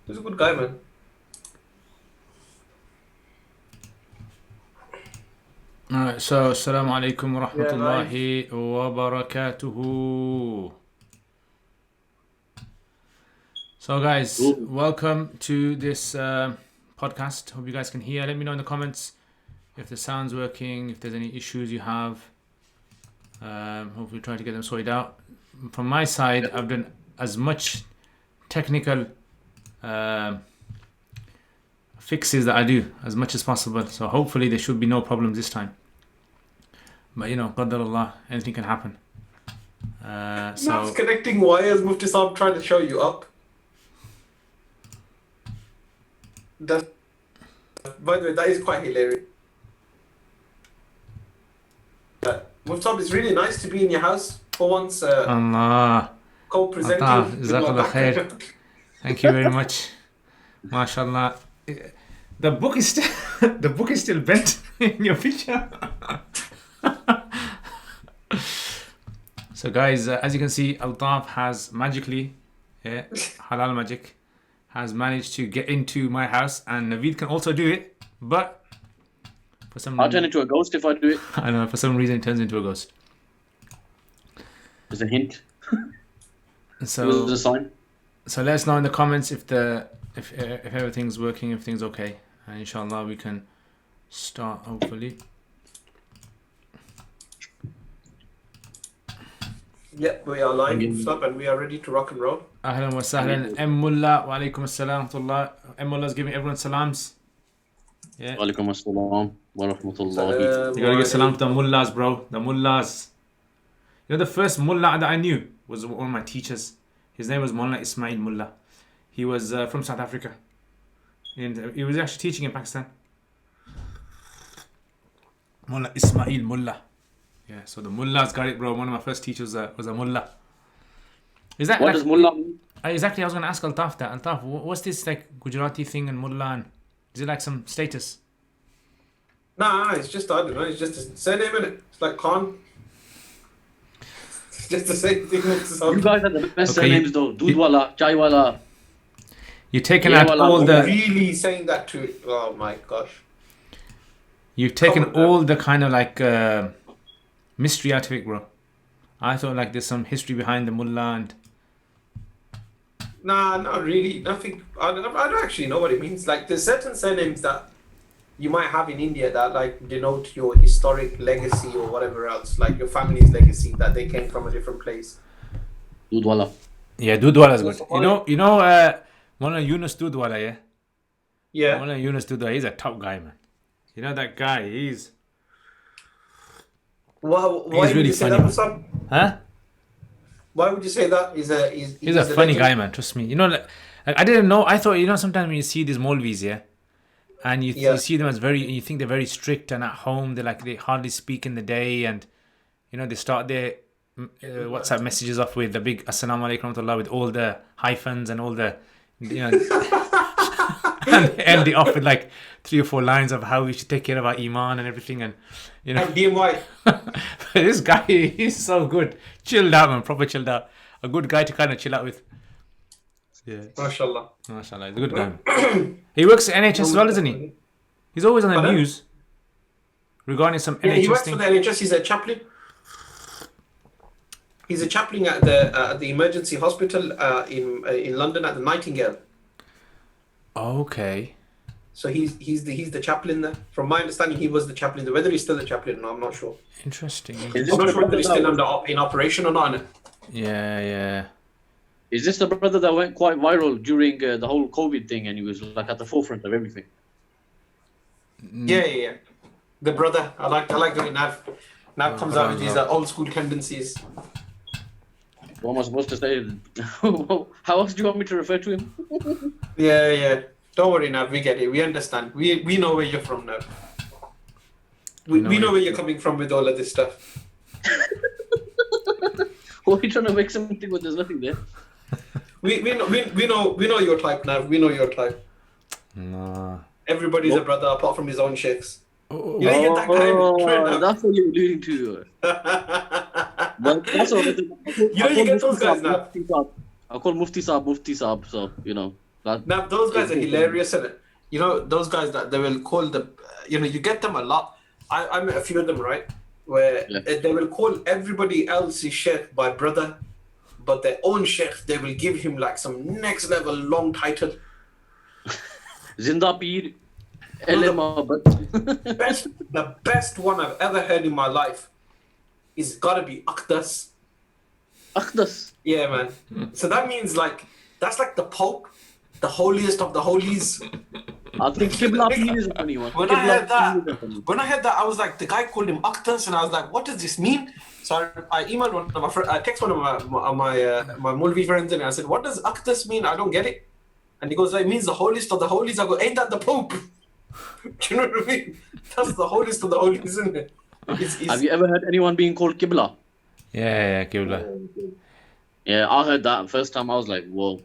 He's a good guy, man. Alright, so Assalamu alaikum wa Yeah, rahmatullahi wa barakatuhu. So guys, welcome to this podcast. Hope you guys can hear. Let me know in the comments if the sound's working, if there's any issues you have. Hopefully try to get them sorted out. From my side, I've done as much technical fixes that I do as much as possible. So hopefully there should be no problems this time. But you know, Qadar Allah, anything can happen. So connecting wires, Mufti Saab trying to show you up. By the way, that is quite hilarious. Mufti Saab, it's really nice to be in your house for once. Allah. Co-presenting. Jazakallah khair. Thank you very much. MashaAllah. The book is still bent in your picture. So guys, as you can see, Altaf has magically, halal magic, has managed to get into my house, and Naveed can also do it, but for some I'll turn into a ghost if I do it. I know, for some reason it turns into a ghost. There's a hint. So There's a sign. So let us know in the comments if everything's working, if things okay, and inshallah we can start hopefully. Yep, we are live and we are ready to rock and roll. Ahlan wa sahlan. Mullah wa alaikum assalam wa rahmatullah. Mullah's giving everyone salams. Yeah. Wa alaikum assalam wa rahmatullahi. You gotta give salam to the mullahs, bro. The mullahs. You know, the first mullah that I knew was one of my teachers. His name was Mullah Ismail Mullah. He was from South Africa. And he was actually teaching in Pakistan. Mullah Ismail Mullah. Yeah, so the mullahs got it, bro. One of my first teachers was a mullah. Is that what does mullah mean? Exactly, I was going to ask Altaf that. Altaf, what's this like Gujarati thing and mullah? And is it like some status? Nah, it's just, I don't know, it's just a surname, innit? It's like Kaan. It's just the same thing. You guys are the best surnames though. Dudwala, Chaiwala. You've taken out all the... Really saying that to... Oh my gosh. You've taken all the kind of like... mystery out of it, bro. I thought like there's some history behind the mullah and... Nah, not really. Nothing. I don't actually know what it means. Like, there's certain surnames that you might have in India that like denote your historic legacy or whatever else, like your family's legacy, that they came from a different place. Dudwala. Yeah, Dudwala is good. You know, Mona Yunus Dudwala, yeah? Yeah. Mona Yunus Dudwala, he's a top guy, man. You know that guy, he's... Why he's really funny. That, huh? Why would you say that? He's a funny guy, man. Trust me. You know, like I didn't know. I thought, you know, sometimes when you see these Maulvis, yeah, and you see them as you think they're very strict, and at home they hardly speak in the day, and you know they start their WhatsApp messages off with the big Assalamu alaikum warahmatullah with all the hyphens and all the, you know, and end it off with like 3 or 4 lines of how we should take care of our iman and everything, and you know. DMY. This guy, he's so good. Chilled out, man. Proper chilled out. A good guy to kind of chill out with. Yeah. MashaAllah. MashaAllah. He's a good guy. He works at NHS as well, isn't he? He's always on the news regarding some NHS thing. He works for the NHS. He's a chaplain. He's a chaplain at the emergency hospital in London at the Nightingale. Okay. So he's the chaplain there. From my understanding, he was the chaplain there. Whether he's still the chaplain or not, I'm not sure. Interesting. I'm not sure whether he's still in operation or not. Yeah. Is this the brother that went quite viral during the whole COVID thing, and he was like at the forefront of everything? Yeah. The brother. I like the way Nav comes out with these old school tendencies. What am I supposed to say? How else do you want me to refer to him? Yeah. Don't worry, Nav. We get it. We understand. We know where you're from now. We know where you're coming from with all of this stuff. Why are you trying to make something when there's nothing there? We know your type, Nav. We know your type. No. Everybody's a brother apart from his own sheikhs. You get that kind. That's what you're alluding to. But that's what you get those guys now. I call Mufti Saab, so you know. Now those guys are hilarious, isn't it? You know, those guys that they will call you get them a lot. I met a few of them, right? Where they will call everybody else's sheikh by brother, but their own sheikh, they will give him like some next level long title. Zinda Peer, The best one I've ever heard in my life is gotta be Aqdas. Aqdas. Yeah, man. So that means that's like the Pope, the holiest of the holies. I think Qibla Peer is a funny one. When I heard that, I was like, the guy called him Aqdas, and I was like, what does this mean? So I emailed one of my friends, I texted one of my Mulvi friends, and I said, what does Aqdas mean? I don't get it. And he goes, it means the holiest of the holies. I go, ain't that the Pope? Do you know what I mean? That's the holiest of the holies, isn't it? Have you ever heard anyone being called Qibla? Yeah, Qibla. Yeah, I heard that first time. I was like, whoa.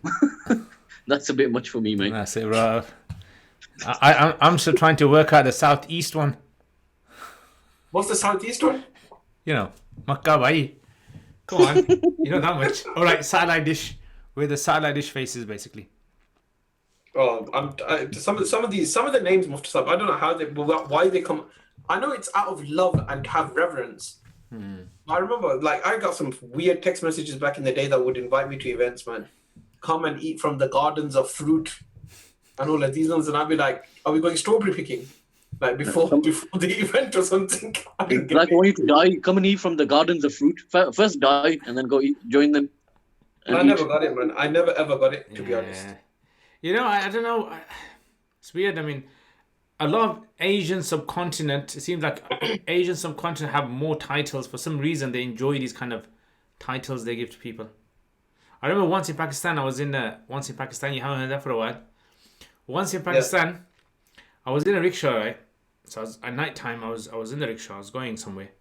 That's a bit much for me, mate. That's it, bro. I'm still trying to work out the southeast one. What's the southeast one? You know, Makkah bhai. Come on, you know that much. All right, satellite dish, where the satellite dish faces, basically. Oh, some of the names Mufti, I don't know why they come. I know it's out of love and have reverence. I remember, I got some weird text messages back in the day that would invite me to events, man. Come and eat from the gardens of fruit and all of these ones, and I'd be like, "Are we going strawberry picking?" Like before the event or something. I want you to die. Come and eat from the gardens of fruit. First die, and then go join them. I never got it, man. I never ever got it, to be honest. You know, I don't know. It's weird. I mean, a lot of Asian subcontinent, it seems like Asian subcontinent have more titles. For some reason, they enjoy these kind of titles they give to people. I remember once in Pakistan, you haven't heard that for a while. Once in Pakistan, I was in a rickshaw, right? So at night time, I was in the rickshaw, I was going somewhere.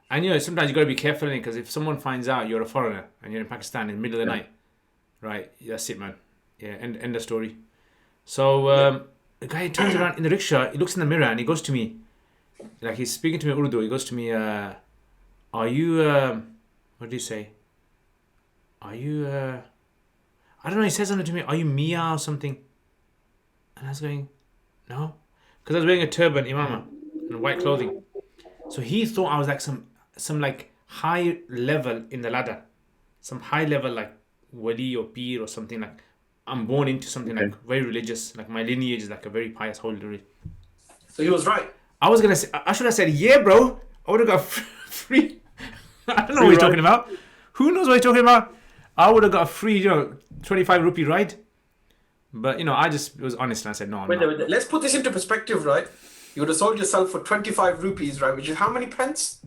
And you know, sometimes you got to be careful in it, because if someone finds out you're a foreigner and you're in Pakistan in the middle of the night, right? That's it, man. Yeah, end of story. So the guy turns around in the rickshaw, he looks in the mirror and he goes to me, like he's speaking to me in Urdu, he goes to me, are you, what do you say? Are you, I don't know, he says something to me, are you Mia or something? And I was going, no. Because I was wearing a turban, imama, and white clothing. So he thought I was like some like high level in the ladder. Some high level like wali or peer or something, like I'm born into something like very religious. Like my lineage is like a very pious holy. So he was right. I should have said, yeah, bro. I would have got free. I don't know what he's talking about. Who knows what he's talking about? I would have got a free, 25 rupee ride. But, I just was honest and I said, no, wait, let's put this into perspective, right? You would have sold yourself for 25 rupees, right? Which is how many pence?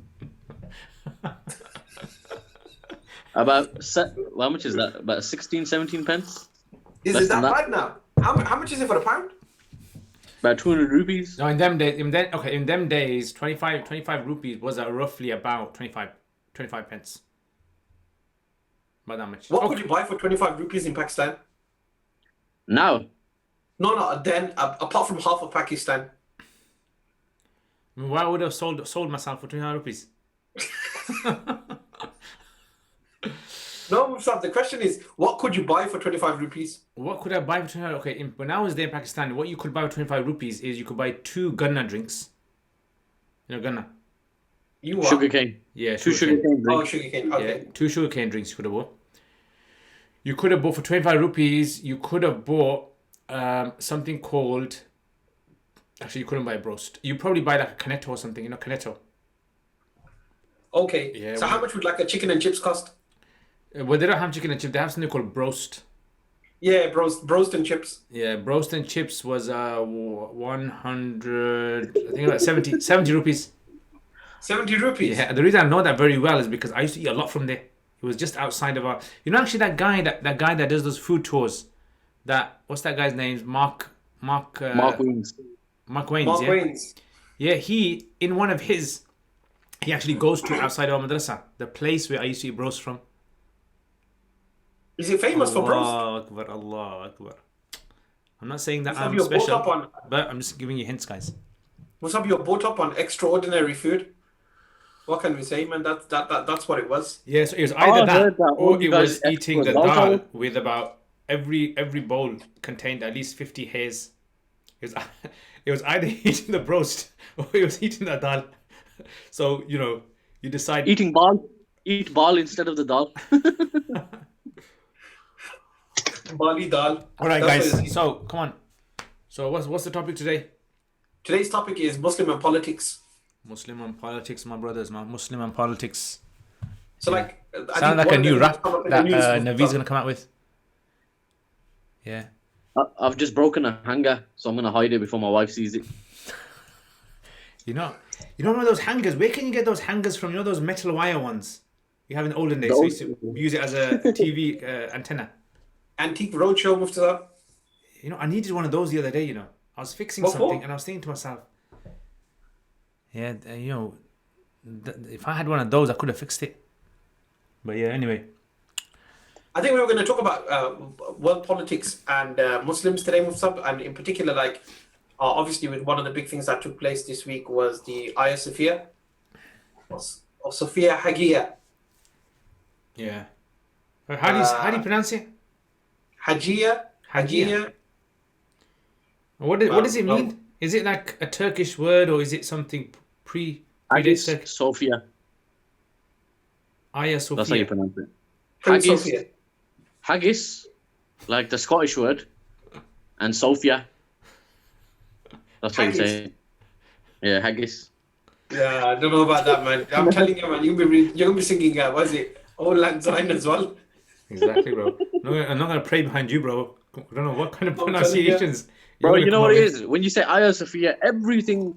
How much is that? About 16, 17 pence? Is it that bad now? How much is it for a pound? About 200 rupees. No, in them days, 25 rupees was roughly about 25 pence. About that much. What could you buy for 25 rupees in Pakistan? Now? No, then, apart from half of Pakistan. I mean, why would I have sold myself for 25 rupees? No, Musab, the question is, what could you buy for 25 rupees? What could I buy for 25? Okay, when I was there in Pakistan, what you could buy for 25 rupees is you could buy 2 Gunna drinks. You know Gunna? Sugarcane. Yeah, two sugarcane drinks. Oh, sugarcane. Okay. Yeah, 2 sugarcane drinks you could have bought. You could have bought for 25 rupees, you could have bought something called... Actually, you couldn't buy a broast. You probably buy like a Cornetto or something, Cornetto. Okay. Yeah, so how much would like a chicken and chips cost? Well, they don't have chicken and chips. They have something called broast. Yeah, broast and chips. Yeah, broast and chips was 100... I think about 70 rupees. 70 rupees? Yeah, the reason I know that very well is because I used to eat a lot from there. It was just outside of our... actually that guy that does those food tours. What's that guy's name? Mark Waynes. Mark Waynes. Yeah, he, in one of his... He actually goes to outside of our madrasa. The place where I used to eat broast from. Is it famous for broast? Allah Akbar. I'm not saying that I'm special, but I'm just giving you hints, guys. What's up? You're brought up on extraordinary food. What can we say, man? That's what it was. Yeah, so it was either that or it was eating the dal with about every bowl contained at least 50 hairs. It was it was either eating the roast or it was eating the dal. So you decide. Eat bal instead of the dal. Bali dal. All right, That's what guys. it's- So come on. So what's the topic today? Today's topic is Muslim and politics. Muslim and politics, my brothers, man. Muslim and politics. So like, I Sound like think a new rap one of the that news- Naveed's gonna come out with. Yeah. I've just broken a hanger, so I'm gonna hide it before my wife sees it. You know one of those hangers. Where can you get those hangers from? Those metal wire ones you have in the olden days. So you used to use it as a TV antenna. Antique Roadshow, Muftaza. I needed one of those the other day. I was fixing What for? something and I was thinking to myself, yeah, if I had one of those, I could have fixed it. But yeah, anyway. I think we were going to talk about world politics and Muslims today, Muftaza, and in particular, like, obviously, with one of the big things that took place this week was the Hagia Sophia, or Sophia Hagia. Yeah. How do you pronounce it? Hagia. What does it mean? Is it like a Turkish word or is it something predates Hagia Sophia. Hagia Sophia. That's how you pronounce it. Prince Haggis. Sophia. Haggis, like the Scottish word, and Sophia. That's how you Haggis. say it. Yeah, haggis. Yeah, I don't know about that, man. I'm telling you, man, you're gonna be singing, what is it, Old Lang Syne as well. Exactly, bro. I'm not gonna pray behind you, bro. I don't know what kind of I'm telling you. pronunciations. Bro, you're you know gonna what come it up is? When you say Hagia Sophia, everything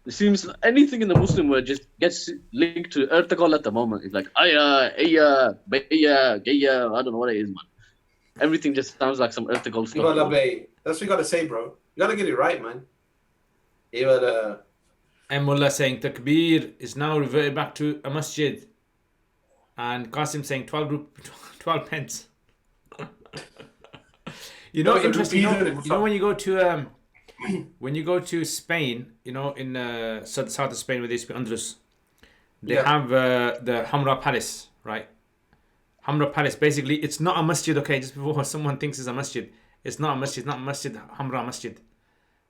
seems, anything in the Muslim word just gets linked to Ertugrul at the moment. It's like Aya, Aya, Beya, Geya, I don't know what it is, man. Everything just sounds like some Ertugrul You stuff. gotta play. That's what you gotta say, bro. You gotta get it right, man. You gotta. And Mullah saying Takbir is now reverted back to a masjid. And Qasim saying 12 pence. Those are Interesting. rupees, When you go to Spain, in south of Spain where they speak Andalus, they have the Hamra Palace, right? Hamra Palace, basically, it's not a masjid, okay? Just before someone thinks it's a masjid. It's not a masjid, it's not Masjid Hamra Masjid.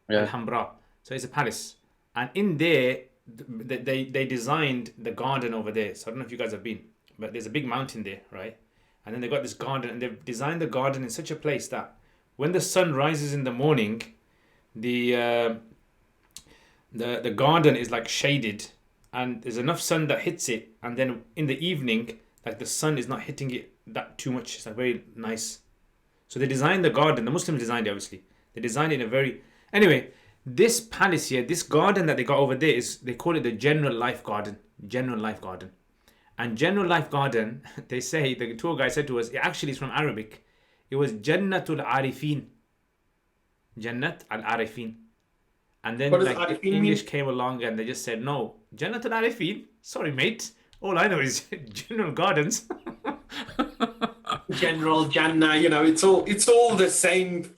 Yeah. Hamra. So it's a palace. And in there, they designed the garden over there. So I don't know if you guys have been, but there's a big mountain there, right? And then they got this garden, and they've designed the garden in such a place that when the sun rises in the morning, the garden is like shaded, and there's enough sun that hits it, and then in the evening, like the sun is not hitting it that too much. It's like very nice. So they designed the garden. The Muslims designed it, obviously. They designed it in a very... Anyway, this palace here, this garden that they got over there they call it the General Life Garden. General Life Garden. And General Life Garden, they say, the tour guide said to us, it actually is from Arabic. It was Jannatul Arifin. Jannat al-Arifin. And then What does like Arifin English mean? came along and they just said, no, Jannatul Arifin? Sorry, mate. All I know is General Gardens. General Jannah, it's all the same.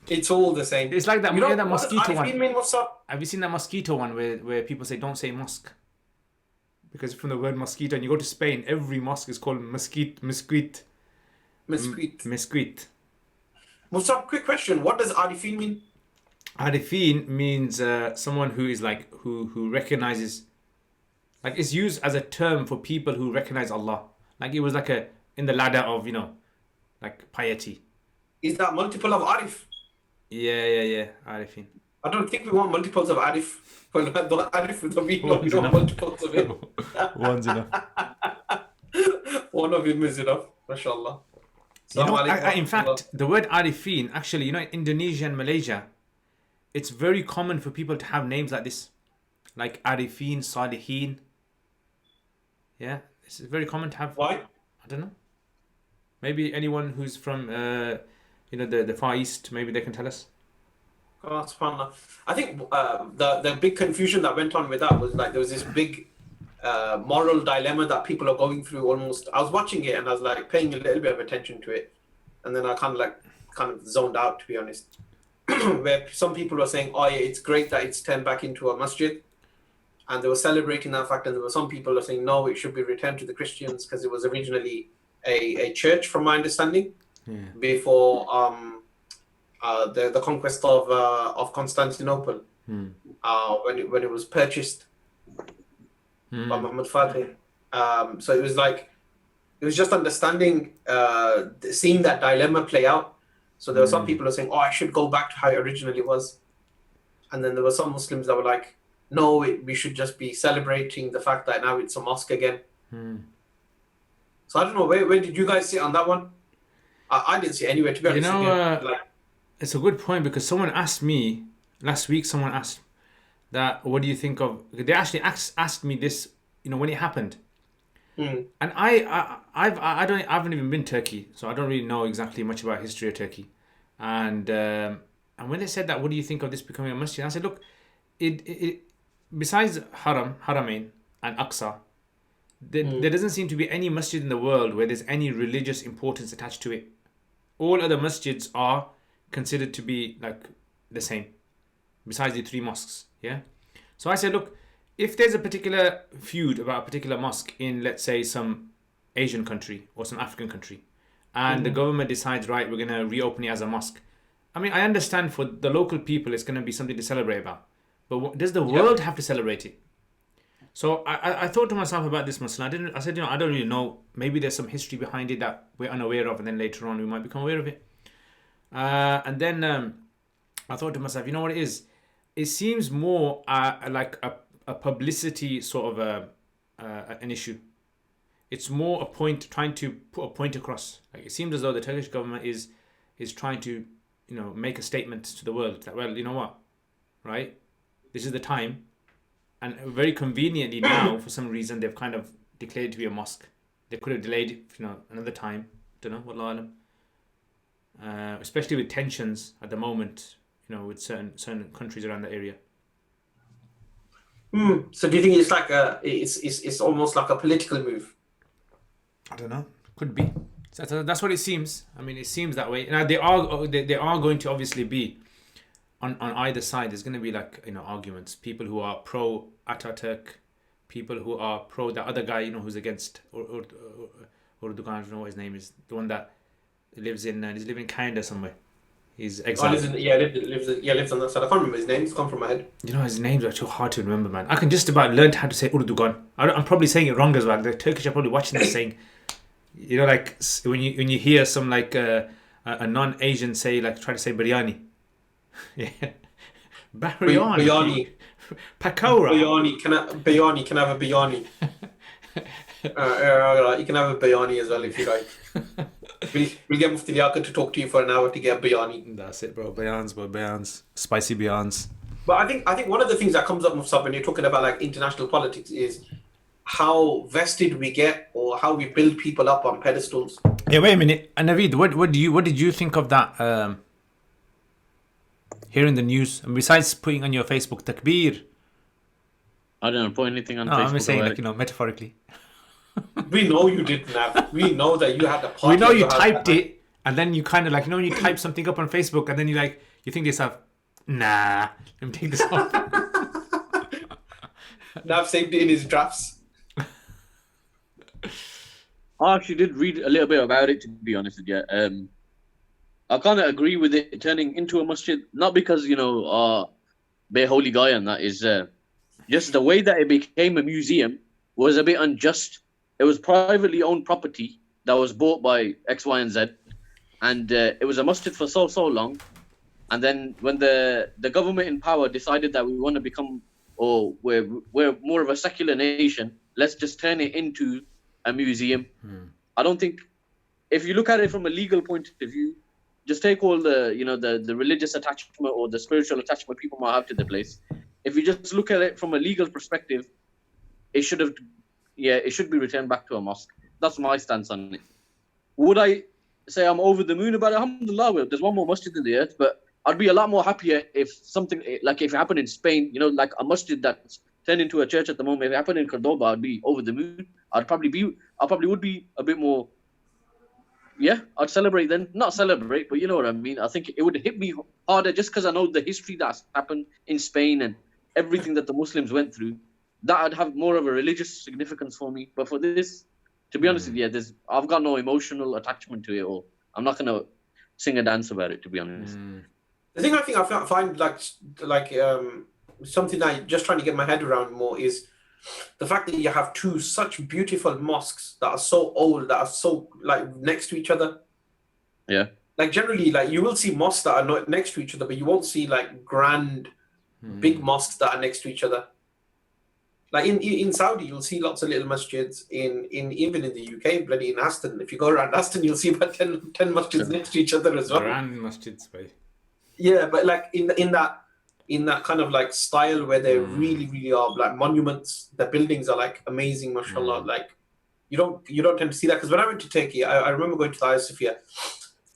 It's all the same. It's like that, You know that what does mosquito Arifin one. mean? What's up? Have you seen that mosquito one where people say don't say mosque? Because from the word mosquito, and you go to Spain, every mosque is called mesquite. Mesquite. Mesquite. What's up? Quick question. What does Arifin mean? Arifin means someone who is like who recognizes, like it's used as a term for people who recognize Allah. Like it was like in the ladder of like piety. Is that multiple of Arif? Yeah. Arifin. I don't think we want multiples of Arif. Well, not Arif with a V, no, we One's want enough. multiples of it. One's enough. One of him is enough. MashaAllah. In fact, the word Arifin, actually, in Indonesia and Malaysia, it's very common for people to have names like this. Like Arifin, Salihin. Yeah, it's very common to have. Why? I don't know. Maybe anyone who's from, the Far East, maybe they can tell us. Oh, subhanAllah. I think the big confusion that went on with that was like there was this big moral dilemma that people are going through almost. I was watching it and I was like paying a little bit of attention to it. And then I kind of zoned out, to be honest. Where some people were saying, oh yeah, it's great that it's turned back into a masjid. And they were celebrating that fact. And there were some people who were saying, no, it should be returned to the Christians because it was originally a church, from my understanding. before the conquest of Constantinople, when it was purchased by Muhammad Fatih. So it was like, it was just understanding, seeing that dilemma play out. So there were some people who were saying, "Oh, I should go back to how it originally was," and then there were some Muslims that were like, "No, we should just be celebrating the fact that now it's a mosque again." So I don't know, where did you guys sit on that one? I didn't see anywhere, to be honest. It's a good point, because someone asked me last week. Someone asked that, "What do you think of?" They actually asked me this, when it happened. And I haven't even been to Turkey, so I don't really know exactly much about history of Turkey. And when they said that, "What do you think of this becoming a masjid?" I said, "Look, it besides Haramain and Aqsa, there doesn't seem to be any masjid in the world where there's any religious importance attached to it. All other masjids are considered to be like the same, besides the three mosques." Yeah. So I said, look, if there's a particular feud about a particular mosque in, let's say, some Asian country or some African country, and the government decides, right, we're going to reopen it as a mosque. I mean, I understand for the local people, it's going to be something to celebrate about. But does the world have to celebrate it? So I thought to myself about this Muslim. I said, I don't really know. Maybe there's some history behind it that we're unaware of, and then later on we might become aware of it. And then I thought to myself, you know what it is? It seems more like a publicity sort of an issue. It's more a point, trying to put a point across. Like, it seems as though the Turkish government is trying to, make a statement to the world that, well, you know what, right? This is the time. And very conveniently now, for some reason, they've kind of declared it to be a mosque. They could have delayed it, another time. Don't know, wallahu alam. Especially with tensions at the moment, with certain countries around the area. So do you think it's like it's almost like a political move? I don't know. Could be. That's what it seems. I mean, it seems that way. Now they are going to obviously be on either side. There's going to be like arguments. People who are pro Ataturk, people who are pro the other guy, who's against Erdogan. I don't know what his name is. The one that lives in Canada somewhere. He's exiled. Lives on that side. I can't remember his name. It's gone from my head. His names are too hard to remember, man. I can just about learn how to say Erdogan. I'm probably saying it wrong as well. The Turkish are probably watching this saying, like when you hear some like a non-Asian say, like, try to say biryani. Yeah. Biryani. Pakora. Biryani. Can I have a biryani? You can have a biryani as well if you like. We'll get Mufti Liaquat to talk to you for an hour to get a biryani. That's it, bro. Bayans. Spicy bayans. But I think one of the things that comes up, Musab, when you're talking about like international politics is how vested we get, or how we build people up on pedestals. Yeah, wait a minute. And Naveed, what did you think of that? Hearing the news, and besides putting on your Facebook takbir. I don't put anything on Facebook. I'm saying, like, metaphorically. We know you didn't have. We know that you had a party. We know you typed it, and then you kind of like, when you type something up on Facebook, and then you think to yourself, nah, let me take this off. Nav saved it in his drafts. I actually did read a little bit about it, to be honest with you. I kind of agree with it turning into a masjid, not because, be a holy guy, and that is just the way that it became a museum was a bit unjust. It was privately owned property that was bought by X, Y, and Z, and it was a masjid for so long. And then when the government in power decided that we want to become, or we're more of a secular nation, let's just turn it into a museum. I don't think, if you look at it from a legal point of view, just take all the religious attachment or the spiritual attachment people might have to the place. If you just look at it from a legal perspective, it should be returned back to a mosque. That's my stance on it. Would I say I'm over the moon about it? Alhamdulillah, there's one more masjid in the earth, but I'd be a lot more happier if something like if it happened in Spain, like a masjid that's turned into a church at the moment. If it happened in Cordoba, I'd be over the moon. I probably would be a bit more. Yeah, I'd celebrate then. Not celebrate, but you know what I mean. I think it would hit me harder just because I know the history that's happened in Spain and everything that the Muslims went through. That would have more of a religious significance for me. But for this, to be honest with you, I've got no emotional attachment to it, or I'm not gonna sing and dance about it, to be honest. The thing I find something that I'm just trying to get my head around more is the fact that you have two such beautiful mosques that are so old, that are so like next to each other. Yeah. Like generally, like you will see mosques that are not next to each other, but you won't see like grand, big mosques that are next to each other. Like in Saudi, you'll see lots of little masjids. In even in the UK, bloody in Aston, if you go around Aston, you'll see about 10 masjids next to each other as well. Grand masjids, right? Yeah, but like in that kind of like style where they really are like monuments. The buildings are like amazing, mashallah. Like you don't tend to see that, because when I went to Turkey, I remember going to the Hagia Sophia,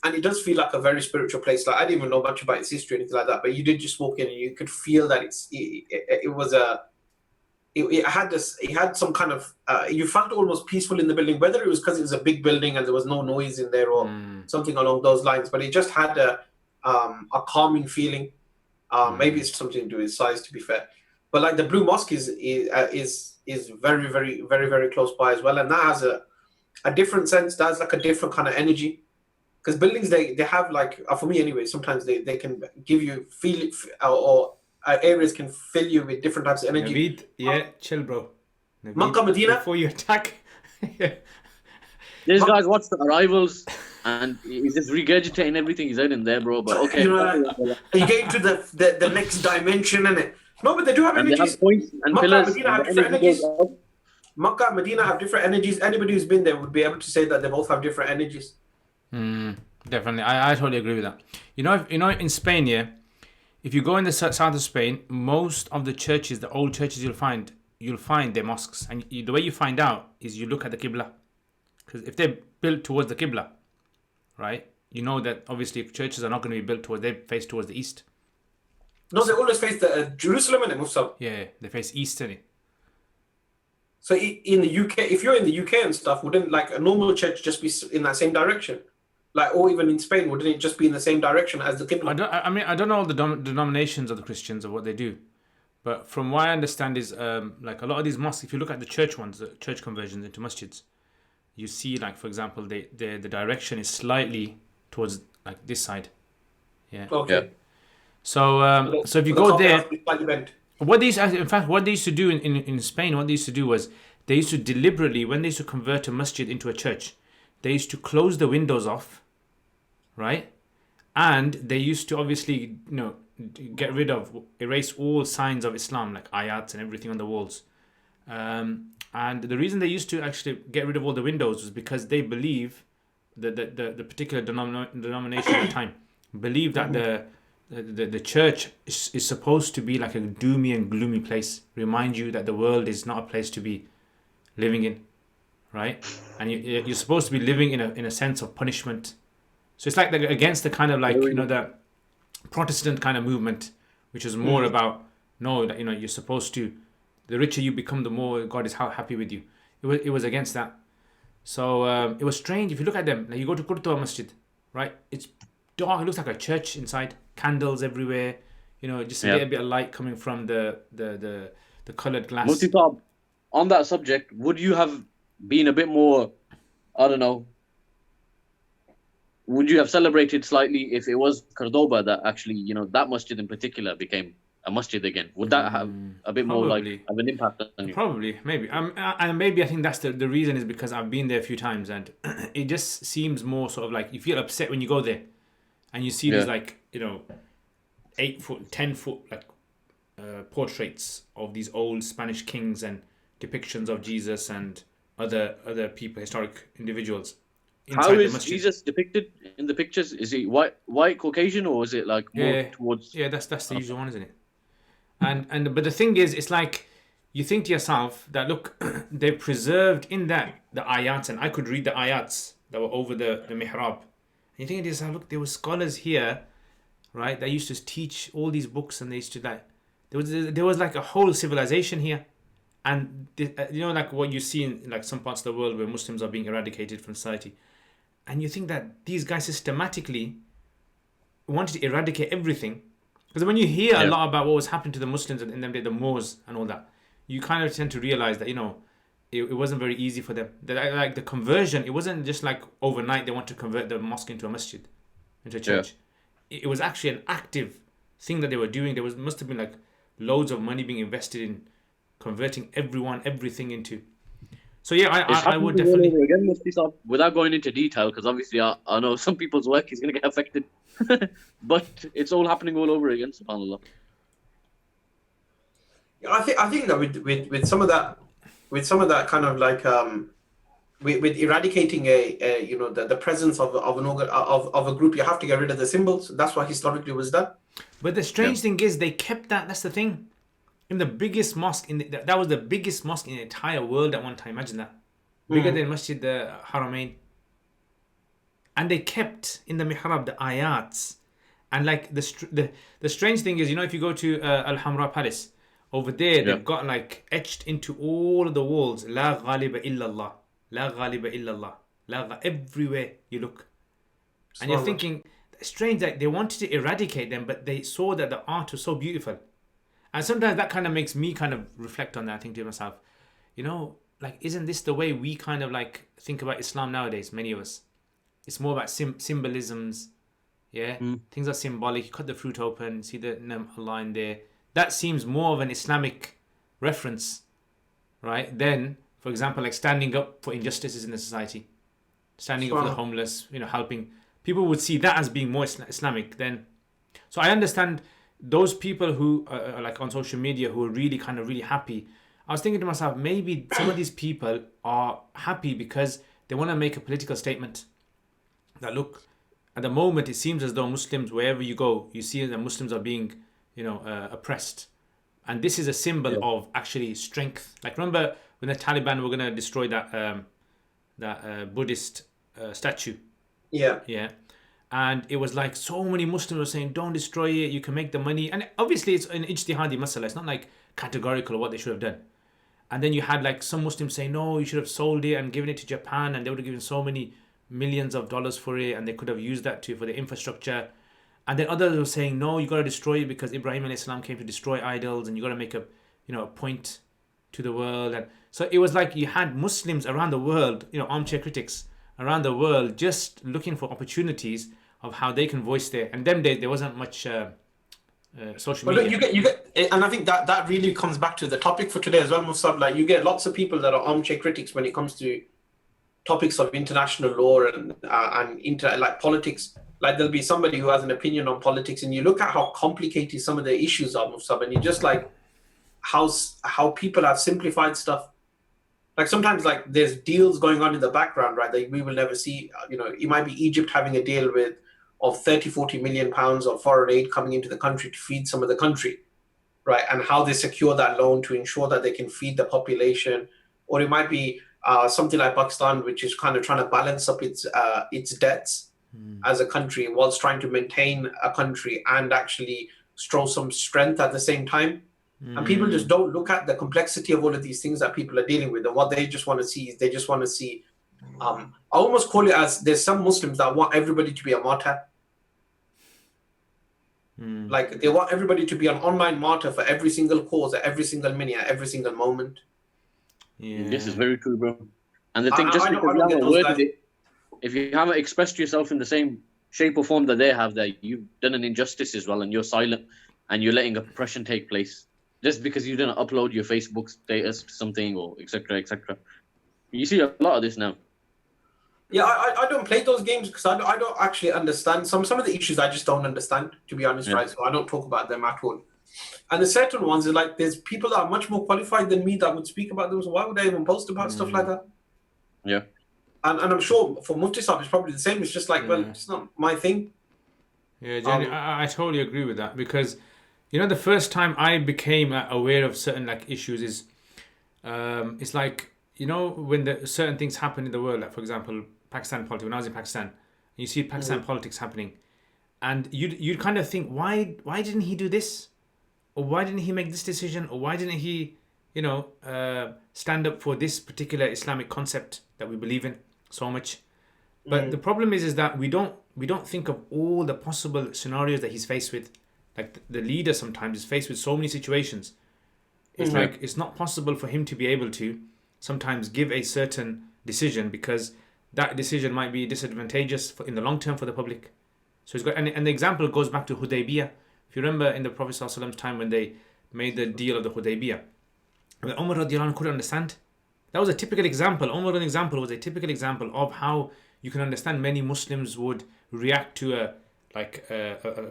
and it does feel like a very spiritual place. Like I didn't even know much about its history or anything like that, but you did just walk in and you could feel that it had some kind of you felt almost peaceful in the building, whether it was because it was a big building and there was no noise in there or something along those lines, but it just had a calming feeling. Maybe it's something to do with size, to be fair, but like the Blue Mosque is very very very very close by as well, and that has a different sense. That's like a different kind of energy, because buildings they have like for me anyway, sometimes they can give you feel or areas can fill you with different types of energy. Naveed, yeah, chill, bro. Naveed, Makkah, Medina. Before you attack. This guy's watched the Arrivals, and he's just regurgitating everything he's heard in there, bro. But okay. You get into the next dimension, innit? No, but they do have And energies. they have points and Makkah, pillars. Medina have and different energy energies. goes up. Makkah and Medina have different energies. Anybody who's been there would be able to say that they both have different energies. Definitely, I totally agree with that. You know, in Spain, yeah, if you go in the south of Spain, most of the churches, the old churches, you'll find their mosques, and the way you find out is you look at the Qibla, because if they're built towards the Qibla, right, you know that obviously churches are not going to be built towards, they face towards the east. No, they always face the Jerusalem and Musab. Yeah, they face east, innit? So in the UK, if you're in the UK and stuff, wouldn't like a normal church just be in that same direction? Like, or even in Spain, wouldn't it just be in the same direction as the Qibla? I don't know all the denominations of the Christians of what they do, but from what I understand is like a lot of these mosques, if you look at the church ones, the church conversions into masjids, you see like, for example, the direction is slightly towards like this side. Yeah. Okay. Yeah. So if you go there, slightly bent. what they used to do in Spain, what they used to do was they used to deliberately, when they used to convert a masjid into a church, they used to close the windows off, right? And they used to obviously, erase all signs of Islam, like ayats and everything on the walls. And the reason they used to actually get rid of all the windows was because they believe that the particular denomination at the time believed that the church is supposed to be like a doomy and gloomy place, remind you that the world is not a place to be living in, right? And you're supposed to be living in a sense of punishment. So it's like against the kind of like, the Protestant kind of movement, which is more about, you're supposed to, the richer you become, the more God is happy with you. It was against that. So it was strange. If you look at them, like you go to Qurtuba Masjid, right? It's dark. It looks like a church inside. Candles everywhere. Just a bit of light coming from the coloured glass. Multi-top, on that subject, would you have been a bit more, I don't know, would you have celebrated slightly if it was Cordoba that actually, that masjid in particular became a masjid again? Would that have a bit more like of an impact on you? Probably, maybe. And maybe I think that's the reason is because I've been there a few times and it just seems more sort of like you feel upset when you go there and you see these like, 8 foot, 10 foot like portraits of these old Spanish kings and depictions of Jesus and other people, historic individuals. How is Jesus depicted in the pictures? Is he white Caucasian, or is it like more towards? Yeah, that's the usual one, isn't it? And but the thing is, it's like you think to yourself that look, they've preserved in that the ayats, and I could read the ayats that were over the mihrab. And you think to yourself, look, there were scholars here, right? That used to teach all these books, and they used to like there was like a whole civilization here. And like what you see in like some parts of the world where Muslims are being eradicated from society. And you think that these guys systematically wanted to eradicate everything. Because when you hear a lot about what was happening to the Muslims in them, the Moors and all that, you kind of tend to realize that, it wasn't very easy for them. Like the conversion, it wasn't just like overnight they want to convert the mosque into a masjid, into a church. It was actually an active thing that they were doing. There must have been like loads of money being invested in converting everything into. So yeah, I would definitely. Again, Mufti Saab, without going into detail, because obviously I know some people's work is going to get affected, but it's all happening all over again. Subhanallah. Yeah, I think that with some of that kind of like with eradicating a you know the presence of a group, you have to get rid of the symbols. That's what historically was done. But the strange thing is they kept that. That's the thing. In the biggest mosque that was the biggest mosque in the entire world at one time. Imagine that, bigger than Masjid the Haramain. And they kept in the mihrab the ayats, and like the strange thing is, you know, if you go to Al Hamra Palace over there, they've got like etched into all of the walls, La ghaliba illallah, La ghaliba illallah, everywhere you look, and you're thinking, strange, like they wanted to eradicate them, but they saw that the art was so beautiful. And sometimes that kind of makes me kind of reflect on that. I think to myself, you know, like, isn't this the way we kind of like think about Islam nowadays? Many of us, it's more about symbolisms. Yeah, things are symbolic. You cut the fruit open, see the line there. That seems more of an Islamic reference, right? Then, for example, like standing up for injustices in the society, standing up for the homeless, you know, helping. People would see that as being more Islamic then. So I understand those people who are like on social media who are really kind of really happy. I was thinking to myself, maybe some of these people are happy because they want to make a political statement that, look, at the moment it seems as though Muslims, wherever you go, you see that Muslims are being, you know, oppressed, and this is a symbol of actually strength. Like, remember when the Taliban were going to destroy that Buddhist statue? Yeah. And it was like so many Muslims were saying, don't destroy it, you can make the money. And obviously it's an ijtihadi masala, it's not like categorical of what they should have done. And then you had like some Muslims saying, no, you should have sold it and given it to Japan, and they would have given so many millions of dollars for it, and they could have used that for the infrastructure. And then others were saying, no, you got to destroy it because Ibrahim alayhi salam came to destroy idols, and you got to make a point to the world. And so it was like you had Muslims around the world, you know, armchair critics around the world, just looking for opportunities of how they can voice their. And them days there wasn't much social media. But you get, and I think that really comes back to the topic for today as well, Musab. Like, you get lots of people that are armchair critics when it comes to topics of international law and like politics. Like, there'll be somebody who has an opinion on politics, and you look at how complicated some of the issues are, Musab, and you just like how people have simplified stuff. Like, sometimes like there's deals going on in the background, right, that we will never see. You know, it might be Egypt having a deal of 30-40 million pounds of foreign aid coming into the country to feed some of the country, right, and how they secure that loan to ensure that they can feed the population. Or it might be something like Pakistan, which is kind of trying to balance up its debts as a country whilst trying to maintain a country and actually show some strength at the same time. And people just don't look at the complexity of all of these things that people are dealing with. And what they just want to see is I almost call it as, there's some Muslims that want everybody to be a martyr. Like, they want everybody to be an online martyr for every single cause, at every single minute, at every single moment. Yeah. This is very true, bro. And the thing, just because you haven't worded it, if you haven't expressed yourself in the same shape or form that they have, that you've done an injustice as well, and you're silent, and you're letting oppression take place, just because you didn't upload your Facebook status to something, or etc., etc. You see a lot of this now. Yeah, I don't play those games because I don't actually understand some of the issues. I just don't understand, to be honest, right? So I don't talk about them at all. And the certain ones are like, there's people that are much more qualified than me that would speak about them. So why would I even post about stuff like that? Yeah. And I'm sure for Mufti Sahib it's probably the same. It's just like, well, it's not my thing. Yeah, Jenny, I totally agree with that, because, you know, the first time I became aware of certain like issues is, it's like, you know, when the certain things happen in the world, like for example, Pakistan politics. When I was in Pakistan, you see Pakistan politics happening, and you'd kind of think, why didn't he do this, or why didn't he make this decision, or why didn't he, you know, stand up for this particular Islamic concept that we believe in so much. But the problem is that we don't think of all the possible scenarios that he's faced with. Like, the leader sometimes is faced with so many situations. It's like, it's not possible for him to be able to sometimes give a certain decision because that decision might be disadvantageous in the long term for the public. So it's got, and the example goes back to Hudaybiyah. If you remember in the Prophet ﷺ's time when they made the deal of the Hudaybiyah, when Umar radiallahu anhu couldn't understand. That was a typical example. Umar's example was a typical example of how you can understand many Muslims would react to a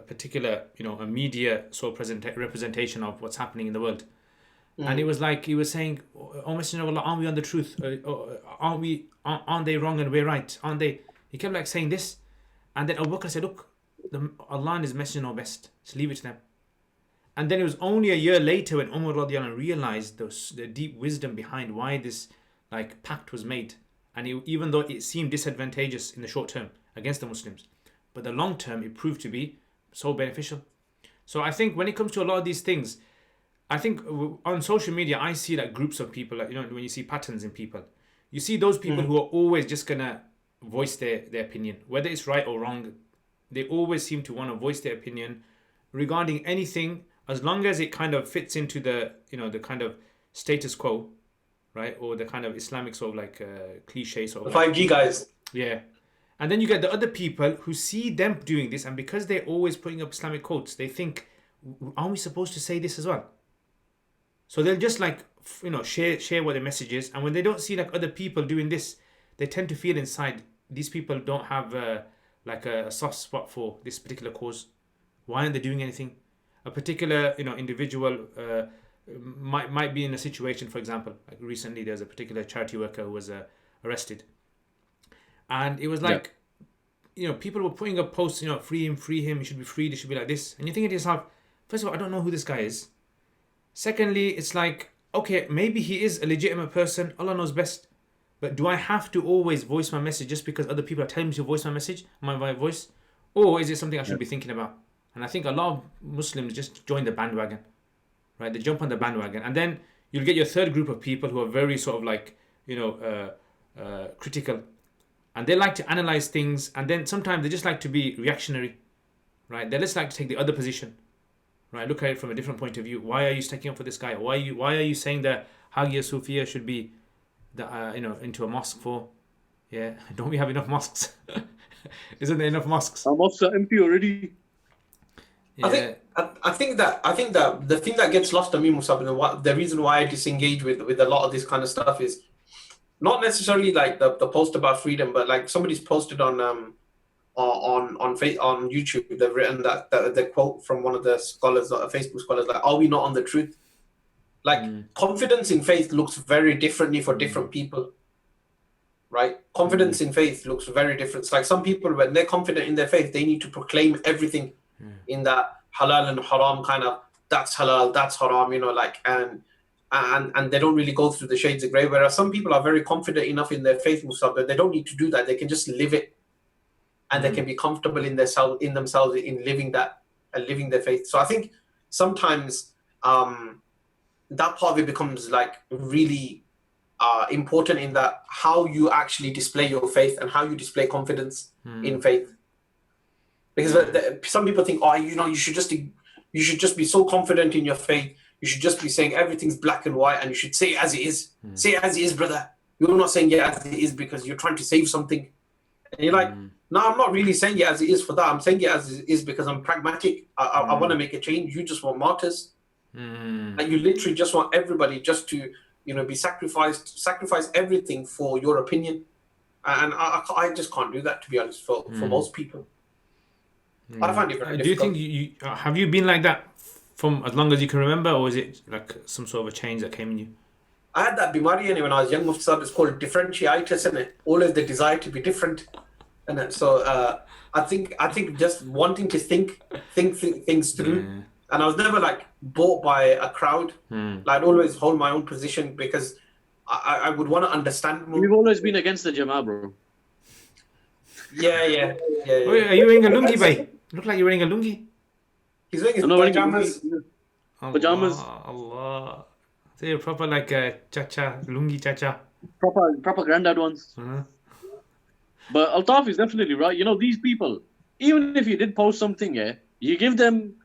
particular, a media sort of representation of what's happening in the world. And it was like he was saying, "Oh Messenger of Allah, aren't we on the truth? Aren't they wrong and we're right? Aren't they?" He kept like saying this, and then Abu Bakr said, "Look, Allah and His Messenger know best. Just leave it to them." And then it was only a year later when Umar radiallahu anhu realized the deep wisdom behind why this like pact was made, and even though it seemed disadvantageous in the short term against the Muslims, but the long term it proved to be so beneficial. So I think when it comes to a lot of these things, I think on social media, I see like groups of people, like, when you see patterns in people, you see those people who are always just going to voice their opinion, whether it's right or wrong. They always seem to want to voice their opinion regarding anything, as long as it kind of fits into the, the kind of status quo, right? Or the kind of Islamic sort of like cliche sort of. The 5G guys. Yeah. And then you get the other people who see them doing this, and because they're always putting up Islamic quotes, they think, aren't we supposed to say this as well? So they'll just like, share what the message is. And when they don't see like other people doing this, they tend to feel inside, these people don't have like a soft spot for this particular cause. Why aren't they doing anything? A particular, individual might be in a situation, for example, like recently there's a particular charity worker who was arrested. And it was like, people were putting up posts, free him, he should be freed, he should be like this. And you're thinking to yourself, first of all, I don't know who this guy is. Secondly, it's like, okay, maybe he is a legitimate person. Allah knows best. But do I have to always voice my message just because other people are telling me to voice my message, my voice? Or is it something I should be thinking about? And I think a lot of Muslims just join the bandwagon, right? They jump on the bandwagon. And then you'll get your third group of people who are very sort of like, critical. And they like to analyze things. And then sometimes they just like to be reactionary, right? They just like to take the other position. Right, look at it from a different point of view. Why are you sticking up for this guy? Why are you saying that Hagia Sophia should be, into a mosque for? Yeah, don't we have enough mosques? Isn't there enough mosques? Our mosques are empty already. Yeah. I think that the thing that gets lost on me, Musab, and the reason why I disengage with a lot of this kind of stuff is not necessarily like the post about freedom, but like somebody's posted on YouTube, they've written that the quote from one of the scholars, Facebook scholars, like, "Are we not on the truth?" Like, confidence in faith looks very differently for different people, right? Confidence in faith looks very different. It's like some people, when they're confident in their faith, they need to proclaim everything in that halal and haram kind of, that's halal, that's haram, and they don't really go through the shades of grey. Whereas some people are very confident enough in their faith, Musab, that they don't need to do that. They can just live it. And they can be comfortable in themselves in living that and living their faith. So I think sometimes that part of it becomes like really important in that how you actually display your faith and how you display confidence in faith. Because some people think, you should just be so confident in your faith. You should just be saying everything's black and white, and you should say it as it is. Say it as it is, brother. You're not saying it as it is because you're trying to save something. And you're like, no, I'm not really saying it as it is for that. I'm saying it as it is because I'm pragmatic. I want to make a change. You just want martyrs. Like, you literally just want everybody just to, be sacrifice everything for your opinion. And I just can't do that, to be honest, for most people. I find it very difficult. Do you think have you been like that from as long as you can remember, or is it like some sort of a change that came in you? I had that bimari when I was young, Mufti. It's called differentiatus, isn't it? Always the desire to be different. And so I think just wanting to think things through. And I was never like bought by a crowd. Like, I'd always hold my own position because I would want to understand more. You've always been against the Jama'ah, bro. Yeah. Wait, are you wearing a lungi, bhai? Look like you're wearing a lungi. He's wearing his pajamas. Pajamas. Allah. They're proper like chacha, lungi chacha. Proper granddad ones. But Altaf is definitely right. These people, even if you did post something, you give them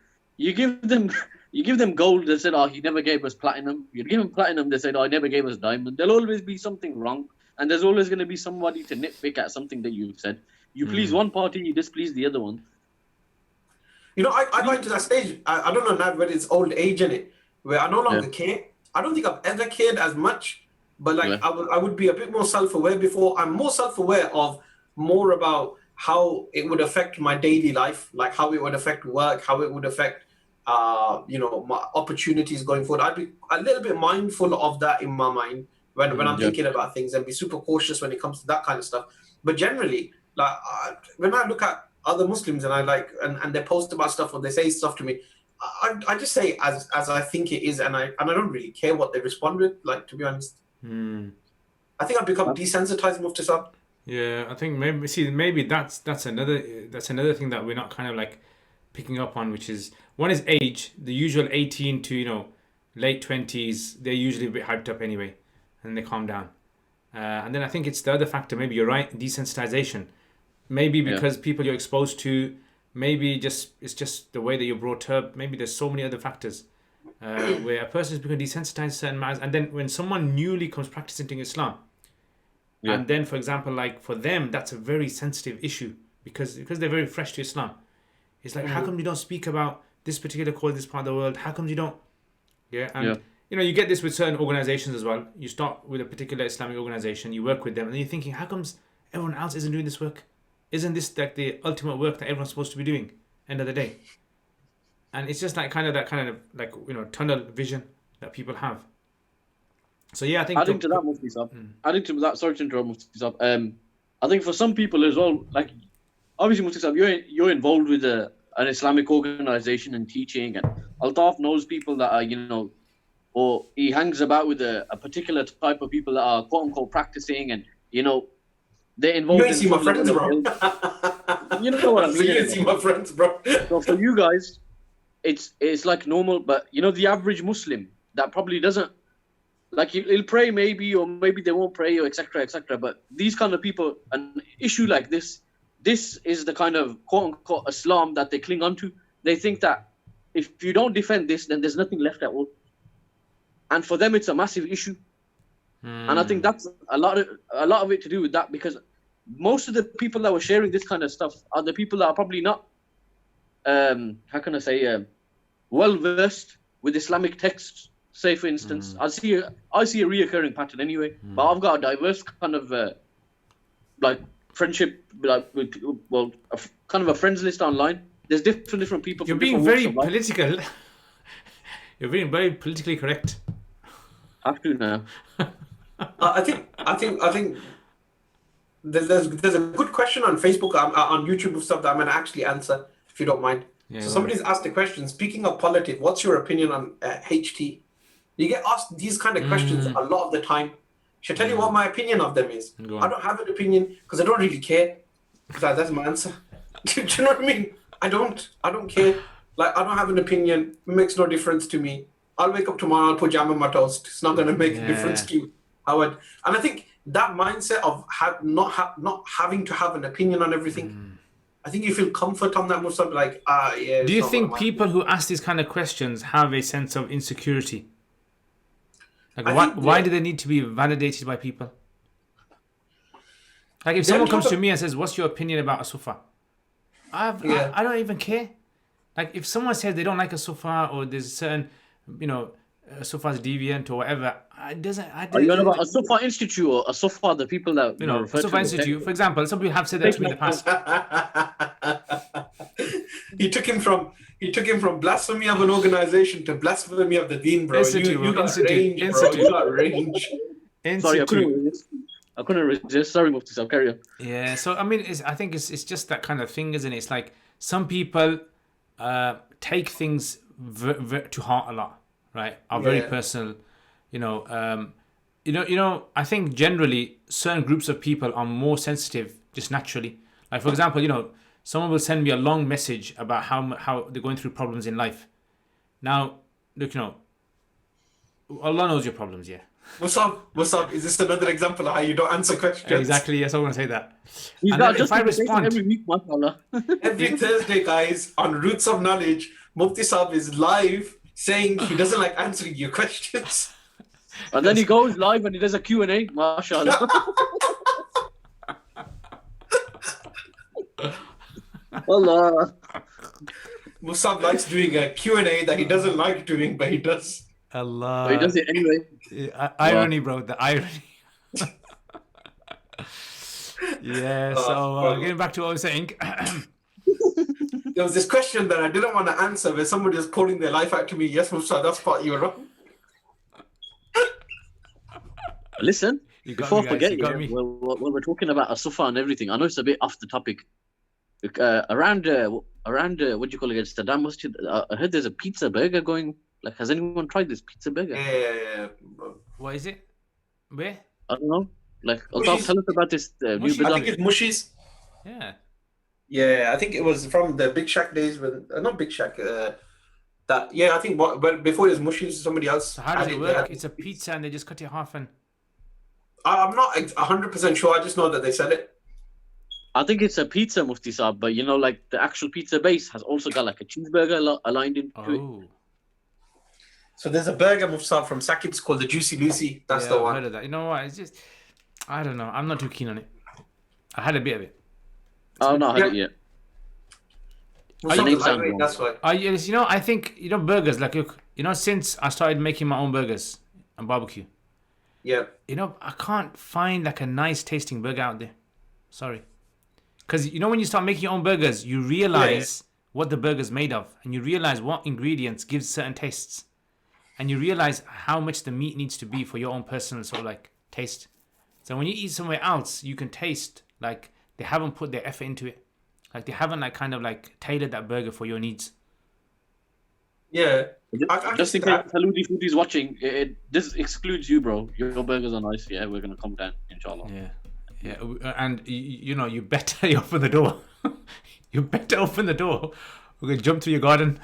You give them gold, they said, oh, he never gave us platinum. You give them platinum, they said, oh, he never gave us diamond. There'll always be something wrong. And there's always going to be somebody to nitpick at something that you've said. You please one party, you displease the other one. You know, I got to that stage, I don't know now whether it's old age in it, where I no longer care. I don't think I've ever cared as much, but like I would be a bit more self-aware before. I'm more self-aware of more about how it would affect my daily life, like how it would affect work, how it would affect, you know, my opportunities going forward. I'd be a little bit mindful of that in my mind when I'm thinking about things, and be super cautious when it comes to that kind of stuff. But generally, like when I look at other Muslims and I like and they post about stuff or they say stuff to me, I just say as I think it is, and I don't really care what they respond with. Like, to be honest, I think I've become desensitized, Mufti Saab. Yeah, I think maybe that's another thing that we're not kind of like picking up on, which is one is age. The usual 18 to, you know, late 20s, they're usually a bit hyped up anyway, and they calm down. And then I think it's the other factor. Maybe you're right, desensitization. Maybe because people you're exposed to, maybe it's just the way that you're brought up. Maybe there's so many other factors where a person is becoming desensitized to certain matters. And then when someone newly comes practicing Islam, and then, for example, like for them, that's a very sensitive issue because they're very fresh to Islam. It's like, how come you don't speak about this particular cause in this part of the world? How come you don't? You know, you get this with certain organizations as well. You start with a particular Islamic organization, you work with them, and then you're thinking, how comes everyone else isn't doing this work? Isn't this like the ultimate work that everyone's supposed to be doing? End of the day. And it's just like that kind of like, you know, tunnel vision that people have. So yeah, I think adding to that, Mufti Saab, sorry to interrupt, Mufti Saab. I think for some people as well, like obviously, Mufti Saab, you're involved with an Islamic organization and teaching, and Altaf knows people that are, you know, or he hangs about with a particular type of people that are quote unquote practicing, and you know, they're involved. You ain't see my friends, bro. You know what I mean? You ain't see my friends, bro. So for you guys, it's like normal, but you know, the average Muslim that probably doesn't. Like he'll pray maybe, or maybe they won't pray, or etc. etc. But these kind of people, an issue like this is the kind of quote unquote Islam that they cling on to. They think that if you don't defend this, then there's nothing left at all. And for them, it's a massive issue. And I think that's a lot of it to do with that, because most of the people that were sharing this kind of stuff are the people that are probably not, how can I say, well versed with Islamic texts. Say, for instance, I see a reoccurring pattern anyway, but I've got a diverse kind of like friendship, like with, well, kind of a friends list online. There's different people. You're being very political. You're being very politically correct. Have to now. I think there's a good question on Facebook, on YouTube and stuff that I'm gonna actually answer if you don't mind. Yeah, so somebody's asked a question. Speaking of politics, what's your opinion on HT? You get asked these kind of questions a lot of the time. Should I tell you what my opinion of them is? I don't have an opinion because I don't really care. That's my answer. Do you know what I mean? I don't care. Like, I don't have an opinion. It makes no difference to me. I'll wake up tomorrow, I'll put jam on my toast. It's not going to make a difference to you. And I think that mindset of not having to have an opinion on everything, I think you feel comfort on that most of like, yeah. Do you think people who ask these kind of questions have a sense of insecurity? Like, why do they need to be validated by people? Like, if someone comes to me and says, "What's your opinion about a sofa?" I don't even care. Like, if someone says they don't like a sofa, or there's a certain, you know, a sofa's deviant or whatever, Are you on about a sofa institute or a sofa? The people that you know, sofa institute, for example, some people have said that to me in the past. He took him from blasphemy of an organization to blasphemy of the deen, bro. You got range, bro. You got range. Sorry, I couldn't resist. Sorry, Mufti, I'll carry on. Yeah, so I mean, I think it's just that kind of thing, isn't it? It's like some people take things to heart a lot, right? Are very personal, you know. I think generally certain groups of people are more sensitive just naturally. Like, for example, you know, someone will send me a long message about how they're going through problems in life. Now, look, you know, Allah knows your problems, yeah. What's up? Is this another example of how you don't answer questions? Exactly, yes, I want to say that. And then if I respond every week, mashallah. Every Thursday, guys, on Roots of Knowledge, Mufti Saab is live saying he doesn't like answering your questions. And then he goes live and he does a Q&A. MashaAllah. Allah. Musab likes doing a Q&A that he doesn't like doing, but he does. Allah. But he does it anyway. Irony, bro. The irony. Yeah. So getting back to what I was saying. There was this question that I didn't want to answer where somebody was pouring their life out to me. Yes, Musab, that's part you were wrong. Listen, before I forget, me. when we're talking about Asufa and everything, I know it's a bit off the topic. Around what do you call it? It's the Dam Masjid. I heard there's a pizza burger going. Like, has anyone tried this pizza burger? Yeah. What is it? Where? I don't know. Like, Altaf, tell us about this new Mushi's. I bizarre. think it's Mushi's. Yeah. Yeah, I think it was from the Big Shack days when not Big Shack. I think but before it was Mushi's, somebody else. So how does it there. work? It's a pizza and they just cut it half and. I'm not 100% sure. I just know that they sell it. I think it's a pizza, Mufti Saab, but you know, like the actual pizza base has also got like a cheeseburger aligned into it. Oh. So there's a burger Musab from Sakib's called the Juicy Lucy. That's the I've one. heard of that. You know what? It's just, I don't know. I'm not too keen on it. I had a bit of it. Oh no, I haven't yet. Musab is lightweight, that's why. You know, I think, you know, burgers, like, look, you know, since I started making my own burgers and barbecue, Yeah. you know, I can't find like a nice tasting burger out there. Sorry. Because, you know, when you start making your own burgers, you realize what the burger's made of. And you realize what ingredients give certain tastes. And you realize how much the meat needs to be for your own personal sort of like taste. So when you eat somewhere else, you can taste like they haven't put their effort into it. Like they haven't like kind of like tailored that burger for your needs. Yeah. Just in case Haludi Food is watching, this excludes you, bro. Your burgers are nice. Yeah, we're gonna come down, inshallah. Yeah, and you know, you better open the door. You better open the door. We're gonna jump to your garden.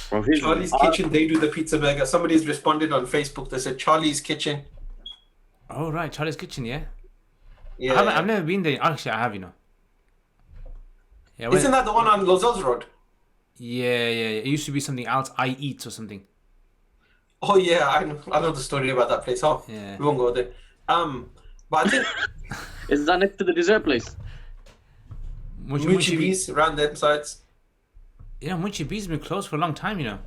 Bro, Charlie's Kitchen, they do the pizza burger. Somebody's responded on Facebook. They said Charlie's Kitchen. Oh right, Charlie's Kitchen, yeah. Yeah. I've never been there. Actually, I have, you know. Yeah. Isn't that the one on Lozel's Road? Yeah. It used to be something else. I Eat or something. Oh yeah, I know the story about that place. Oh, Yeah. we won't go there. But I think is that next to the dessert place? Munchie Bees around them sides. Yeah, Munchie Bees been closed for a long time, you know.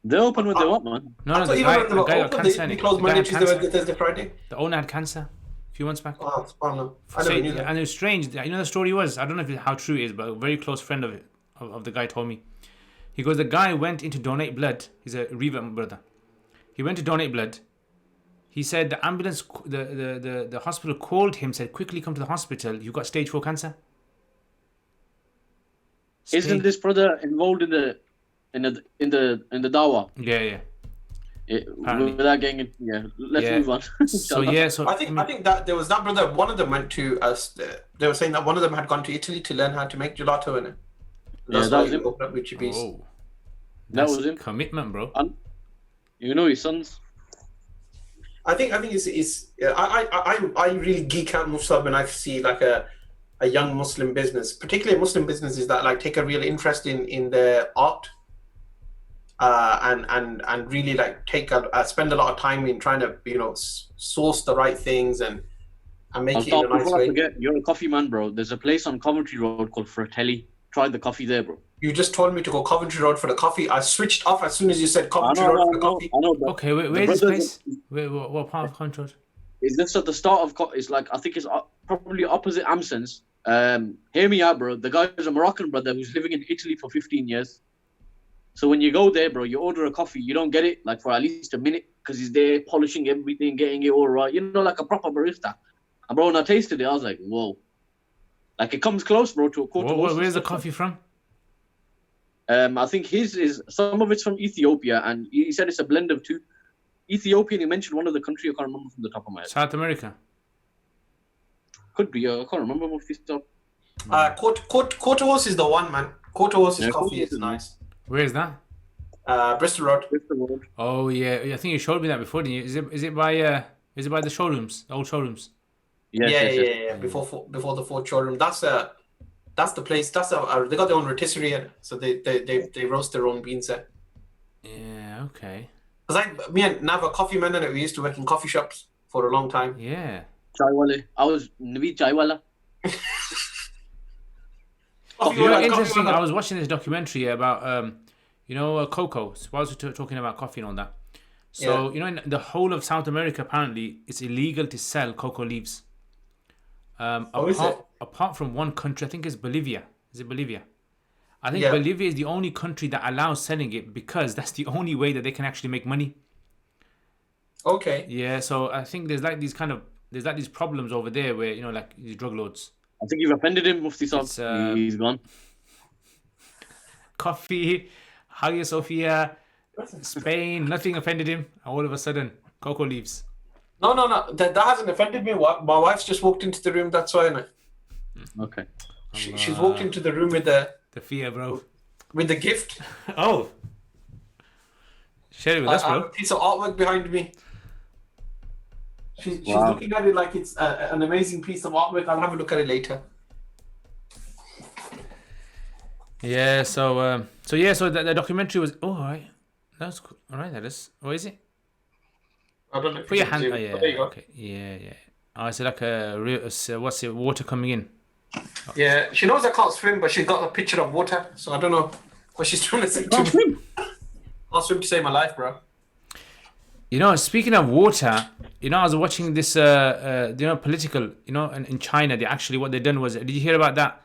They open what they want, man. No, the even guy, when they the were guy got open, cancer. they closed Monday, Tuesday, Wednesday, Thursday, Friday. The owner had cancer a few months back. Oh, subhanallah. I So, never knew that. and it was strange. You know the story was, I don't know how true it is, but a very close friend of the guy told me. He goes, the guy went in to donate blood. He's a Riva brother. He went to donate blood. He said the ambulance, the hospital called him, said, quickly come to the hospital. You've got stage 4 cancer. Isn't this brother involved in the dawah? Yeah. Without getting it, let's move on. I think that there was that brother. One of them went to us. They were saying that one of them had gone to Italy to learn how to make gelato in it. That's why he opened up Munchie Bees. Oh, that was him. Commitment, bro. You know his sons. I think it's I really geek out Musab when I see like a young Muslim business, particularly Muslim businesses that like take a real interest in their art, and really like spend a lot of time in trying to source the right things and make it in a nice way. Forget, you're a coffee man, bro. There's a place on Coventry Road called Fratelli. Try the coffee there, bro. You just told me to go Coventry Road for the coffee. I switched off as soon as you said Coventry Road for the coffee. I know, okay, where's this place? What part of Coventry Road? It's just at the start of. It's like I think it's probably opposite Amson's. Hear me out, bro. The guy is a Moroccan brother who's living in Italy for 15 years. So when you go there, bro, you order a coffee. You don't get it like for at least a minute because he's there polishing everything, getting it all right. You know, like a proper barista. And bro, when I tasted it, I was like, whoa. Like it comes close, bro, to a quarter. Where's the coffee from? I think his is some of it's from Ethiopia, and he said it's a blend of two. Ethiopian. He mentioned one of the country. I can't remember from the top of my head. South America. Could be. I can't remember what this stuff. Courthouse is the one, man. Courthouse's coffee is nice. Where is that? Bristol Road. Oh yeah, I think you showed me that before, didn't you? Is it by the showrooms, the old showrooms? Yeah. Before the Ford showroom. That's That's the place. They got their own rotisserie, so they roast their own beans there. Yeah, okay. Because me and Nav are coffee men, and we used to work in coffee shops for a long time. Yeah. Chai wale. I was Naveed Chai wala. You know, interesting. I was watching this documentary about cocoa. So while we're talking about coffee and all that. So in the whole of South America, apparently, it's illegal to sell cocoa leaves. Apart from one country, I think it's Bolivia. Is it Bolivia? I think Bolivia is the only country that allows selling it because that's the only way that they can actually make money. Okay. Yeah, so I think there's like these problems over there where like these drug lords. I think you've offended him, Mufti Saab. He's gone. Coffee, Hagia Sophia, Spain, nothing offended him. All of a sudden, cocoa leaves. No. That hasn't offended me. My wife's just walked into the room. That's why. Okay. She's walked into the room with the fear, bro. With the gift. Oh. Share it with us, bro. I have a piece of artwork behind me. She's looking at it like it's an amazing piece of artwork. I'll have a look at it later. Yeah. So the documentary was. Oh, all right. That's cool. All right. That is. What is it? I don't know. Put your hand. Oh, yeah. Okay. Yeah. Oh, is it like what's it? Water coming in. Yeah, she knows I can't swim, but she's got a picture of water, so I don't know what she's trying to say to me. I'll swim to save my life, bro. Speaking of water, I was watching this, political, in China, they actually, what they done was, did you hear about that?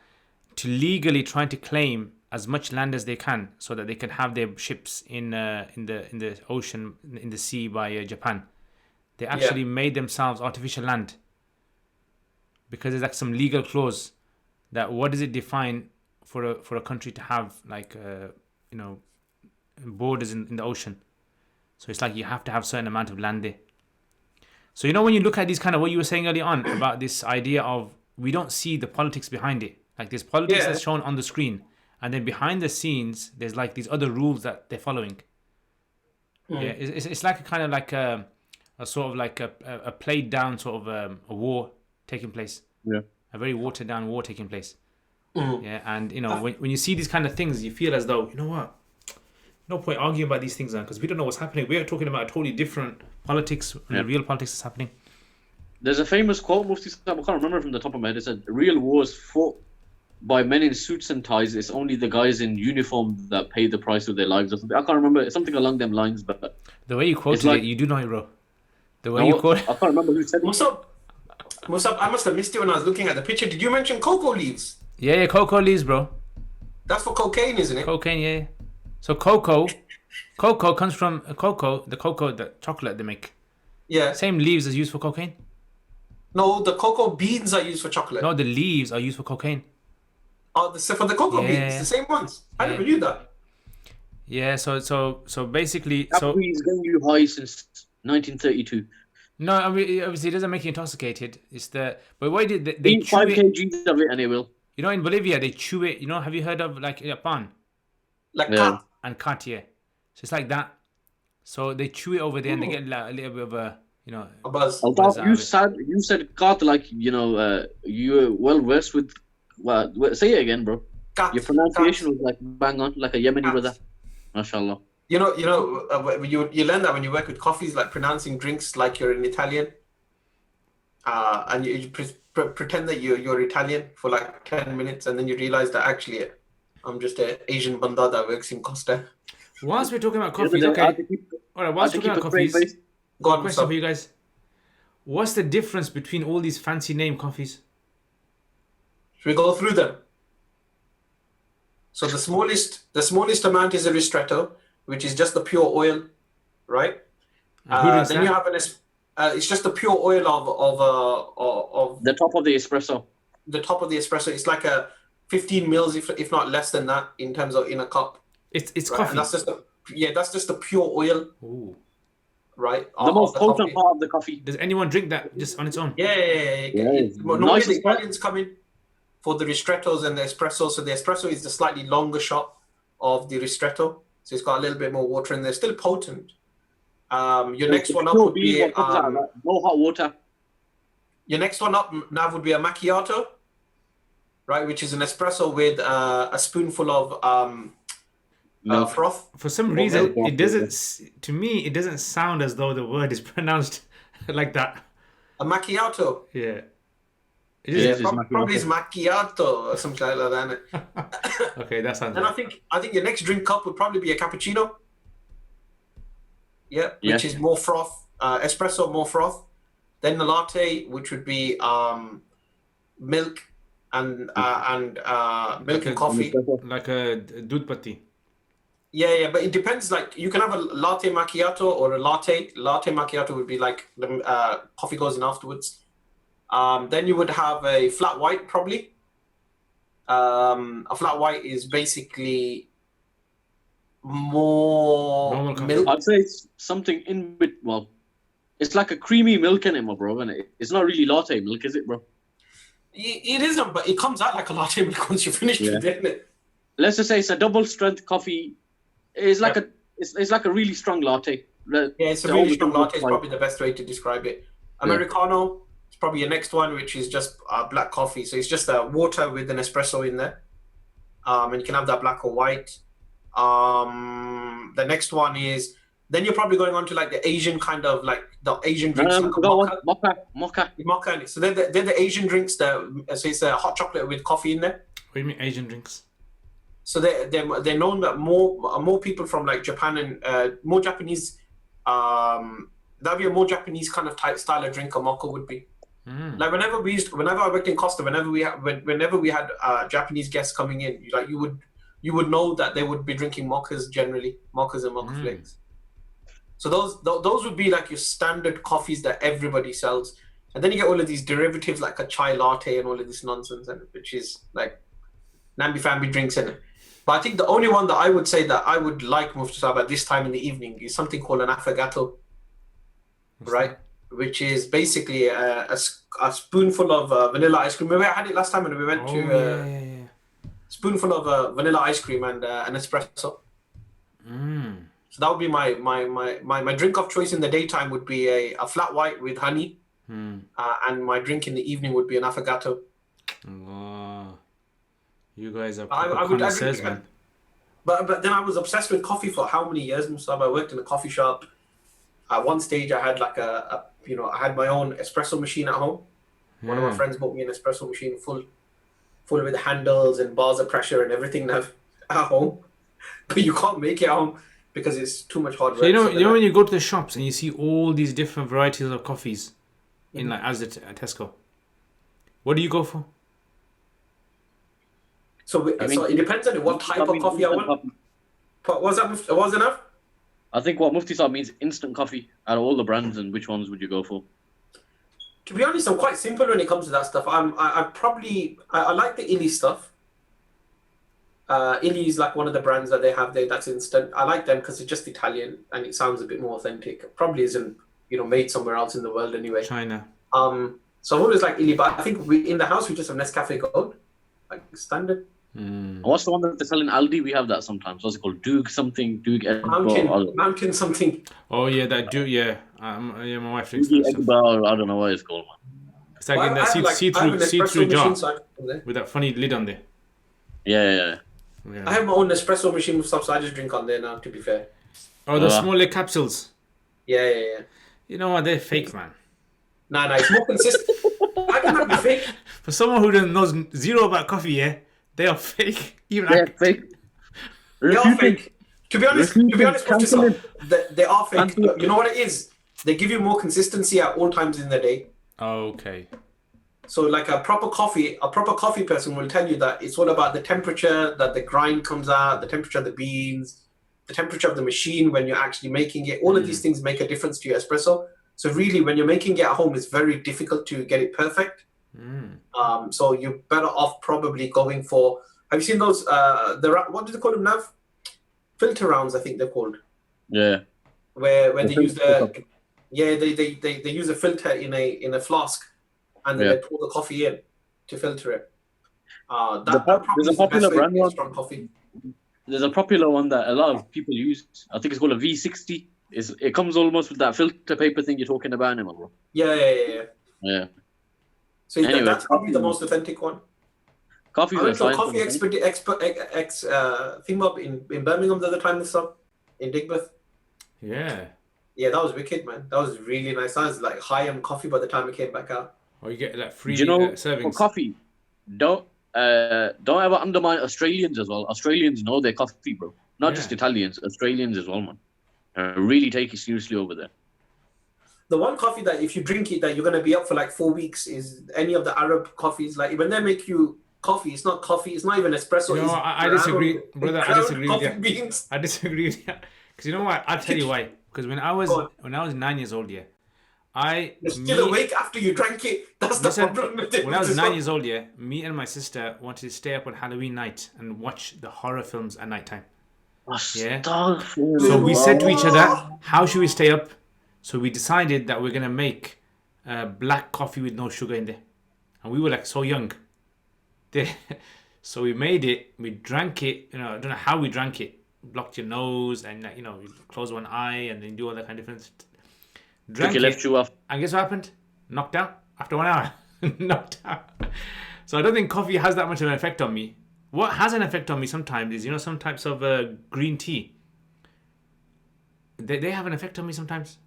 To legally trying to claim as much land as they can so that they can have their ships in the ocean, in the sea by Japan. They actually made themselves artificial land because there's like some legal clause that what does it define for a country to have like borders in the ocean. So it's like you have to have a certain amount of land there. So when you look at these kind of what you were saying earlier on about this idea of we don't see the politics behind it. Like there's politics that's shown on the screen, and then behind the scenes there's like these other rules that they're following. Yeah, it's like a kind of like a sort of like a played down sort of a war taking place. Yeah. A very watered down war taking place. Yeah, and when you see these kind of things, you feel as though what. No point arguing about these things, because we don't know what's happening. We are talking about a totally different politics, real politics is happening. There's a famous quote, Mufti Saab, I can't remember from the top of my head. It said, "Real wars fought by men in suits and ties. It's only the guys in uniform that pay the price of their lives." Or something. I can't remember. It's something along them lines. But the way you quoted it, you do know it, bro. The way you quote it. I can't remember who said it. Musab, I must have missed it when I was looking at the picture. Did you mention cocoa leaves? Yeah, cocoa leaves, bro. That's for cocaine, isn't it? Cocaine, yeah. So cocoa comes from the chocolate they make. Yeah. Same leaves as used for cocaine. No, the cocoa beans are used for chocolate. No, the leaves are used for cocaine. Oh, for the cocoa beans, the same ones. I never knew that. Yeah, so basically, He's getting you high since 1932. No, I mean, obviously it doesn't make you intoxicated. But why did they eat 5 kgs of it and it will. In Bolivia they chew it. Have you heard of like Pan? Like cat. And cat, yeah. So it's like that. So they chew it over there and they get a little bit of a buzz. You said cat like you're well versed with. Say it again, bro. Cat. Your pronunciation was like bang on, like a Yemeni brother. MashaAllah. You learn that when you work with coffees, like pronouncing drinks like you're an Italian, and you pretend that you're Italian for like 10 minutes, and then you realize that actually I'm just an Asian banda that works in Costa. Whilst we're talking about coffees, okay. All right, whilst we're talking about coffees, got a question for you guys. What's the difference between all these fancy name coffees? Should we go through them? So the smallest amount is a ristretto, which is just the pure oil, right? Then you have it's just the pure oil of the top of the espresso. The top of the espresso. It's like a 15 mils, if not less than that, in terms of in a cup. It's right? coffee. And that's just the pure oil. Ooh. Right. The most potent part of the coffee. Does anyone drink that just on its own? Yeah. Normally the Italians come in for the ristrettos and the espresso. So the espresso is the slightly longer shot of the ristretto. So it's got a little bit more water in there. Still potent. Your next one up would be no hot water. Your next one up, Nav, would be a macchiato, right? Which is an espresso with a spoonful of Milk. froth. For some Or reason, milk. it doesn't. To me, it doesn't sound as though the word is pronounced like that. A macchiato. Yeah. It It is. is, it's Probably macchiato. is macchiato or something like that. Innit? Okay, that sounds Then right. I think your next drink cup would probably be a cappuccino. Yeah, Yeah. which is more froth, espresso, more froth. Then the latte, which would be milk and milk and coffee. Like a doodh patti. Yeah, but it depends. Like you can have a latte macchiato or a latte. Latte macchiato would be like the coffee goes in afterwards. Then you would have a flat white probably. A flat white is basically more Normal coffee. milk. I'd say it's something in bit. Well, it's like a creamy milk in it, my bro. And it's not really latte milk, is it, bro? It isn't, but it comes out like a latte milk once you're finished with it, isn't it? Let's just say it's a double strength coffee. It's like it's like a really strong latte. Yeah, it's a The really only strong thing latte. Is probably the best way to describe it. Americano is probably your next one, which is just black coffee. So it's just water with an espresso in there, and you can have that black or white. The next one is then you're probably going on to like the Asian kind of like the Asian drinks. No, like a go mocha. on. Mocha. Mocha. So they're the Asian drinks that so it's a hot chocolate with coffee in there. What do you mean Asian drinks? So they're known that more people from like Japan and more Japanese that'd be a more Japanese kind of type style of drink a mocha would be. Like whenever I worked in Costa, whenever we had Japanese guests coming in, like you would know that they would be drinking mochas generally, mochas and mocha flakes. So those would be like your standard coffees that everybody sells, and then you get all of these derivatives like a chai latte and all of this nonsense, and which is like namby-famby drinks in it. But I think the only one that I would say that I would like Muftasab at this time in the evening is something called an affogato, right? Which is basically a spoonful of vanilla ice cream. Maybe I had it last time when we went to spoonful of vanilla ice cream and an espresso. So that would be my drink of choice in the daytime would be a flat white with honey, and my drink in the evening would be an affogato. Oh, you guys are I connoisseurs, man. But then I was obsessed with coffee for how many years, Musab? I worked in a coffee shop. At one stage, I had like I had my own espresso machine at home. One of my friends bought me an espresso machine full with handles and bars of pressure and everything at home. But you can't make it at home because it's too much hard work. So you know when you go to the shops and you see all these different varieties of coffees in like as at Tesco, what do you go for? So it depends on what type of coffee I want. Was enough? I think what Mufti Saab means instant coffee out of all the brands, and which ones would you go for? To be honest, I'm quite simple when it comes to that stuff. I like the Illy stuff. Illy is like one of the brands that they have there that's instant. I like them because it's just Italian and it sounds a bit more authentic. It probably isn't made somewhere else in the world anyway. China. So I've always liked Illy, but I think in the house we just have Nescafe Gold, like standard. What's the one that they sell in Aldi? We have that sometimes. What's it called? Doog something. Mountain something. Oh yeah, that do yeah. My wife drinks Doogie that stuff. Eggbell, I don't know what it's called, man. It's like in that see-through jar with that funny lid on there. Yeah. I have my own espresso machine with stuff, so I just drink on there now. To be fair. Oh, the smaller capsules. Yeah. You know what? They're fake, man. Nah, it's more consistent. I cannot be fake. For someone who knows zero about coffee, yeah, they are fake. They're fake. They are fake. To be honest, they are fake. You know what it is? They give you more consistency at all times in the day. Okay. So like a proper coffee person will tell you that it's all about the temperature that the grind comes out, the temperature of the beans, the temperature of the machine when you're actually making it. All of these things make a difference to your espresso. So really, when you're making it at home, it's very difficult to get it perfect. So you're better off probably going for. Have you seen those? What do they call them now? Filter rounds, I think they're called. Yeah. Where they use they use a filter in a flask, and then they pour the coffee in to filter it. There's a popular brand one. Strong coffee. There's a popular one that a lot of people use. I think it's called a V60. It comes almost with that filter paper thing you're talking about, bro. Yeah. Yeah. So anyway, that's probably the most authentic one. Coffee's I a went to a science. coffee theme up in Birmingham the other time this summer, in Digbeth. Yeah. Yeah, that was wicked, man. That was really nice. I was like high on coffee by the time I came back out. Or you get like free Do you know, for servings. coffee, don't ever undermine Australians as well. Australians know their coffee, bro. Not just Italians, Australians as well, man. Really take it seriously over there. The one coffee that if you drink it that you're gonna be up for like 4 weeks is any of the Arab coffees. Like when they make you coffee, it's not coffee. It's not even espresso. No, it's I disagree, brother. I disagree with you. Beans. I disagree with you. Because you know what? I'll tell you why. Because when I was 9 years old, yeah, You're still awake after you drank it. That's the problem with it. When I was 9 years old, yeah, me and my sister wanted to stay up on Halloween night and watch the horror films at night time. Yeah. So we said to each other, how should we stay up? So we decided that we're gonna make black coffee with no sugar in there, and we were like so young. So we made it. We drank it. You know, I don't know how we drank it. Blocked your nose and you know, you close one eye and then do all that kind of different. Drank it, left you off. and guess what happened? Knocked out after 1 hour. Knocked out. So I don't think coffee has that much of an effect on me. What has an effect on me sometimes is, you know, some types of green tea. They have an effect on me sometimes.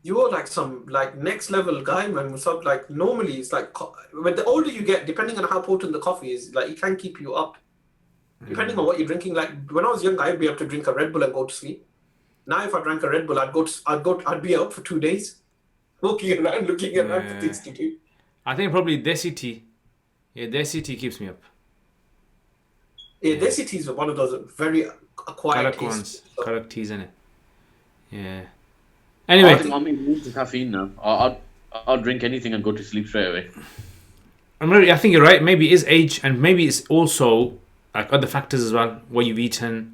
You're like some like next level guy, man. So like normally it's like when the older you get, depending on how potent the coffee is, like it can keep you up. Depending on what you're drinking. Like when I was young, I'd be able to drink a Red Bull and go to sleep. Now, if I drank a Red Bull, I'd be out for 2 days, walking around, looking around for things to do. I think probably Desi tea. Yeah, Desi tea keeps me up. Yeah, Desi tea is one of those very acquired ones. Correct teas, in it. Yeah. Anyway, I'm immune to caffeine now. I'll drink anything and go to sleep straight away. I think you're right. Maybe it is age, and maybe it's also like other factors as well. What you've eaten.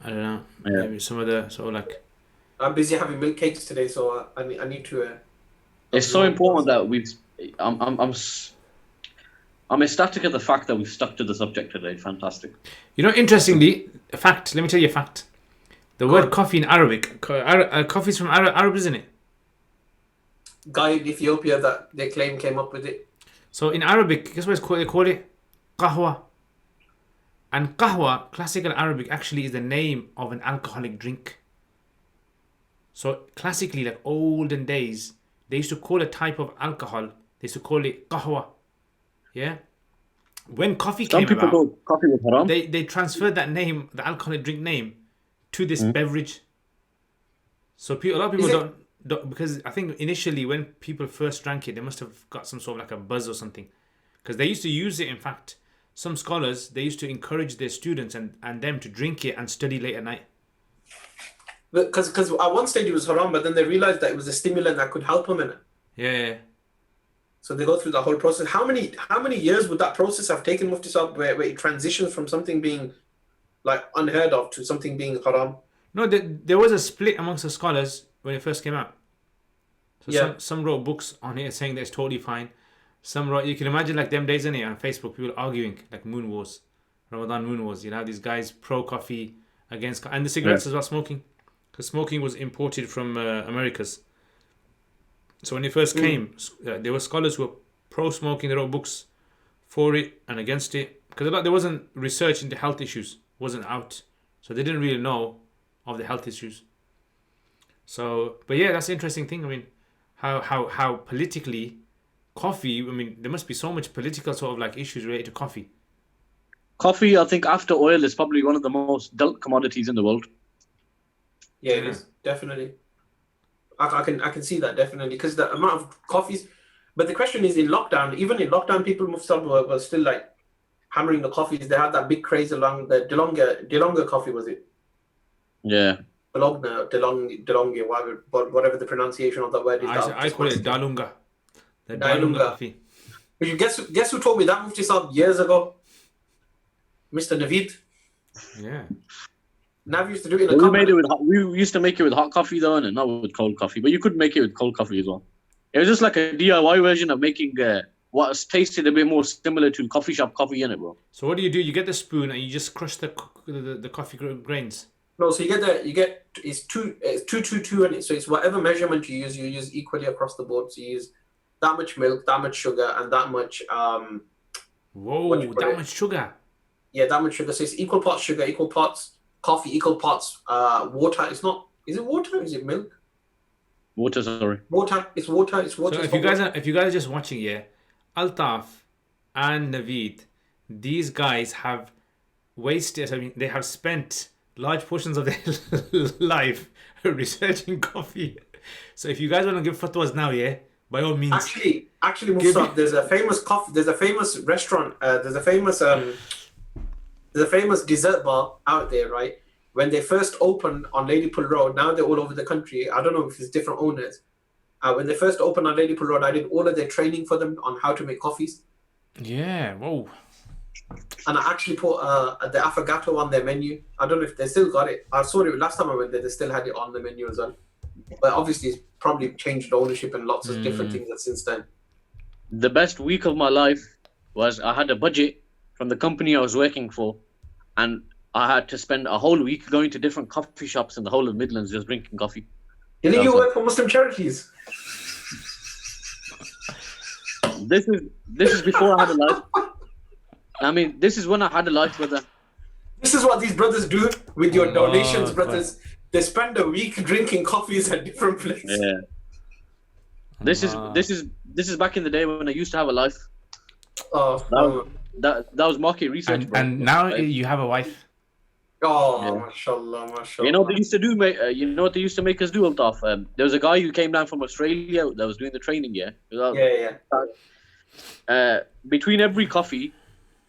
I don't know. Yeah. Maybe some of the sort of like. I'm busy having milk cakes today, so I need to. It's so important that I'm ecstatic at the fact that we've stuck to the subject today. Fantastic. You know, interestingly, a fact. Let me tell you a fact. The word coffee in Arabic, coffee is from Arab, isn't it? Guy in Ethiopia that they claim came up with it. So in Arabic, guess what they call it? Qahwa. And qahwa, classical Arabic, actually is the name of an alcoholic drink. So classically, like olden days, they used to call a type of alcohol, they used to call it qahwa. Yeah? When coffee came about, coffee was haram. they transferred that name, the alcoholic drink name, to this beverage. So a lot of people don't, because I think initially when people first drank it, they must have got some sort of like a buzz or something. Because they used to use it, in fact, some scholars, they used to encourage their students and them to drink it and study late at night. Because at one stage it was haram, but then they realized that it was a stimulant that could help them in it. Yeah. So they go through the whole process. How many years would that process have taken, Mufti Saab, where it transitions from something being like unheard of to something being haram? No, there was a split amongst the scholars when it first came out. So some wrote books on it saying that it's totally fine. Some wrote, you can imagine like them days, innit, on Facebook, people arguing, like moon wars, Ramadan moon wars. You'll have these guys pro coffee against, and the cigarettes as well, smoking. Because smoking was imported from Americas. So when it first came, there were scholars who were pro-smoking. They wrote books for it and against it. Because there wasn't research into health issues. Wasn't out. So they didn't really know of the health issues. So, but yeah, that's the interesting thing. I mean, how politically coffee, I mean, there must be so much political sort of like issues related to coffee. Coffee, I think after oil, is probably one of the most dealt commodities in the world. Yeah, it is, definitely. I can see that, definitely, because the amount of coffees. But the question is, in lockdown, even in lockdown, people were still like hammering the coffees. They had that big craze along the DeLonge coffee, was it? Yeah. DeLonge, whatever the pronunciation of that word is. I call it Dalunga. The Dalunga coffee. But you guess who told me that, Mufti Saab, years ago? Mr. Naveed. Yeah. Nav used to do it in a cup. We used to make it with hot coffee though, and not with cold coffee. But you could make it with cold coffee as well. It was just like a DIY version of making what tasted a bit more similar to coffee shop coffee in it, bro. So what do? You get the spoon and you just crush the coffee grains. No, so it's 222, and so it's whatever measurement you use equally across the board. So you use that much milk, that much sugar, and that much Whoa, put that it. much sugar. Yeah, that much sugar. So it's equal parts sugar, equal parts coffee, equal parts water. It's not. Is it water? Is it milk? Water, sorry. Water. It's water. It's So water. It's hot water. if you guys are just watching, yeah, Altaf and Naveed, these guys have wasted. I mean, they have spent large portions of their life researching coffee. So if you guys want to give fatwas now, yeah, by all means. Actually, Give Musab, me- there's a famous coffee. There's a famous restaurant. There's a famous dessert bar out there, right? When they first opened on Ladypool Road, now they're all over the country. I don't know if it's different owners. When they first opened on Ladypool Road, I did all of their training for them on how to make coffees. Yeah, whoa. And I actually put the affogato on their menu. I don't know if they still got it. I saw it last time I went there. They still had it on the menu as well. But obviously, it's probably changed ownership and lots of different things since then. The best week of my life was I had a budget from the company I was working for, and I had to spend a whole week going to different coffee shops in the whole of Midlands just drinking coffee. Didn't you work for Muslim charities? This is before I had a life. I mean, this is when I had a life, brother. This is what these brothers do with your Allah donations, Akbar. brothers. They spend a week drinking coffees at different places. Yeah. This is back in the day when I used to have a life. Oh, That was market research. bro. And now Like, you have a wife. oh, Yeah. mashallah, mashallah. you know what they used to do, you know what they used to make us do, Altaf? There was a guy who came down from Australia that was doing the training. Yeah. Between every coffee,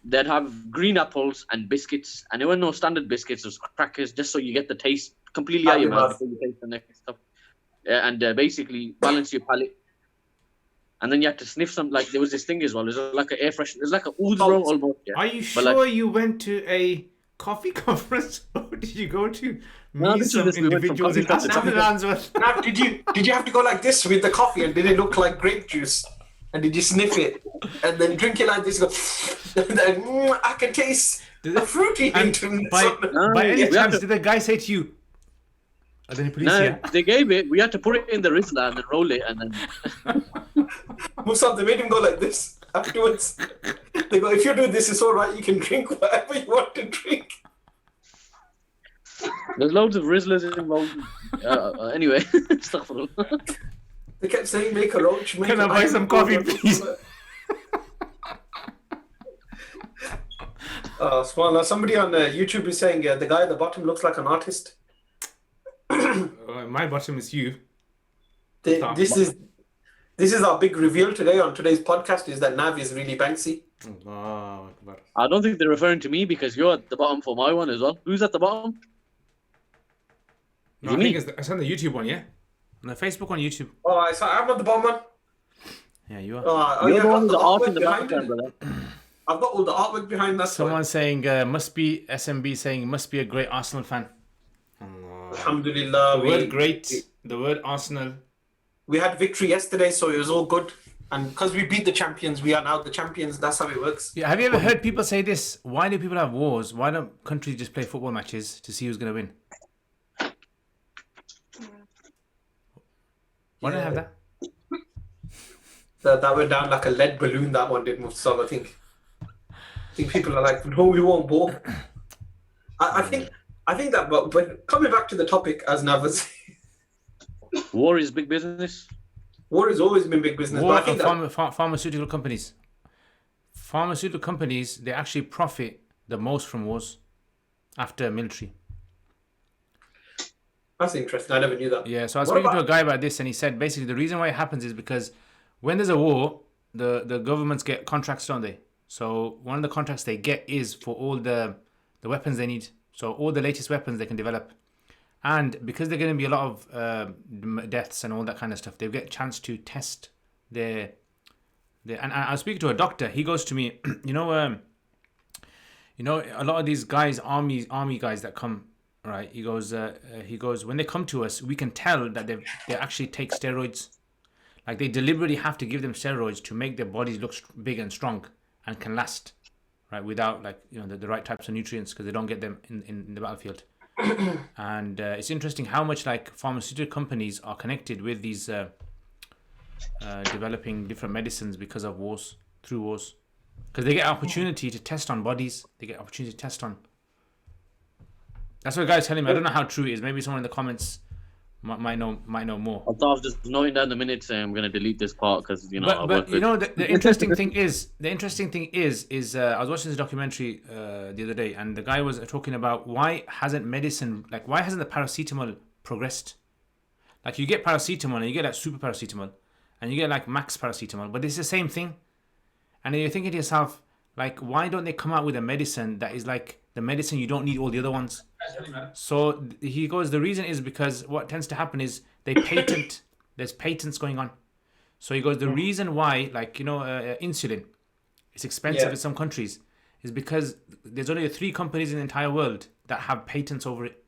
they'd have green apples and biscuits, and there were no standard biscuits. It was crackers, just so you get the taste completely out of your mouth before you taste the next stuff. And basically balance your palate. And then you had to sniff some. Like there was this thing as well. It was like an air fresh. It was like an oud bro almost. Yeah. Are you But, sure like, you went to a coffee conference, or did you go to No, meet this is some just we went from individuals in coffee shop to coffee shop. Aslan? Now, did you have to go like this with the coffee, and did it look like grape juice? And did you sniff it and then drink it like this? Go, and then I can taste the fruity hint. By any we had chance, to- did the guy say to you, "Are there any police No, here?" they gave it. We had to put it in the Rizla and then roll it, and then Musab, they made him go like this afterwards. They go, if you do this, it's all right. You can drink whatever you want to drink. there's loads of Rizlas involved. Anyway, astaghfirullah. They kept saying, make a roach. Make Can I a buy some coffee, please? Subhanallah. Somebody on YouTube is saying the guy at the bottom looks like an artist. My bottom is you. This is our big reveal today on today's podcast, is that Nav is really Banksy. Allahu Akbar. I don't think they're referring to me because you're at the bottom for my one as well. Who's at the bottom? No, Is I it me? think it's on the YouTube one, yeah? On the Facebook on YouTube. Oh, I'm on the bottom one. Yeah, you are. You're Yeah, the I've one with the got art in the behind background, it. brother. I've got all the artwork behind that. Someone saying, must be SMB saying, must be a great Arsenal fan. Alhamdulillah. The word great, the word Arsenal. We had victory yesterday, so it was all good. And because we beat the champions, we are now the champions. That's how it works. Yeah, have you ever heard people say this? Why do people have wars? Why don't countries just play football matches to see who's going to win? Why don't they have that? That went down like a lead balloon, that one did, Mustafa, I think. I think people are like, no, we won't bore. I think that, but coming back to the topic, as Navas, War is big business. war has always been big business. War But I think and that, pharmaceutical companies. Pharmaceutical companies, they actually profit the most from wars after military. that's interesting. I never knew that. Yeah, so I was What speaking to a about- guy about this, and he said basically the reason why it happens is because when there's a war, the governments get contracts, don't they? So one of the contracts they get is for all the weapons they need. So all the latest weapons they can develop. And because there's going to be a lot of deaths and all that kind of stuff, they get a chance to test their. And I was speaking to a doctor. He goes to me, you know, a lot of these guys, army guys that come, right? He goes, when they come to us, we can tell that they actually take steroids. Like they deliberately have to give them steroids to make their bodies look big and strong and can last, right? Without the right types of nutrients, because they don't get them in the battlefield. And it's interesting how much like pharmaceutical companies are connected with these developing different medicines because of wars, through wars. because they get opportunity to test on bodies. They get opportunity to test on. That's what the guy's telling me. I don't know how true it is. Maybe someone in the comments might know more. I thought I was just noting down the minutes saying I'm going to delete this part because, you know, But you know, the interesting thing is, I was watching this documentary the other day, and the guy was talking about why hasn't the paracetamol progressed? Like, you get paracetamol and you get like super paracetamol and you get like max paracetamol, but it's the same thing. And then you're thinking to yourself, like, why don't they come out with a medicine that is like the medicine you don't need all the other ones? So he goes, the reason is because what tends to happen is they patent, there's patents going on. So he goes, the reason why, like, you know, insulin is expensive in some countries is because there's only 3 companies in the entire world that have patents over it.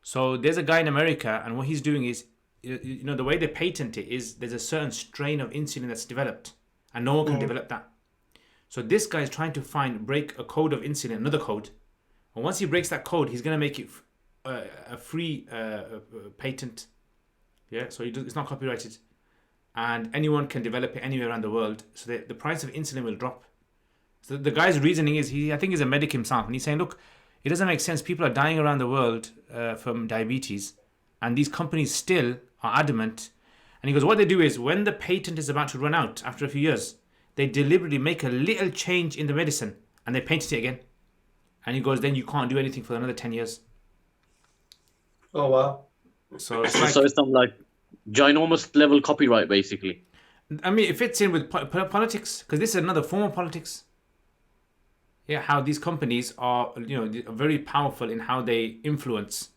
So there's a guy in America, and what he's doing is, you know, the way they patent it is there's a certain strain of insulin that's developed, and no one can develop that. So this guy is trying to break a code of insulin, another code. And once he breaks that code, he's going to make it a free patent. Yeah, so it's not copyrighted. And anyone can develop it anywhere around the world. So the price of insulin will drop. So the guy's reasoning is, I think he's a medic himself. And he's saying, look, it doesn't make sense. People are dying around the world from diabetes. And these companies still are adamant. And he goes, what they do is when the patent is about to run out after a few years, they deliberately make a little change in the medicine and they patent it again. And he goes, then you can't do anything for another 10 years. Oh, wow. So it's like, so it's some like ginormous level copyright, basically. I mean, it fits in with politics, because this is another form of politics. Yeah, how these companies are, you know, very powerful in how they influence.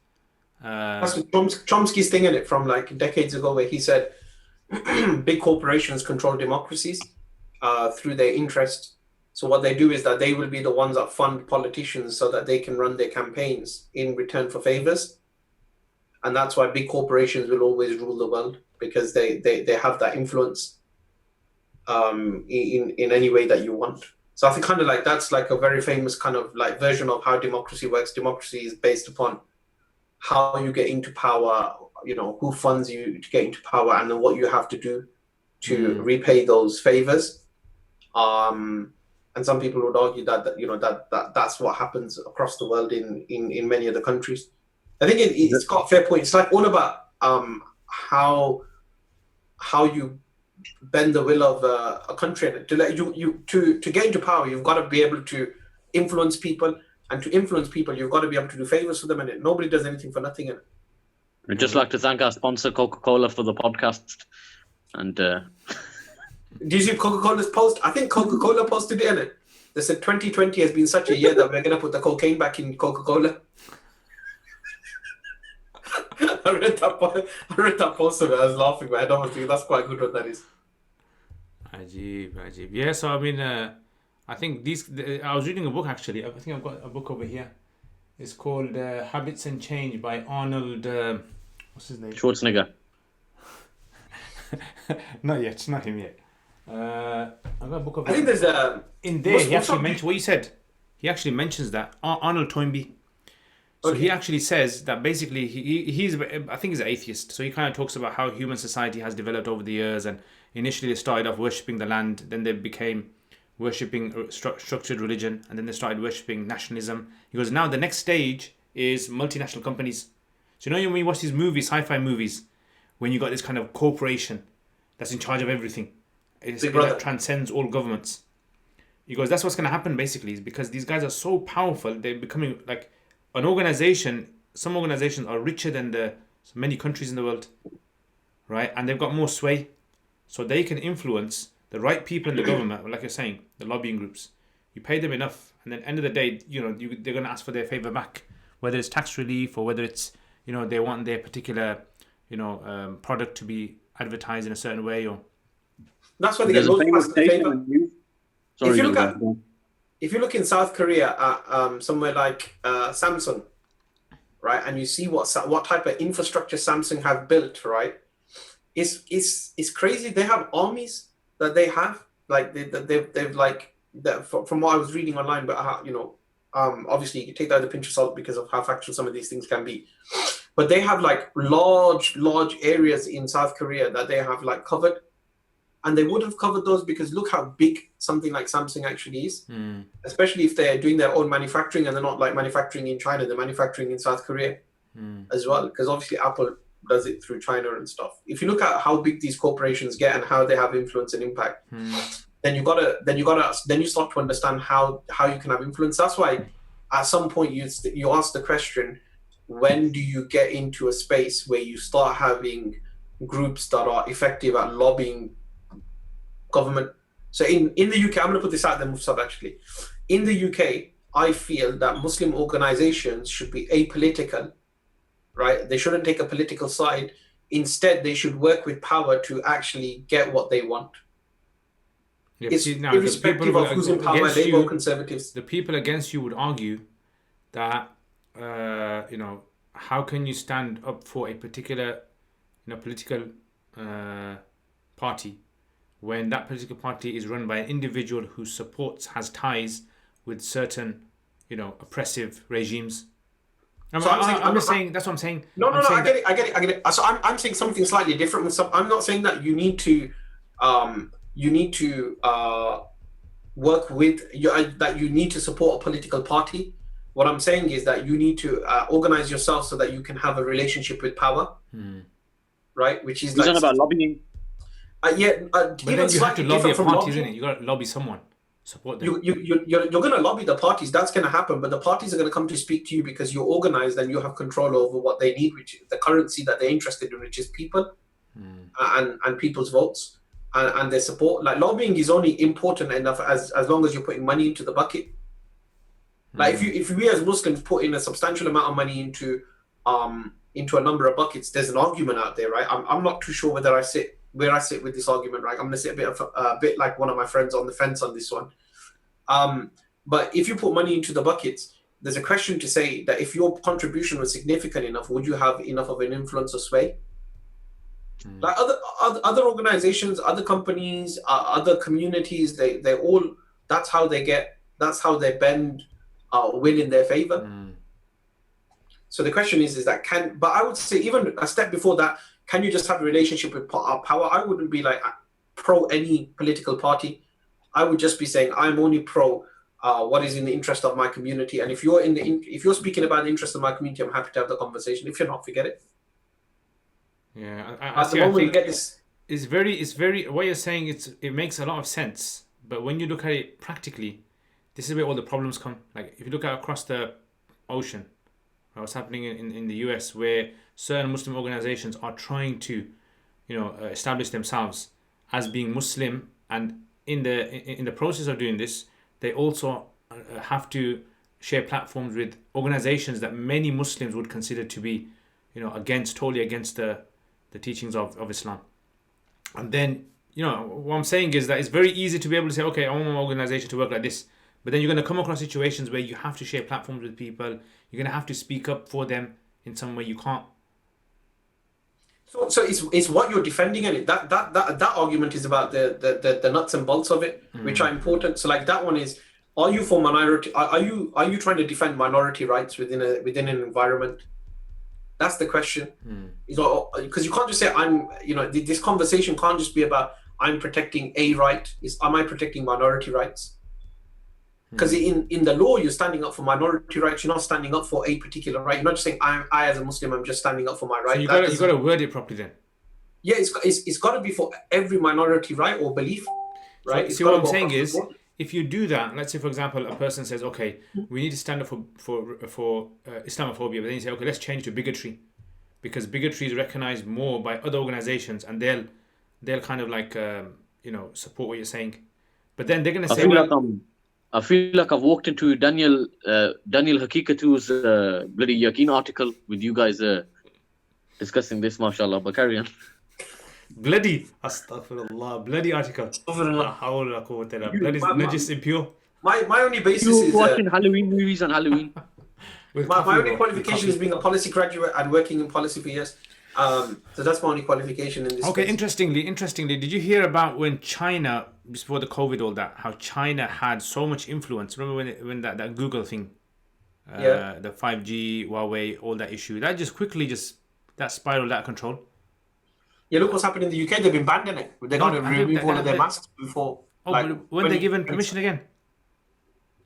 That's what Chomsky's thing in it from like decades ago, where he said big corporations control democracies through their interest. So what they do is that they will be the ones that fund politicians so that they can run their campaigns in return for favors. And that's why big corporations will always rule the world, because they have that influence in any way that you want. So I think kind of like that's like a very famous kind of like version of how democracy works. Democracy is based upon how you get into power, you know, who funds you to get into power, and then what you have to do to repay those favors. And some people would argue that you know that's what happens across the world in many other countries. I think it's got a fair point. It's like all about how you bend the will of a country, and to let to get into power, you've got to be able to influence people, and to influence people, you've got to be able to do favors for them, and nobody does anything for nothing. I'd just like to thank our sponsor, Coca-Cola, for the podcast. And did you see Coca-Cola's post? I think Coca-Cola posted it in it. They said 2020 has been such a year that we're going to put the cocaine back in Coca-Cola. I read that post of it. I was laughing, but I don't think that's quite good what that is. Ajib. Yeah, so I mean, I think I was reading a book actually. I think I've got a book over here. It's called Habits and Change by Arnold. What's his name? Schwarzenegger. Not yet. It's not him yet. I've got a book over I think there's a... In there, he actually mentioned what you said. He actually mentions that. Arnold Toynbee. So he actually says that basically he's I think he's an atheist. So he kind of talks about how human society has developed over the years, and initially they started off worshipping the land, then they became worshipping structured religion, and then they started worshipping nationalism. He goes, now the next stage is multinational companies. So you know when you watch these movies, sci-fi movies, when you got this kind of corporation that's in charge of everything, it transcends all governments. He goes, that's what's going to happen basically, is because these guys are so powerful, they're becoming like an organization. Some organizations are richer than many countries in the world, right? And they've got more sway, so they can influence the right people in the government, like you're saying, the lobbying groups. You pay them enough, and then end of the day, you know, they're going to ask for their favor back, whether it's tax relief or whether it's, you know, they want their particular, you know, product to be advertised in a certain way, or that's why they get loads of favor. If you look in South Korea at somewhere like Samsung, right, and you see what type of infrastructure Samsung have built, right, it's crazy. They have armies that they have, like they've like that, from what I was reading online, but you know, obviously you can take that with a pinch of salt because of how factual some of these things can be. But they have like large areas in South Korea that they have like covered, and they would have covered those because look how big something like Samsung actually is, especially if they're doing their own manufacturing and they're not like manufacturing in China, they're manufacturing in South Korea as well, because obviously Apple does it through China and stuff. If you look at how big these corporations get and how they have influence and impact, then you start to understand how you can have influence. That's why at some point you ask the question, when do you get into a space where you start having groups that are effective at lobbying government? So in the UK, I'm going to put this out there, Mufsad, actually. In the UK, I feel that Muslim organizations should be apolitical, right? They shouldn't take a political side. Instead, they should work with power to actually get what they want. Yeah, it's see, now, irrespective of who's in power, Labour or Conservatives. The people against you would argue that, how can you stand up for a particular, political party when that political party is run by an individual who has ties with certain, oppressive regimes. I'm just saying, that's what I'm saying. No, I get it. So I'm saying something slightly different. I'm not saying that you need to work with, that you need to support a political party. What I'm saying is that you need to organize yourself so that you can have a relationship with power, right? Which is it's not about lobbying. But then you have to lobby a party, isn't it? You got to lobby someone, support them. You're going to lobby the parties. That's going to happen, but the parties are going to come to speak to you because you're organized and you have control over what they need, which is the currency that they're interested in, which is people and people's votes and their support. Like lobbying is only important enough as long as you're putting money into the bucket. Like if we as Muslims put in a substantial amount of money into a number of buckets, there's an argument out there, right? I'm not too sure where I sit with this argument, right? I'm going to sit a bit like one of my friends on the fence on this one. But if you put money into the buckets, there's a question to say that if your contribution was significant enough, would you have enough of an influence or sway? Like other organizations, other companies, other communities, they all, that's how they bend will in their favor. So the question is that but I would say even a step before that, can you just have a relationship with power? I wouldn't be like pro any political party. I would just be saying I'm only pro what is in the interest of my community. And if you're speaking about the interest of my community, I'm happy to have the conversation. If you're not, forget it. Yeah, I think it's very what you're saying. It makes a lot of sense, but when you look at it practically, this is where all the problems come. Like if you look at across the ocean, what's happening in the US, where certain Muslim organizations are trying to, establish themselves as being Muslim, and in the process of doing this, they also have to share platforms with organizations that many Muslims would consider to be, totally against the teachings of Islam. And then, what I'm saying is that it's very easy to be able to say, okay, I want my organization to work like this. But then you're going to come across situations where you have to share platforms with people. You're going to have to speak up for them in some way. You can't. So it's what you're defending, and that argument is about the nuts and bolts of it, which are important. So like that one is, are you for minority? Are you trying to defend minority rights within an environment? That's the question. Because you can't just say this conversation can't just be about I'm protecting a right. Am I protecting minority rights? Because in the law, you're standing up for minority rights. You're not standing up for a particular right. You're not just saying I as a Muslim, I'm just standing up for my right. So you got to word it properly then. Yeah, it's got to be for every minority right or belief, right? So, what I'm saying is, if you do that, let's say for example, a person says, okay, we need to stand up for Islamophobia, but then you say, okay, let's change to bigotry, because bigotry is recognized more by other organizations, and they'll kind of like support what you're saying, but then they're gonna say, I feel like I've walked into Daniel Hakikatu's bloody Yaqeen article with you guys discussing this, mashallah, but carry on. Bloody astaghfirullah, bloody article. Astaghfirullah. Bloody najis impure. My only basis is watching Halloween movies on Halloween. my only qualification is being a policy graduate and working in policy for years. So that's my only qualification in this. Okay, space. interestingly, did you hear about when China, before the COVID, all that, how China had so much influence? Remember when that Google thing, the 5G, Huawei, all that issue, that just quickly that spiraled out of control. Yeah, look what's happened in the UK. They've been banned in it. They got to remove all of their masks before. Oh, Like but weren't they given permission again?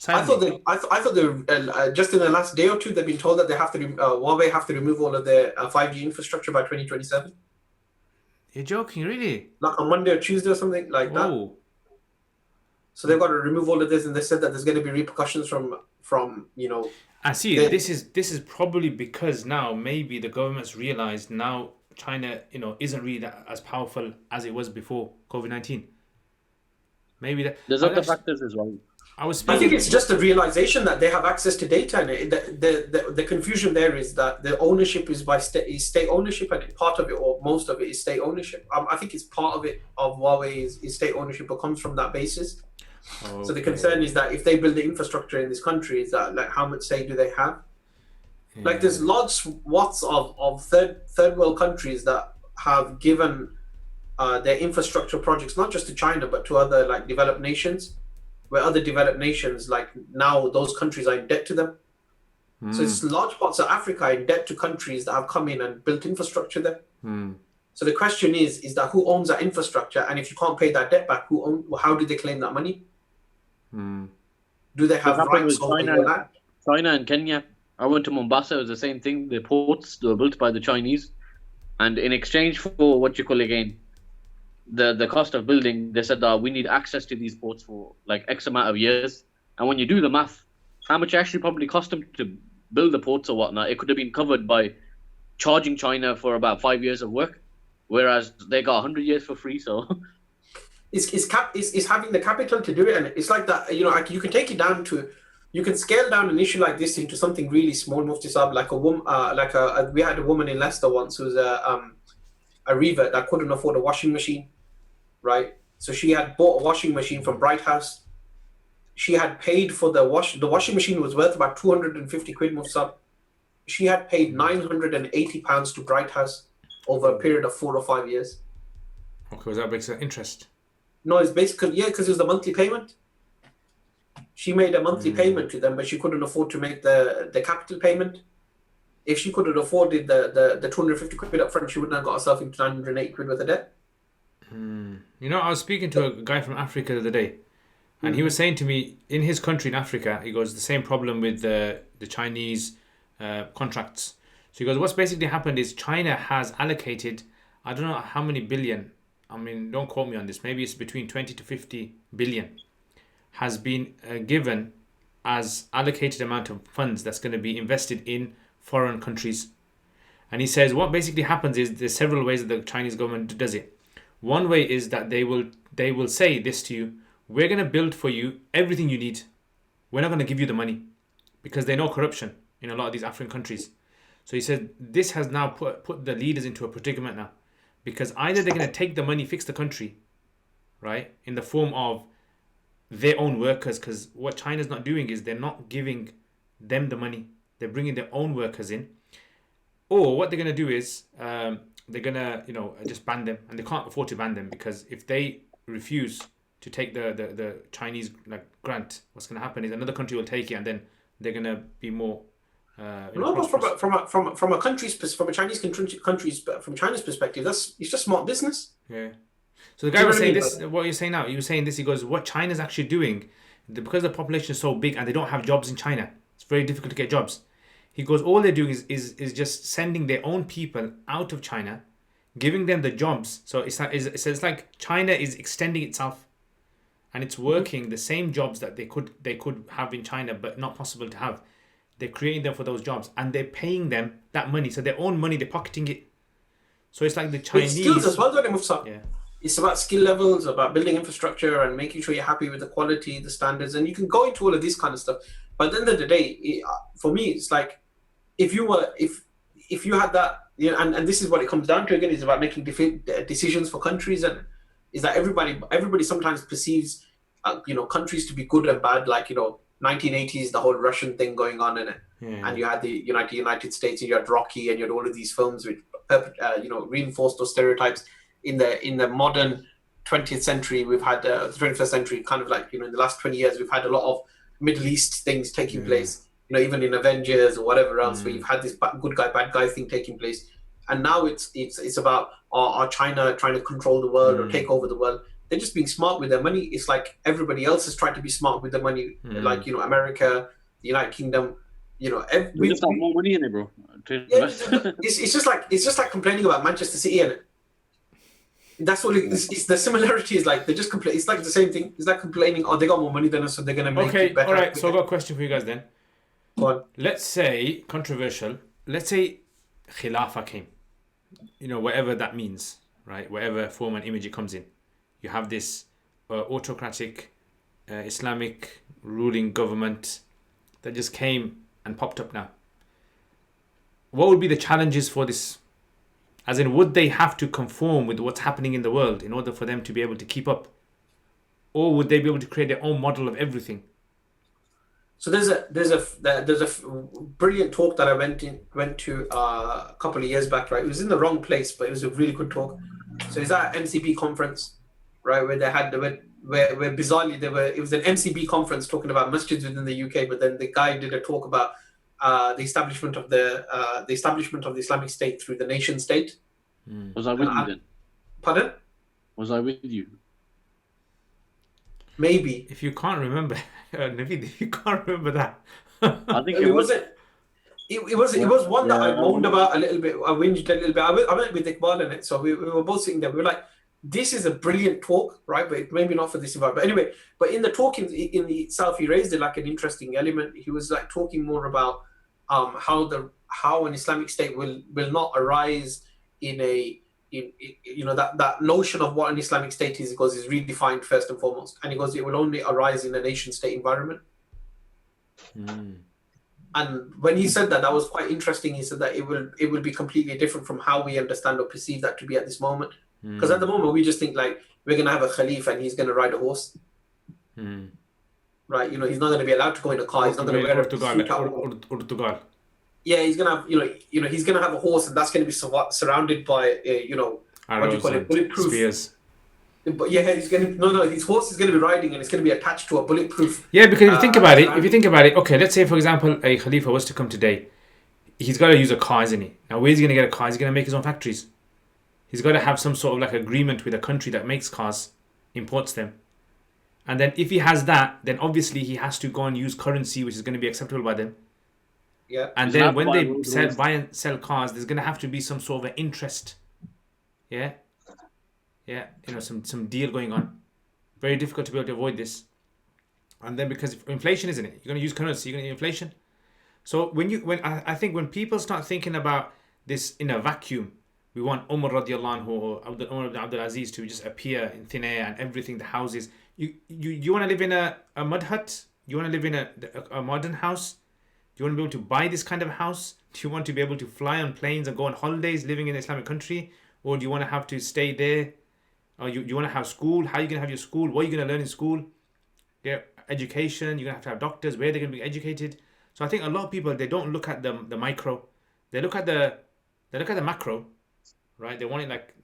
I thought Silently. I thought they just in the last day or two they've been told that they have to Huawei have to remove all of their 5G infrastructure by 2027. You're joking, really? Like on Monday or Tuesday or something like that. Oh, So they've got to remove all of this, and they said that there's going to be repercussions from I see. the, This is probably because now maybe the government's realized now China, isn't really that as powerful as it was before COVID-19. Maybe that. There's other factors as well. I was I think speaking. it's just a realization that they have access to data, and the confusion there is that the ownership is by state ownership, and part of it or most of it is state ownership. I think it's part of it of Huawei is state ownership, but comes from that basis. Okay. So the concern is that if they build the infrastructure in this country, is that like how much say do they have? Yeah. Like there's lots of third world countries that have given their infrastructure projects not just to China but to other like developed nations, where other developed nations like now those countries are in debt to them. So it's large parts of Africa in debt to countries that have come in and built infrastructure there. So the question is that who owns that infrastructure, and if you can't pay that debt back, how do they claim that money? Do they have rights over your land? China and Kenya. I went to Mombasa. It was the same thing. The ports were built by the Chinese, and in exchange for what you call again, the cost of building, they said that we need access to these ports for like X amount of years. And when you do the math, how much it actually probably cost them to build the ports or whatnot, it could have been covered by charging China for about 5 years of work, whereas they got 100 years for free. So it's having the capital to do it, and it's like that. Like you can take it down to, you can scale down an issue like this into something really small. Mufti Saab, like a woman, we had a woman in Leicester once who was a revert that couldn't afford a washing machine, right? So she had bought a washing machine from Bright House. She had paid for the washing machine was worth about 250 quid, Mufti Saab. She had paid £980 to Bright House over a period of 4 or 5 years. Okay, was that makes interest? No, it's basically, because it was a monthly payment. She made a monthly payment to them, but she couldn't afford to make the capital payment. If she could have afforded the 250 quid up front, she wouldn't have got herself into 980 quid worth of debt. I was speaking to a guy from Africa the other day, and he was saying to me, in his country in Africa, he goes, the same problem with the Chinese contracts. So he goes, what's basically happened is China has allocated, I don't know how many billion, I mean, don't quote me on this, maybe it's between 20 to 50 billion, has been given as allocated amount of funds that's going to be invested in foreign countries. And he says what basically happens is there's several ways that the Chinese government does it. One way is that they will say this to you: we're going to build for you everything you need. We're not going to give you the money, because they know corruption in a lot of these African countries. So he said this has now put the leaders into a predicament now, because either they're going to take the money, fix the country, right, in the form of their own workers, because what China's not doing is they're not giving them the money. They're bringing their own workers in. Or what they're going to do is they're going to, just ban them. And they can't afford to ban them, because if they refuse to take the Chinese grant, what's going to happen is another country will take it, and then they're going to be more No, but from a Chinese perspective, it's just smart business. Yeah. So the guy was saying this. What you're saying now, he was saying this. He goes, what China's actually doing, because the population is so big and they don't have jobs in China, it's very difficult to get jobs. He goes, all they're doing is just sending their own people out of China, giving them the jobs. So it's like China is extending itself, and it's working the same jobs that they could have in China, but not possible to have. They're creating them for those jobs, and they're paying them that money. So their own money, they're pocketing it. So it's like the Chinese. It's skills as well, don't it, yeah. It's about skill levels, about building infrastructure, and making sure you're happy with the quality, the standards, and you can go into all of this kind of stuff. But at the end of the day, for me, it's like if you had that, and this is what it comes down to again, is about making decisions for countries, and is that everybody sometimes perceives countries to be good and bad, like 1980s, the whole Russian thing going on in it, and you had the United States, and you had Rocky, and you had all of these films which reinforced those stereotypes. In the modern 20th century, we've had the 21st century, kind of like in the last 20 years, we've had a lot of Middle East things taking place. Even in Avengers or whatever else, where you've had this good guy, bad guy thing taking place. and now it's about are China trying to control the world or take over the world. They're just being smart with their money. It's like everybody else is trying to be smart with their money, like America, the United Kingdom, We just have more money in it, bro. It's just like complaining about Manchester City, and that's what it's the similarity is like. They just complain. It's like the same thing. It's like complaining. Oh, they got more money than us, so they're gonna make it better. All right. So I've got a question for you guys then. Go on. Let's say controversial. Let's say Khilafah came. Whatever that means, right? Whatever form and image it comes in, you have this autocratic Islamic ruling government that just came and popped up now. What would be the challenges for this? As in, would they have to conform with what's happening in the world in order for them to be able to keep up? Or would they be able to create their own model of everything? So there's a brilliant talk that I went to a couple of years back, right? It was in the wrong place, but it was a really good talk. So it's at an MCB conference, right, where where bizarrely it was an MCB conference talking about masjids within the UK, but then the guy did a talk about the establishment of the Islamic State through the nation state. Was I with you then? Pardon? Was I with you? Maybe. If you can't remember, Naveed, if you can't remember that, I think it wasn't. It was one that I moaned about a little bit. I whinged a little bit. I went with Iqbal in it, so we were both sitting there. We were like, "This is a brilliant talk, right? But maybe not for this environment." But anyway, but in the talk in itself, he raised it like an interesting element. He was like talking more about how an Islamic state will not arise in that notion of what an Islamic state is. He goes, is redefined first and foremost, and he goes, it will only arise in a nation state environment. And when he said that was quite interesting. He said that it will be completely different from how we understand or perceive that to be at this moment. Because at the moment we just think like we're gonna have a Khalifa and he's gonna ride a horse. Right, he's not going to be allowed to go in a car. He's not going to wear a suit. Yeah, he's going to have, he's going to have a horse, and that's going to be surrounded by, what do you call it, bulletproof spears. But yeah, his horse is going to be riding, and it's going to be attached to a bulletproof. Yeah, because if you think about it, okay, let's say for example a Khalifa was to come today, he's got to use a car, isn't he? Now where's he going to get a car? He's going to make his own factories. He's got to have some sort of like agreement with a country that makes cars, imports them. And then if he has that, then obviously he has to go and use currency which is going to be acceptable by them. Yeah. And then when they buy and sell cars, there's going to have to be some sort of an interest. Yeah. Yeah. Some deal going on. Very difficult to be able to avoid this. And then because inflation, isn't it? You're going to use currency, you're going to use inflation. So I think when people start thinking about this in a vacuum, we want Umar radiallahu anhu or Umar ibn Abdul Aziz to just appear in thin air and everything, the houses. You want to live in a mud hut? You want to live in a modern house? Do you want to be able to buy this kind of house? Do you want to be able to fly on planes and go on holidays living in an Islamic country? Or do you want to have to stay there? Or you want to have school? How are you going to have your school? What are you going to learn in school? Yeah, education. You're going to have doctors. Where they're going to be educated. So I think a lot of people, they don't look at the micro. They look at the macro, right? They want it like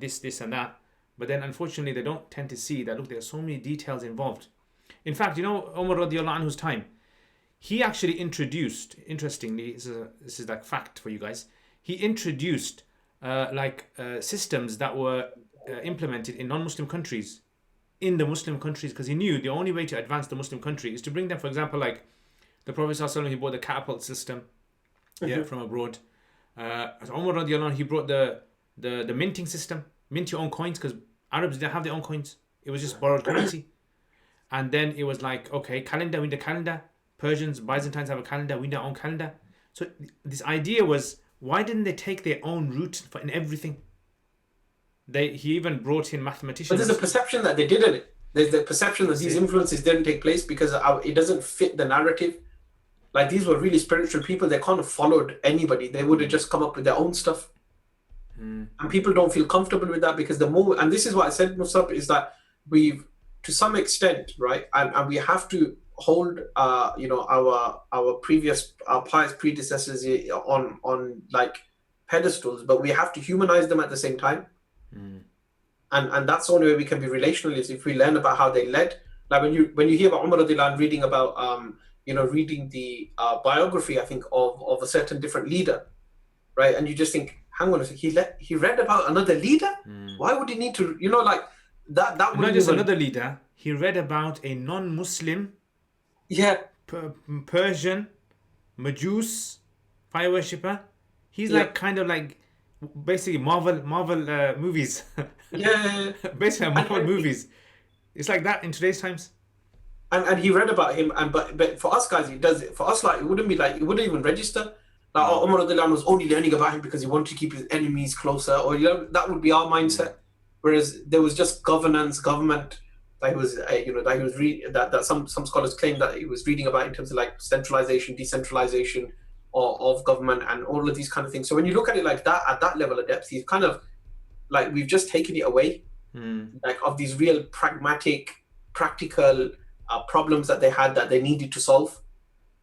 this and that. But then unfortunately they don't tend to see that, look, there are so many details involved. In fact, Umar radiallahu anhu's time, he actually introduced, interestingly, this is like fact for you guys, he introduced systems that were implemented in non-Muslim countries, in the Muslim countries, because he knew the only way to advance the Muslim country is to bring them, for example, like the Prophet ﷺ, he brought the catapult system from abroad. Umar radiallahu anhu, he brought the minting system. Mint your own coins, because Arabs didn't have their own coins. It was just borrowed currency. And then it was like, okay, calendar, we need a calendar. Persians, Byzantines have a calendar, we need our own calendar. So this idea was, why didn't they take their own route in everything? He even brought in mathematicians. But there's a perception that they didn't. There's the perception that these influences didn't take place because it doesn't fit the narrative. Like, these were really spiritual people. They kind of followed anybody. They would have just come up with their own stuff. And people don't feel comfortable with that because and this is what I said, Musab, is that we've, to some extent, right, and we have to hold, our pious predecessors on like pedestals, but we have to humanize them at the same time. And that's the only way we can be relational, is if we learn about how they led. Like when you hear about Umar radiallahu anhu reading about, reading the biography, I think, of a certain different leader, right? And you just think, hang on a second, he read about another leader? Why would he need to, like, that And would not just even, another leader. He read about a non-Muslim yeah, Persian Majus fire worshipper. He's yeah, like kind of like basically Marvel movies. yeah. Basically And, Marvel movies. It's like that in today's times. and he read about him, and but for us guys, he does it. For us, like, it wouldn't be like, it wouldn't even register. Like, oh, Umar Radiallahu was only learning about him because he wanted to keep his enemies closer, or that would be our mindset. Whereas there was just government that he was, that he was that some scholars claim that he was reading about in terms of like centralization, decentralization of government, and all of these kind of things. So when you look at it like that, at that level of depth, he's kind of like, we've just taken it away, like, of these real pragmatic, practical problems that they had that they needed to solve,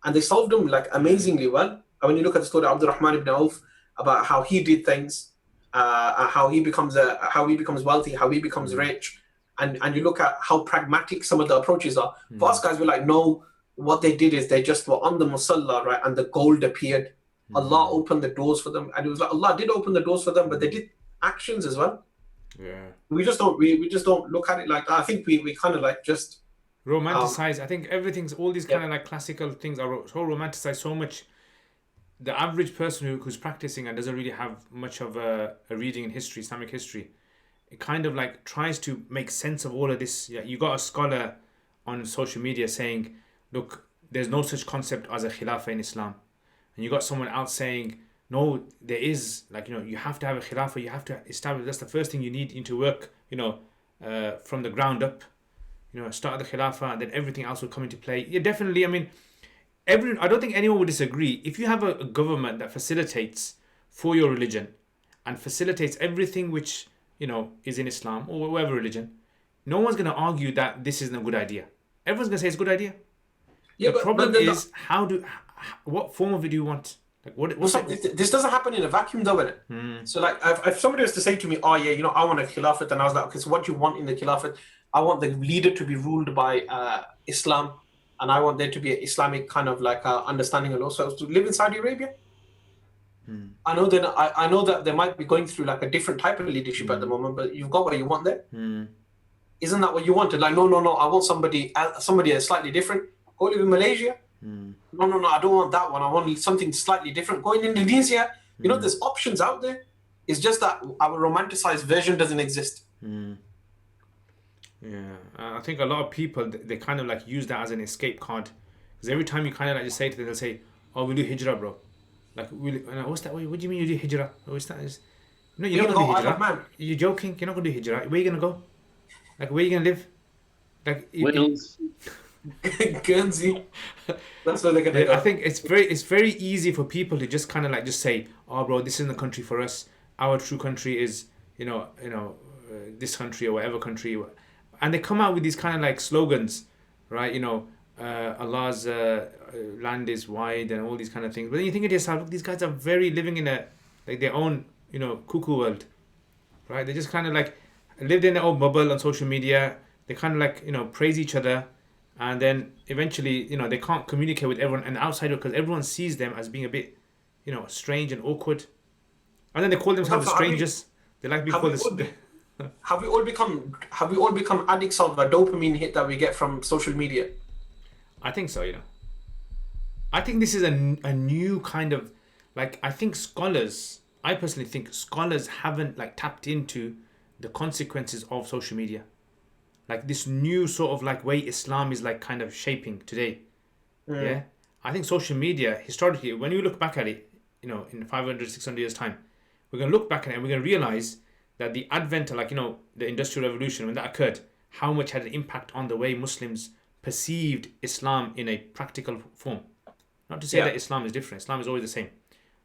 and they solved them like amazingly well. And when you look at the story of Abdurrahman ibn Auf, about how he did things, how he becomes wealthy, how he becomes rich, and you look at how pragmatic some of the approaches are. For us guys, we're like, no, what they did is they just were on the musalla, right, and the gold appeared. Allah opened the doors for them, and it was like Allah did open the doors for them, but they did actions as well. Yeah. We just don't look at it like that. I think we kind of like just romanticize. I think everything's, all these kind of like classical things are so romanticized so much. The average person who's practicing and doesn't really have much of a reading in history, Islamic history, it kind of like tries to make sense of all of this. Yeah, you got a scholar on social media saying, look, there's no such concept as a khilafah in Islam. And you got someone else saying, no, there is, like, you have to have a khilafah, you have to establish, that's the first thing you need into work, from the ground up, start the khilafah, and then everything else will come into play. Yeah, definitely. I mean, I don't think anyone would disagree. If you have a government that facilitates for your religion and facilitates everything which, is in Islam or whatever religion, no one's going to argue that this isn't a good idea. Everyone's going to say it's a good idea. Yeah, the problem is, what form of it do you want? Like, this doesn't happen in a vacuum, though, innit? So, like, if somebody was to say to me, oh, yeah, I want a khilafat, and I was like, okay, so what do you want in the khilafat? I want the leader to be ruled by Islam, and I want there to be an Islamic kind of like understanding, and also to live in Saudi Arabia. I know that they might be going through like a different type of leadership at the moment, but you've got what you want there. Isn't that what you wanted? Like, no, I want somebody slightly different. Go live in Malaysia. No, I don't want that one. I want something slightly different. Go in Indonesia. There's options out there. It's just that our romanticized version doesn't exist. Yeah, I think a lot of people, they kind of like use that as an escape card, because every time you kind of like just say to them, they'll say, "Oh, we'll do hijrah, bro." Like, what's that? What do you mean you do hijrah? What's that? No, you're not gonna do hijrah. You're joking. You're not gonna do hijrah. Where are you gonna go? Like, where are you gonna live? Like, Wales. Guernsey. That's where they're gonna go. I think it's very easy for people to just kind of like just say, "Oh, bro, this isn't the country for us. Our true country is, this country or whatever country." And they come out with these kind of like slogans, right? Allah's land is wide and all these kind of things. But then you think of yourself, look, these guys are very living in their own, cuckoo world, right? They just kind of like lived in their own bubble on social media. They kind of like, praise each other. And then eventually, they can't communicate with everyone and outside because everyone sees them as being a bit, strange and awkward. And then they call themselves the strangers. They like being called the... Have we all become addicts of a dopamine hit that we get from social media? I think so. I think this is a new kind of, like, I personally think scholars haven't like tapped into the consequences of social media, like this new sort of like way Islam is like kind of shaping today. Yeah, I think social media historically, when you look back at it, in 500, 600 years time, we're going to look back at it and we're going to realize that the advent of the Industrial Revolution, when that occurred, how much had an impact on the way Muslims perceived Islam in a practical form. Not to say that Islam is different. Islam is always the same.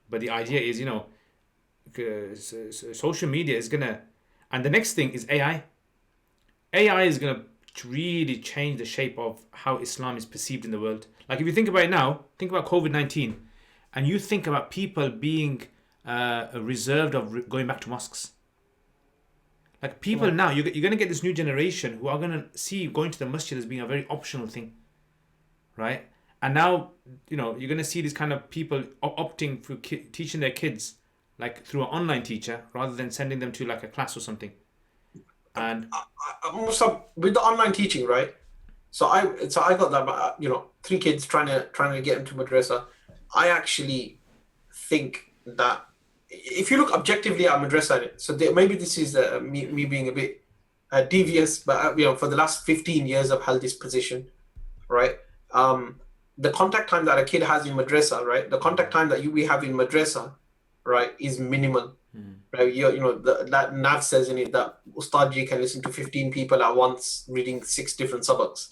But the idea is, social media is going to... And the next thing is AI. AI is going to really change the shape of how Islam is perceived in the world. Like, if you think about it now, think about COVID-19, and you think about people being reserved of going back to mosques. Like, people now, you're going to get this new generation who are going to see going to the masjid as being a very optional thing, right? And now, you're going to see these kind of people opting for teaching their kids like through an online teacher rather than sending them to like a class or something. And So with the online teaching, right? So I got that, 3 kids trying to get into madrasa. I actually think that if you look objectively at madrasa, so maybe this is me being a bit devious, but for the last 15 years I've held this position, right? The contact time that a kid has in madrasa, right? The contact time that we have in madrasa, right, is minimal. Right? That Nav says in it that Ustadji can listen to 15 people at once reading 6 different sabaks,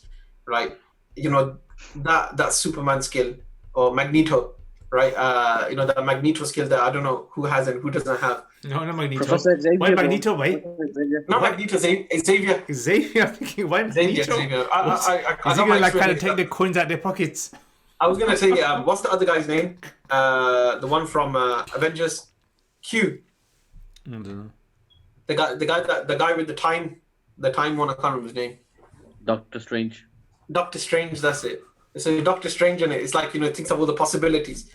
right? That Superman skill or Magneto, right? The Magneto skill that I don't know who has and who doesn't have. no, not Magneto. Professor Xavier. Why bro. Magneto? Why? Professor Xavier. Not Magneto, Xavier. Xavier. I'm thinking, why Magneto? Xavier. What's- I is he got gonna my like kind of experience. take the coins out their pockets? I was gonna say, what's the other guy's name? The one from Avengers, Q. I don't know. The guy with the time one. I can't remember his name. Doctor Strange. Doctor Strange. That's it. So Doctor Strange in it. It's like thinks of all the possibilities.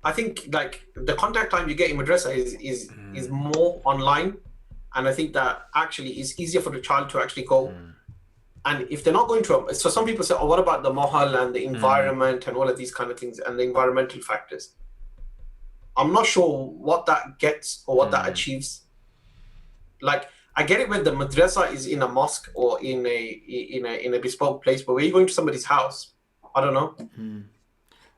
I think like the contact time you get in madrasa is more online, and I think that actually it's easier for the child to actually go. And if they're not going to, so some people say, oh, what about the mahal and the environment and all of these kind of things and the environmental factors? I'm not sure what that gets or what that achieves. Like, I get it when the madrasa is in a mosque or in a bespoke place, but when you're going to somebody's house, I don't know.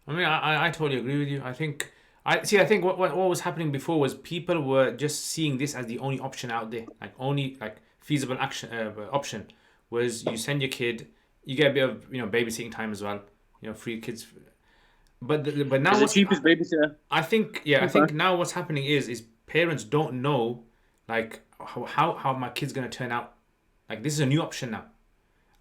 I mean, I totally agree with you. I think what was happening before was people were just seeing this as the only option out there, like only like feasible option was you send your kid, you get a bit of babysitting time as well, free kids. But now It's the what's cheapest babysitter. I think now what's happening is parents don't know like how my kid's gonna turn out. Like this is a new option now.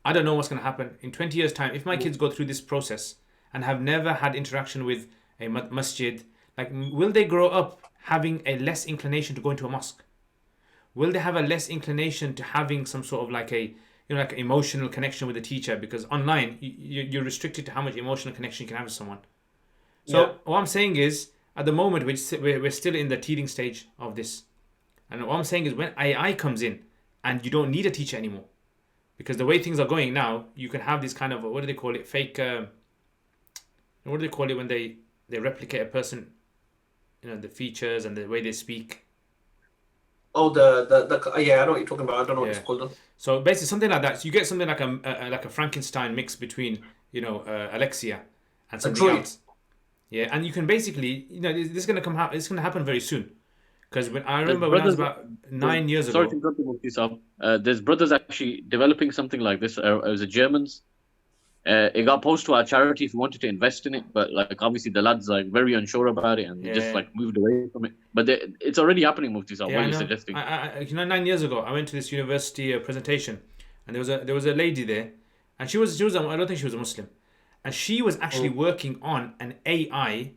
I don't know what's gonna happen in 20 years' time if my kids go through this process and have never had interaction with a masjid. Like, will they grow up having a less inclination to go into a mosque? Will they have a less inclination to having some sort of like a like an emotional connection with the teacher? Because online you're restricted to how much emotional connection you can have with someone. So what I'm saying is, at the moment we're still in the teething stage of this, and what I'm saying is when AI comes in and you don't need a teacher anymore, because the way things are going now, you can have this kind of what do they call it, fake. What do they call it when they replicate a person, the features and the way they speak. Oh, the I know what you're talking about. I don't know what it's called though. So basically something like that. So you get something like a Frankenstein mix between Alexia and something else. Yeah, and you can basically this is gonna it's gonna happen very soon, because when I remember when I was about 9 years ago. Sorry to interrupt you, Mufti Saab. There's brothers actually developing something like this. It was the Germans. It got posted to our charity if we wanted to invest in it, but like obviously the lads are very unsure about it and they just like moved away from it. But it's already happening, Mufti Saab. What are you suggesting? 9 years ago, I went to this university presentation, and there was a lady there, and she was I don't think she was a Muslim, and she was actually working on an AI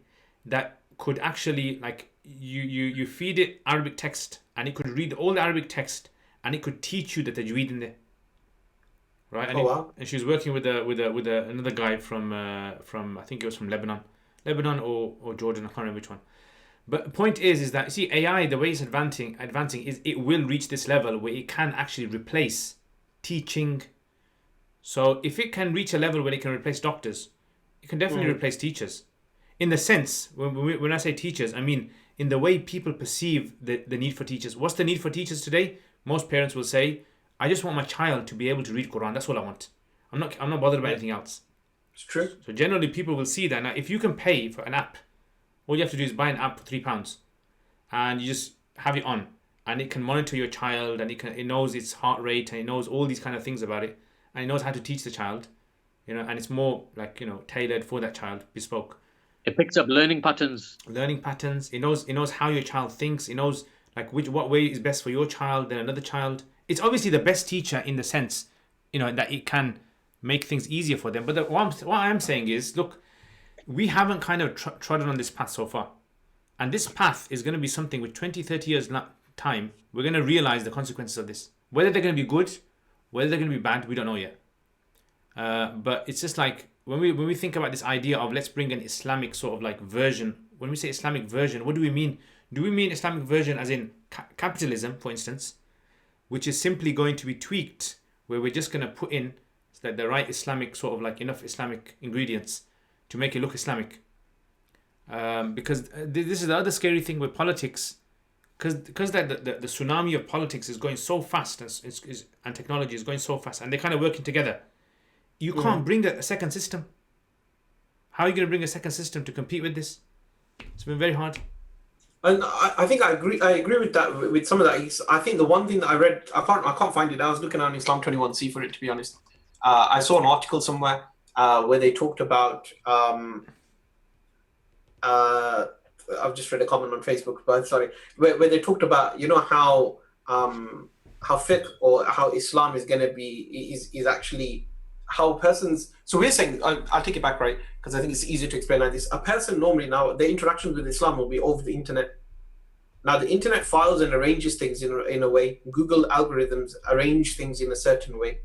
that could actually like you feed it Arabic text and it could read all the Arabic text and it could teach you the tajweed in there. Right, and she was working with another guy from I think it was from Lebanon or Jordan. I can't remember which one. But the point is that see AI, the way it's advancing is it will reach this level where it can actually replace teaching. So if it can reach a level where it can replace doctors, it can definitely replace teachers. In the sense, when I say teachers, I mean in the way people perceive the need for teachers. What's the need for teachers today? Most parents will say, I just want my child to be able to read Quran. That's all I want. I'm not bothered about anything else. It's true. So generally people will see that. Now if you can pay for an app, all you have to do is buy an app for £3 and you just have it on and it can monitor your child and it knows its heart rate and it knows all these kind of things about it and it knows how to teach the child, and it's more like, tailored for that child, bespoke. It picks up learning patterns. It knows how your child thinks. It knows like what way is best for your child than another child. It's obviously the best teacher in the sense, that it can make things easier for them. But what I'm saying is, look, we haven't kind of trodden on this path so far. And this path is going to be something with 20, 30 years time, we're going to realize the consequences of this. Whether they're going to be good, whether they're going to be bad, we don't know yet. But it's just like, when we think about this idea of let's bring an Islamic sort of like version, when we say Islamic version, what do we mean? Do we mean Islamic version as in capitalism, for instance, which is simply going to be tweaked, where we're just going to put in like the right Islamic sort of like enough Islamic ingredients to make it look Islamic? Because this is the other scary thing with politics, because the tsunami of politics is going so fast, and technology is going so fast, and they're kind of working together. You can't bring a second system. How are you going to bring a second system to compete with this? It's been very hard. And I think I agree with that, with some of that. I think the one thing that I read, I can't find it. I was looking on Islam 21C for it, to be honest. I saw an article somewhere where they talked about. I've just read a comment on Facebook, but sorry, where they talked about, you know, how fiqh or how Islam is going to be is actually how persons. So we're saying, I'll take it back, right? Because I think it's easier to explain like this. A person normally now, their interactions with Islam will be over the internet. Now the internet files and arranges things in a way. Google algorithms arrange things in a certain way.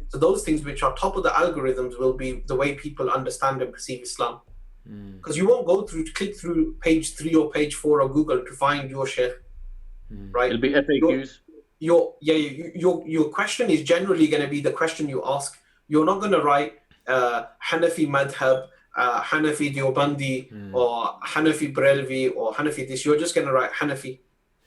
So those things which are top of the algorithms will be the way people understand and perceive Islam. Because you won't go through to click through page 3 or page 4 of Google to find your sheikh, right? It'll be FAQs. Your question is generally going to be the question you ask. You're not going to write Hanafi madhab, Hanafi Deobandi, or Hanafi Barelvi, or Hanafi this. You're just going to write Hanafi,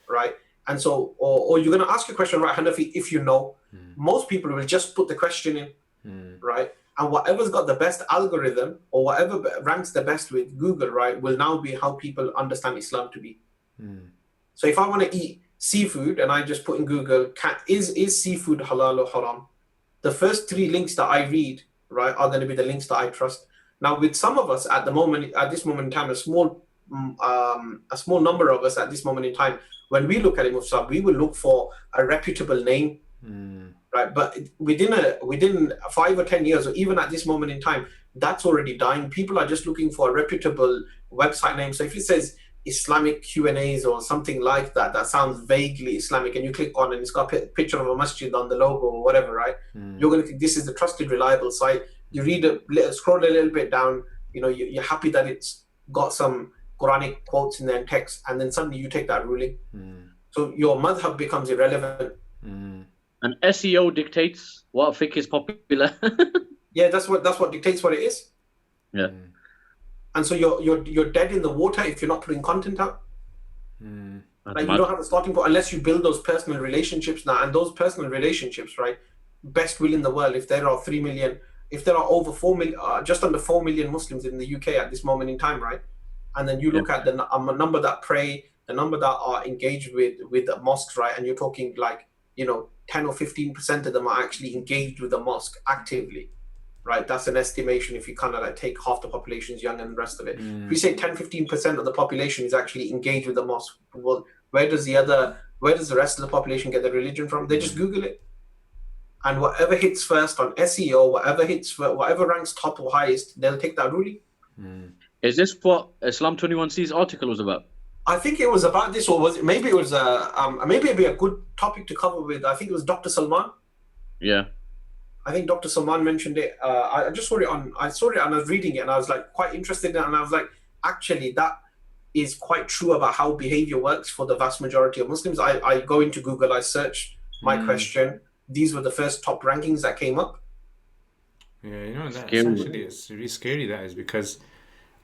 right? And so, or you're going to ask a question, right, Hanafi, if you know. Most people will just put the question in, right? And whatever's got the best algorithm or whatever ranks the best with Google, right, will now be how people understand Islam to be. So if I want to eat seafood and I just put in Google, is seafood halal or haram? The first 3 links that I read, right, are going to be the links that I trust. Now, with some of us at this moment in time, a small number of us at this moment in time, when we look at it, we will look for a reputable name. Right, but within 5 or 10 years, or even at this moment in time, that's already dying. People are just looking for a reputable website name. So if it says Islamic Q&As or something like that, that sounds vaguely Islamic, and you click on and it's got a picture of a masjid on the logo or whatever, right? You're going to think this is a trusted, reliable site. You scroll a little bit down, you know, you're happy that it's got some Quranic quotes in there and text, and then suddenly you take that ruling. So your madhab becomes irrelevant. And SEO dictates what fiqh is popular. Yeah, that's what dictates what it is. Yeah. And so you're dead in the water if you're not putting content out. Like you don't have a starting point unless you build those personal relationships now. And those personal relationships, right? Best will in the world. If there are 3 million, if there are over 4 million, just under 4 million Muslims in the UK at this moment in time, right? And then you look at the number that pray, the number that are engaged with the mosques, right? And you're talking like, you know, 10 or 15% of them are actually engaged with the mosque actively, right? That's an estimation if you kind of like take half the population is young and the rest of it. If we say 10-15% of the population is actually engaged with the mosque, well, where does the rest of the population get their religion from? They just Google it. And whatever hits first on SEO, whatever ranks top or highest, they'll take that ruling. Is this what Islam 21C's article was about? I think it was about this, or was it? Maybe it was maybe it'd be a good topic to cover with. I think it was Dr. Salman. Yeah. I think Dr. Salman mentioned it. I just saw it and I was reading it and I was like quite interested in it, and I was like, actually, that is quite true about how behavior works for the vast majority of Muslims. I go into Google, I search my question. These were the first top rankings that came up. Yeah, you know, that essentially it's really scary, that is, because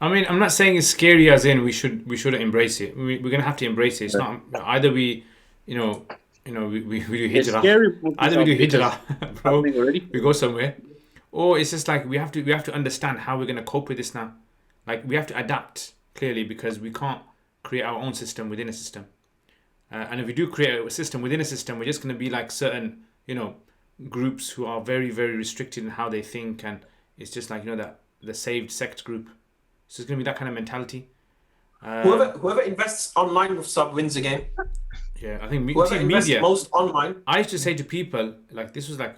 I mean, I'm not saying it's scary as in we shouldn't embrace it. We're gonna have to embrace it. It's not either we do hijrah. Either we do hijrah, bro. We go somewhere, or it's just like we have to understand how we're gonna cope with this now. Like we have to adapt clearly, because we can't create our own system within a system. And if we do create a system within a system, we're just gonna be like certain, you know, groups who are very, very restricted in how they think, and it's just like, you know, that the saved sect group. So it's going to be that kind of mentality. Whoever invests online with sub wins the game. Yeah, I think whoever invests media. Most online. I used to say to people, like this was like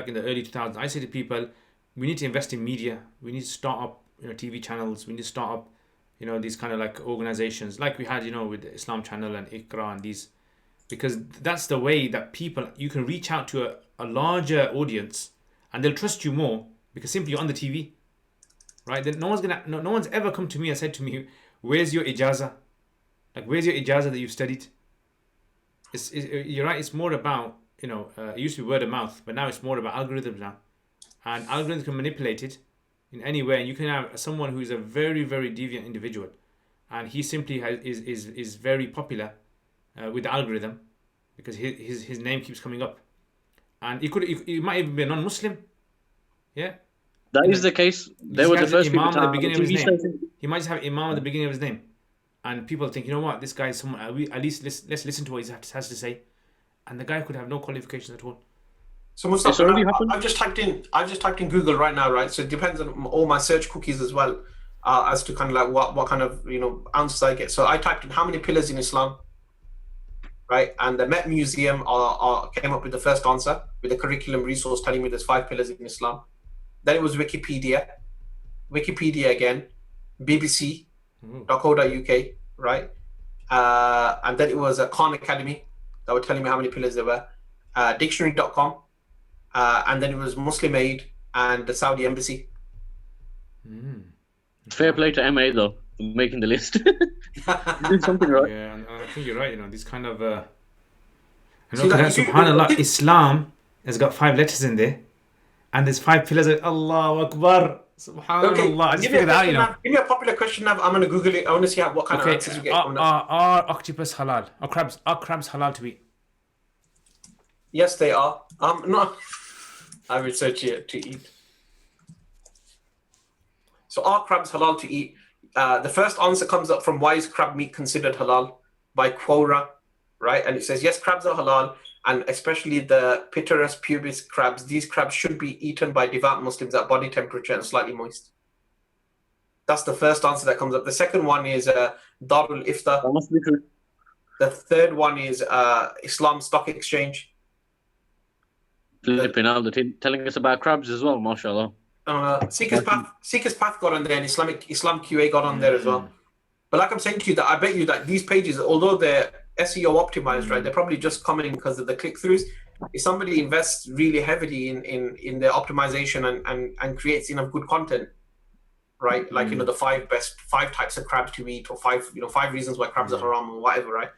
in the early 2000s. I say to people, we need to invest in media. We need to start up, you know, TV channels. We need to start up, you know, these kind of like organizations, like we had, you know, with the Islam Channel and Iqra and these, because that's the way that you can reach out to a larger audience, and they'll trust you more because simply you're on the TV. Right, then no one's ever come to me and said to me, "Where's your ijaza?" Like, where's your ijazah that you've studied? You're right. It's more about, it used to be word of mouth, but now it's more about algorithms now, and algorithms can manipulate it in any way. And you can have someone who is a very, very deviant individual, and he simply is very popular with the algorithm because his name keeps coming up, and he might even be a non-Muslim. Yeah, That is the case. They were the first people Imam to at the have beginning of his TV name. station. He might just have Imam at the beginning of his name, and people think, you know what, this guy is someone. At least let's listen to what he has to say, and the guy could have no qualifications at all. So Mustafa, It's already happened. I've just typed in Google right now, right? So it depends on all my search cookies as well, as to kind of like what kind of answers I get. So I typed in how many pillars in Islam, right? And the Met Museum came up with the first answer with a curriculum resource telling me there's 5 pillars in Islam. Then it was Wikipedia again, BBC.co.uk, right? And then it was Khan Academy that were telling me how many pillars there were. Dictionary.com, and then it was Muslim Aid and the Saudi Embassy. Fair play to MA though, for making the list. You did something right. Yeah, and I think you're right. These kind of. See, like, Subhanallah, Islam has got 5 letters in there, and there's 5 pillars. Allahu Akbar. Subhanallah. I just figured that out. Give me a popular question now. I'm gonna Google it. I want to see what kind of answers you get. Are octopus halal? Are crabs halal to eat? Yes, they are. No, I researched it to eat. So are crabs halal to eat? The first answer comes up from why is crab meat considered halal by Quora, right? And it says yes, crabs are halal, and especially the Pteris pubis crabs. These crabs should be eaten by devout Muslims at body temperature and slightly moist. That's the first answer that comes up. The second one is Darul Iftar. That must be true. The third one is Islam Stock Exchange. Flipping out, they're telling us about crabs as well, mashallah. Seeker's Path got on there, and Islam QA got on there as well. But like I'm saying to you, that I bet you that these pages, although they're SEO optimized, right, they're probably just coming because of the click-throughs. If somebody invests really heavily in their optimization and creates enough good content, right, like the 5 types of crabs to eat, or 5 reasons why crabs are haram, or whatever, right?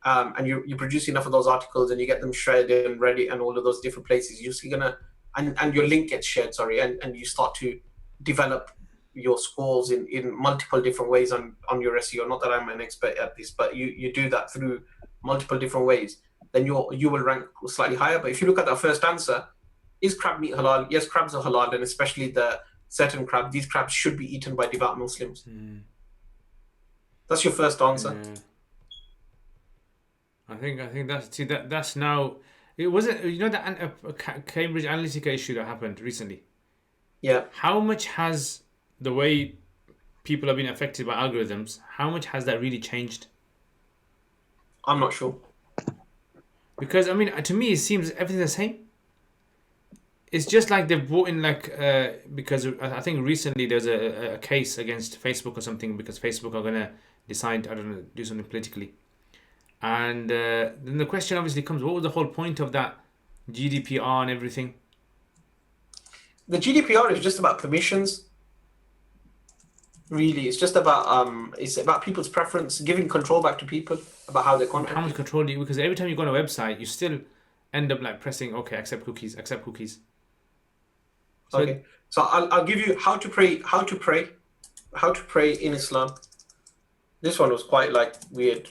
And you produce enough of those articles, and you get them shredded and ready, and all of those different places, you're gonna, and your link gets shared, and you start to develop your scores in multiple different ways on your SEO. Not that I'm an expert at this, but you do that through multiple different ways, then you will rank slightly higher. But if you look at that first answer, is crab meat halal? Yes, crabs are halal, and especially the certain crab. These crabs should be eaten by devout Muslims. That's your first answer. Yeah. I think that's now. It wasn't that Cambridge Analytica issue that happened recently. Yeah. How much has the way people have been affected by algorithms? How much has that really changed? I'm not sure. Because to me, it seems everything's the same. It's just like they've brought in because I think recently there's a case against Facebook or something because Facebook are gonna decide do something politically. And then the question obviously comes, what was the whole point of that GDPR and everything? The GDPR is just about permissions. Really, it's just about people's preference, giving control back to people about how they contact. How much control do you? Because every time you go on a website, you still end up pressing accept cookies. So, okay, so I'll give you how to pray in Islam. This one was quite weird.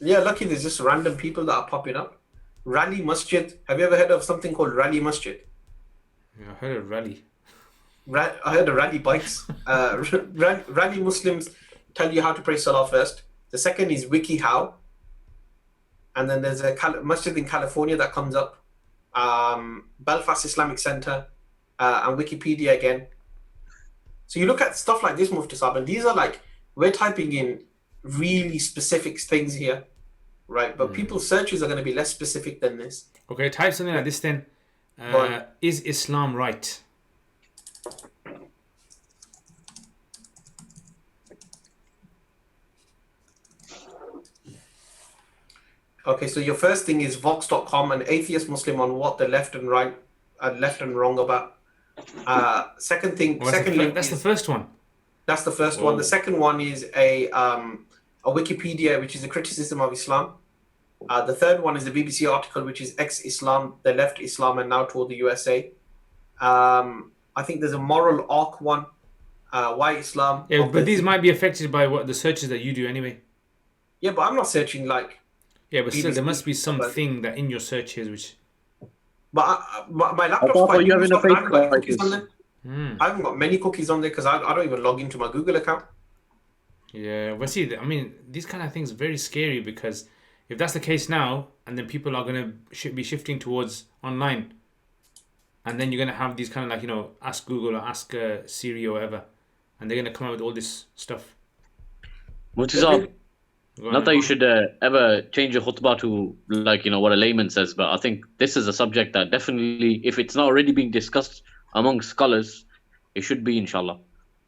Yeah, lucky there's just random people that are popping up. Rally Masjid. Have you ever heard of something called Rally Masjid? Yeah, I heard of rally. I heard of rally bikes. Rally Muslims tell you how to pray Salah first. The second is WikiHow. And then there's a masjid in California that comes up. Belfast Islamic Center. And Wikipedia again. So you look at stuff like this, Muftasab, and these are we're typing in really specific things here, right? But people's searches are going to be less specific than this. Okay, type something like this then. Is Islam right? Okay, so your first thing is Vox.com, an atheist Muslim on what the left and right are left and wrong about. Second thing, That's the first one. That's the first one. The second one is a a Wikipedia, which is a criticism of Islam. The third one is the BBC article, which is ex-Islam, they left Islam and now toward the USA. I think there's a moral arc one, why Islam. Yeah, but these might be affected by what the searches that you do anyway. Yeah, but I'm not searching like. Yeah, but still, BBC there must be something that in your searches which. But my I laptop's thought quite you new, having so a I haven't got fake cookies on crisis. there. I haven't got many cookies on there because I don't even log into my Google account. Yeah, but see, I mean, these kind of things are very scary because if that's the case now, and then people are going to be shifting towards online, and then you're going to have these kind of like, ask Google or ask Siri or whatever, and they're going to come out with all this stuff. What is up? Not that you should ever change your khutbah to like what a layman says, but I think this is a subject that definitely, if it's not already being discussed among scholars, it should be, inshallah.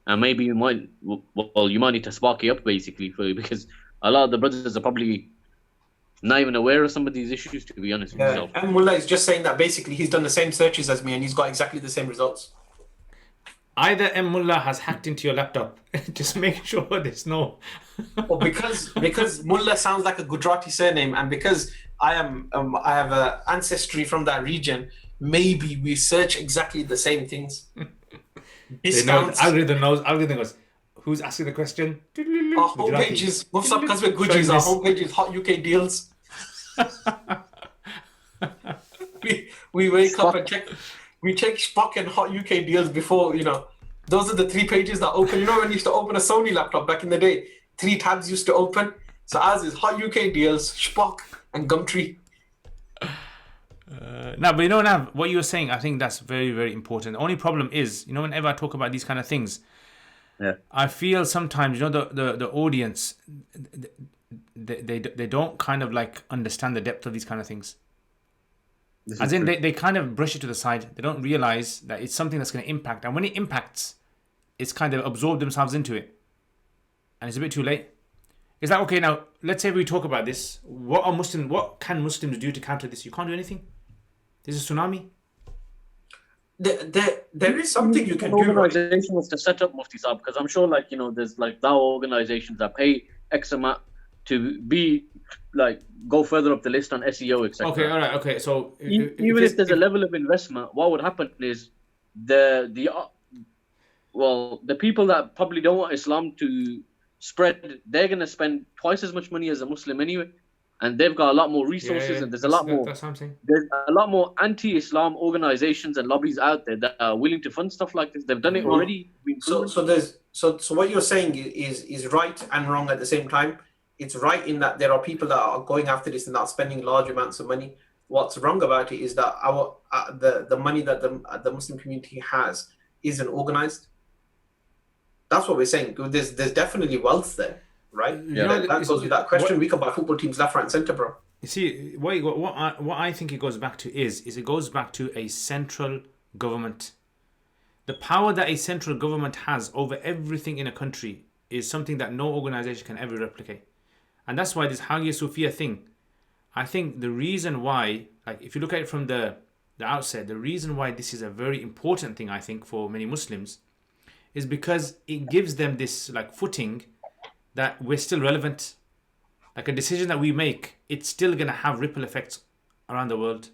And maybe you might need to spark it up basically because a lot of the brothers are probably not even aware of some of these issues, to be honest with yourself. And Mullah is just saying that basically he's done the same searches as me and he's got exactly the same results. Either M. Mullah has hacked into your laptop. Just make sure there's no. Or because Mullah sounds like a Gujarati surname, and because I have an ancestry from that region, maybe we search exactly the same things. Discounts. Algorithm goes, who's asking the question? Our homepage is what's up because we're Gujis. Our homepage is hot UK deals. we wake up and check. We check Spock and hot UK deals before, those are the 3 pages that open. You know when you used to open a Sony laptop back in the day, 3 tabs used to open. So ours is hot UK deals, Spock and Gumtree. But Nav, what you were saying, I think that's very, very important. The only problem is, whenever I talk about these kind of things, I feel sometimes, the audience, they don't kind of like understand the depth of these kind of things. As in, they kind of brush it to the side. They don't realize that it's something that's going to impact. And when it impacts, it's kind of absorbed themselves into it. And it's a bit too late. It's like, okay, now, let's say we talk about this. What can Muslims do to counter this? You can't do anything. There's a tsunami. There is something you can do. Organization was to set up Mufti Saab, because I'm sure, there's Dawah organizations that pay X amount to be go further up the list on SEO, etc. Okay, all right, okay. So even if there's a level of investment, what would happen is the people that probably don't want Islam to spread, they're gonna spend twice as much money as a Muslim anyway, and they've got a lot more resources, and there's a lot more. That's what I'm saying. There's a lot more anti-Islam organizations and lobbies out there that are willing to fund stuff like this. They've done it already. So what you're saying is right and wrong at the same time. It's right in that there are people that are going after this and not spending large amounts of money. What's wrong about it is that the money that the Muslim community has isn't organized. That's what we're saying. There's definitely wealth there, right? Yeah. That goes without question. We can buy football teams left, right, and centre, bro. You see, what I think it goes back to is it goes back to a central government. The power that a central government has over everything in a country is something that no organization can ever replicate. And that's why this Hagia Sophia thing, I think the reason why, if you look at it from the outset, the reason why this is a very important thing, I think, for many Muslims, is because it gives them this footing that we're still relevant. Like a decision that we make, it's still going to have ripple effects around the world.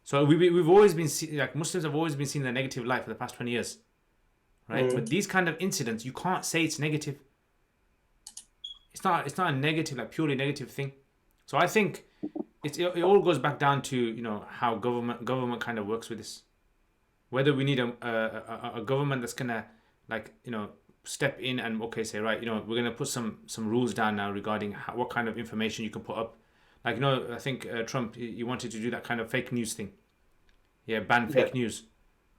So we've always been Muslims have always been seen in a negative light for the past 20 years, right? But these kind of incidents, you can't say it's negative. It's not a negative, purely negative thing. So I think it all goes back down to how government kind of works with this. Whether we need a government that's gonna step in and say right, we're gonna put some rules down now regarding what kind of information you can put up. I think Trump, he wanted to do that kind of fake news thing. Yeah, ban fake news,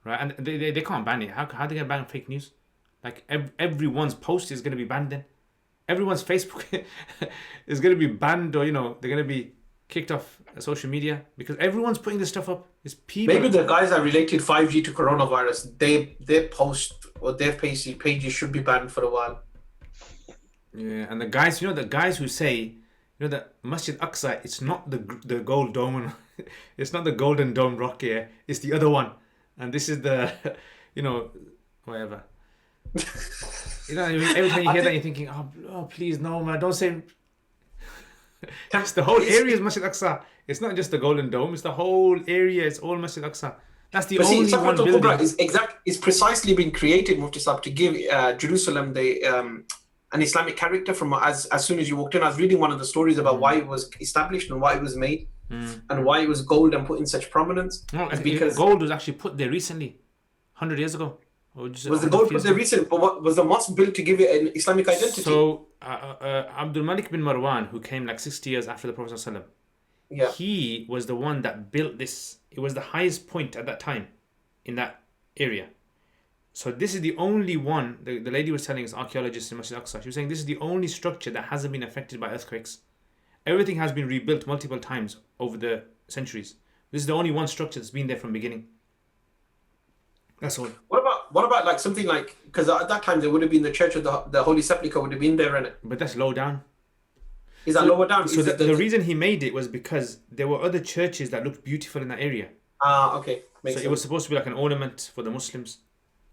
right? And they can't ban it. How are they gonna ban fake news? Everyone's post is gonna be banned then. Everyone's Facebook is going to be banned, or they're going to be kicked off social media because everyone's putting this stuff up. It's people. Maybe the guys that related 5G to coronavirus, their post or their pages should be banned for a while. Yeah, and the guys who say, that Masjid Aqsa, it's not the gold dome, it's not the golden dome rock here, it's the other one, and this is the, whatever. You know, every time you I hear that, think you're thinking, oh, please, no, man, don't say. can, It's the whole it's, area is Masjid Aqsa. It's not just the Golden Dome. It's the whole area. It's all Masjid Aqsa. That's the but see, only Sakrat one al-Kubra building. is precisely been created, Mufti Sahib, to give Jerusalem the an Islamic character from as soon as you walked in. I was reading one of the stories about why it was established and why it was made and why it was gold and put in such prominence. No, It's because gold was actually put there recently, 100 years ago, or just was the 150 gold put years there ago. recent, but what was the mosque built to give it an Islamic identity? So Abdul Malik bin Marwan, who came like 60 years after the Prophet ﷺ, Yeah. he was the one that built this. It was the highest point at that time in that area. So this is the only one, the lady was telling us, archaeologist in Masjid Aqsa, she was saying this is the only structure that hasn't been affected by earthquakes. Everything has been rebuilt multiple times over the centuries. This is the only one structure that's been there from the beginning. That's all. What about like something like, because at that time there would have been the Church of the Holy Sepulchre would have been there in it. But that's low down. Is that lower down? So Is it the reason he made it was because there were other churches that looked beautiful in that area. Okay. Makes So sense. it was supposed to be like an ornament for the Muslims.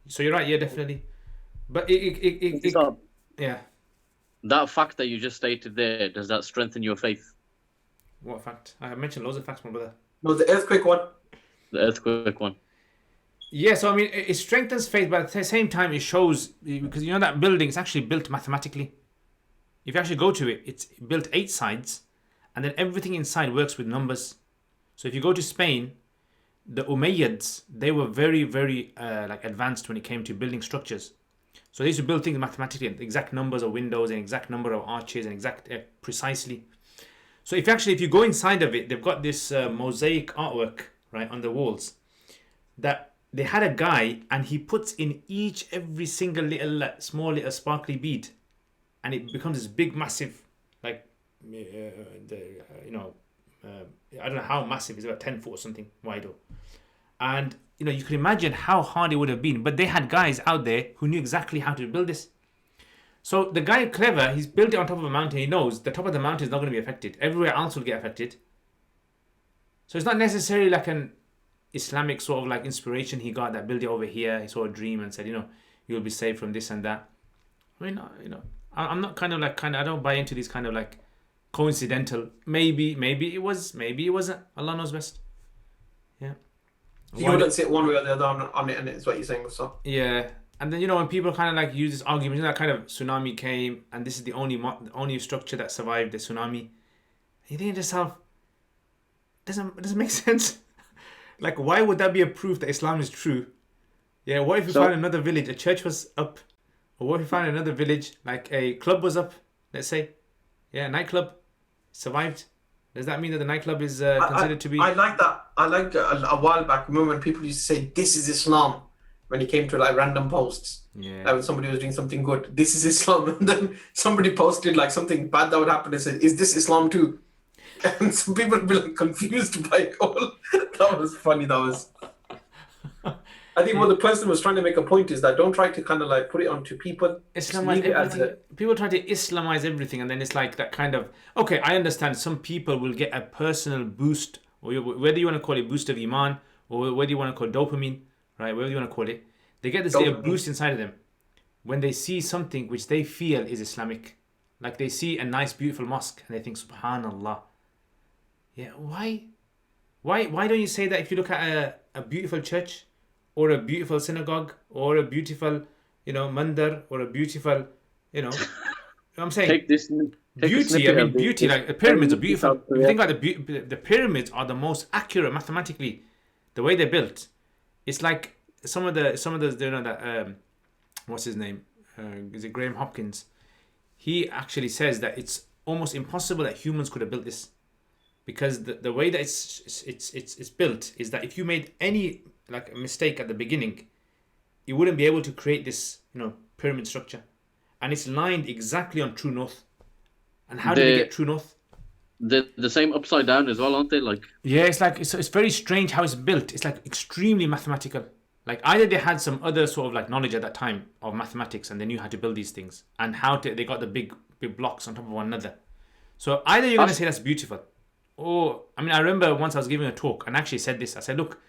So you're right, yeah, definitely. But it So, yeah. that fact that you just stated there, does that strengthen your faith? What fact? I have mentioned loads of facts, my brother. No, the earthquake one. The earthquake one. Yeah, so I mean, it strengthens faith, but at the same time, it shows, because you know that building is actually built mathematically. If you actually go to it, it's built 8 sides, and then everything inside works with numbers. So if you go to Spain, the Umayyads, they were very, very like advanced when it came to building structures. So they used to build things mathematically, and exact numbers of windows, and exact number of arches, and exact precisely. So if you go inside of it, they've got this mosaic artwork right on the walls that they had a guy, and he puts in every single little small little sparkly bead, and it becomes this big massive, like I don't know how massive, it's about 10 foot or something wide. And you can imagine how hard it would have been, but they had guys out there who knew exactly how to build this. So the guy, clever, he's built it on top of a mountain. He knows the top of the mountain is not going to be affected, everywhere else will get affected. So it's not necessarily like an Islamic sort of like inspiration he got that built it over here. He saw a dream and said, you'll be saved from this and that. I mean, I'm not kind of I don't buy into these kind of like coincidental. Maybe it was, maybe it wasn't. Allah knows best. Yeah. You wouldn't sit one way or the other on it, and it's what you're saying. So yeah. And then when people kind of like use this argument, that kind of tsunami came, and this is the only structure that survived the tsunami. You think to yourself, doesn't make sense. Like, why would that be a proof that Islam is true? Yeah, what if you find another village, a church was up? Or what if you find another village, like a club was up, let's say? Yeah, a nightclub survived. Does that mean that the nightclub is considered to be... I like that. I like a while back, remember when people used to say, this is Islam, when it came to like random posts. Yeah. Like when somebody was doing something good, this is Islam. And then somebody posted like something bad that would happen and said, is this Islam too? And some people would be like confused by it all. That was funny. I think what the person was trying to make a point is that don't try to kind of like put it onto people. Islamize everything. People try to Islamize everything, and then it's like that kind of... Okay, I understand some people will get a personal boost, or whether you want to call it boost of Iman, or whether you want to call it dopamine, right? Whatever you want to call it. They get this little boost inside of them when they see something which they feel is Islamic. Like they see a nice, beautiful mosque, and they think, Subhanallah. Yeah, why don't you say that if you look at a beautiful church, or a beautiful synagogue, or a beautiful, mandar, or a beautiful, I'm saying Take beauty. I mean, beauty. Like the pyramids are beautiful. If you think about the pyramids are the most accurate mathematically, the way they're built. It's like some of the that what's his name? Is it Graham Hopkins? He actually says that it's almost impossible that humans could have built this, because the way that it's built is that if you made any like a mistake at the beginning, you wouldn't be able to create this pyramid structure, and it's lined exactly on true north. And how did they get true north? The same upside down as well, aren't they? Like, yeah, it's like it's very strange how it's built. It's like extremely mathematical. Like either they had some other sort of like knowledge at that time of mathematics, and they knew how to build these things, and they got the big blocks on top of one another. So either you're going to say that's beautiful, or I remember once I was giving a talk and I actually said this. I said, look,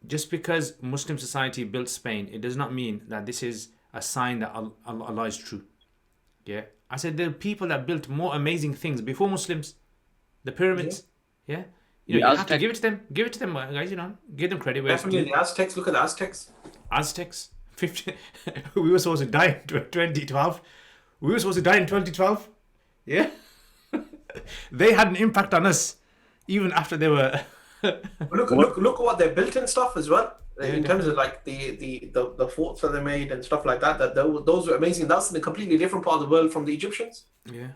just because Muslim society built Spain, it does not mean that this is a sign that Allah is true. Yeah, I said there are people that built more amazing things before Muslims, the pyramids. Yeah, you know, you have to give it to them. Give it to them, guys. You know, give them credit. Definitely the Aztecs. Look at the Aztecs. Aztecs. 50. We were supposed to die in 2012. We were supposed to die in 2012. Yeah, they had an impact on us even after they were. look at what they built and stuff as well. In terms of like the forts that they made and stuff like that. Those were amazing. That's in a completely different part of the world from the Egyptians. Yeah.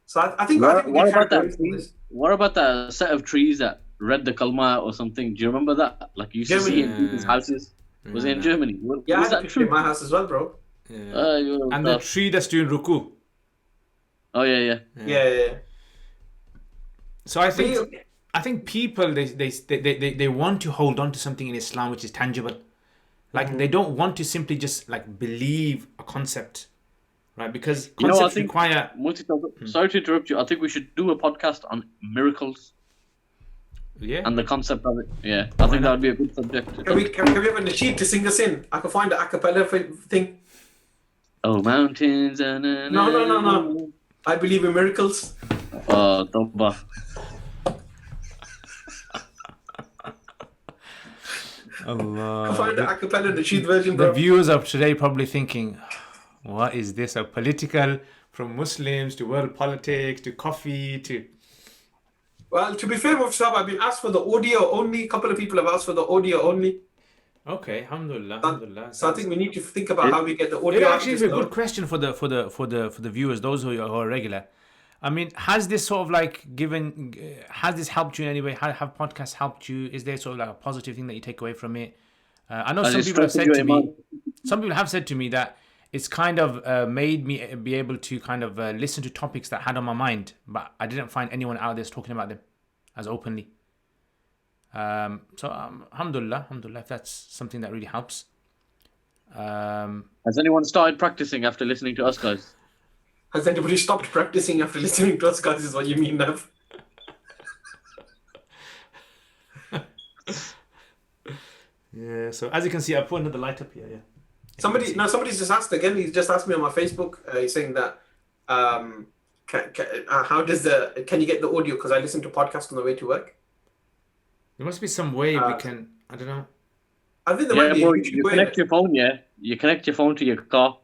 So I think. What about that? What about the set of trees that read the Kalma or something? Do you remember that? Like you used to see in people's houses. Was it in Germany? Yeah, was that true? In my house as well, bro. Yeah. And the tree that's doing ruku. Oh yeah. So I think people they want to hold on to something in Islam which is tangible. Like they don't want to simply just like believe a concept, right? Because concepts require. Sorry to interrupt you. I think we should do a podcast on miracles. Yeah. And the concept of it. Yeah, I think that would be a good subject. Can we have a Naveed to sing us in? I can find the a cappella thing. Oh, mountains. No. I believe in miracles. Oh, Tawbah. Allah. I find the a cappella Naveed version, bro. The viewers of today probably thinking, what is this? A political, from Muslims to world politics to coffee to. Well, to be fair, Mufsab, I've been asked for the audio only. A couple of people have asked for the audio only. Okay, alhamdulillah. So I think we need to think about how we get the audio. It actually is a good question for the viewers, those who are regular. I mean, has this sort of like has this helped you in any way? Have podcasts helped you? Is there sort of like a positive thing that you take away from it? I know some people have said to me that it's kind of made me be able to kind of listen to topics that I had on my mind, but I didn't find anyone out there talking about them as openly. So alhamdulillah, if that's something that really helps. Has anyone started practicing after listening to us guys? Has anybody stopped practicing after listening to us guys is what you mean, Nav? Yeah, so as you can see, I put another light up here, yeah. Somebody's just asked again. He's just asked me on my Facebook. He's saying that can you get the audio? Because I listen to podcasts on the way to work. There must be some way we can. I don't know. I think there might be. You connect your phone. Yeah, you connect your phone to your car,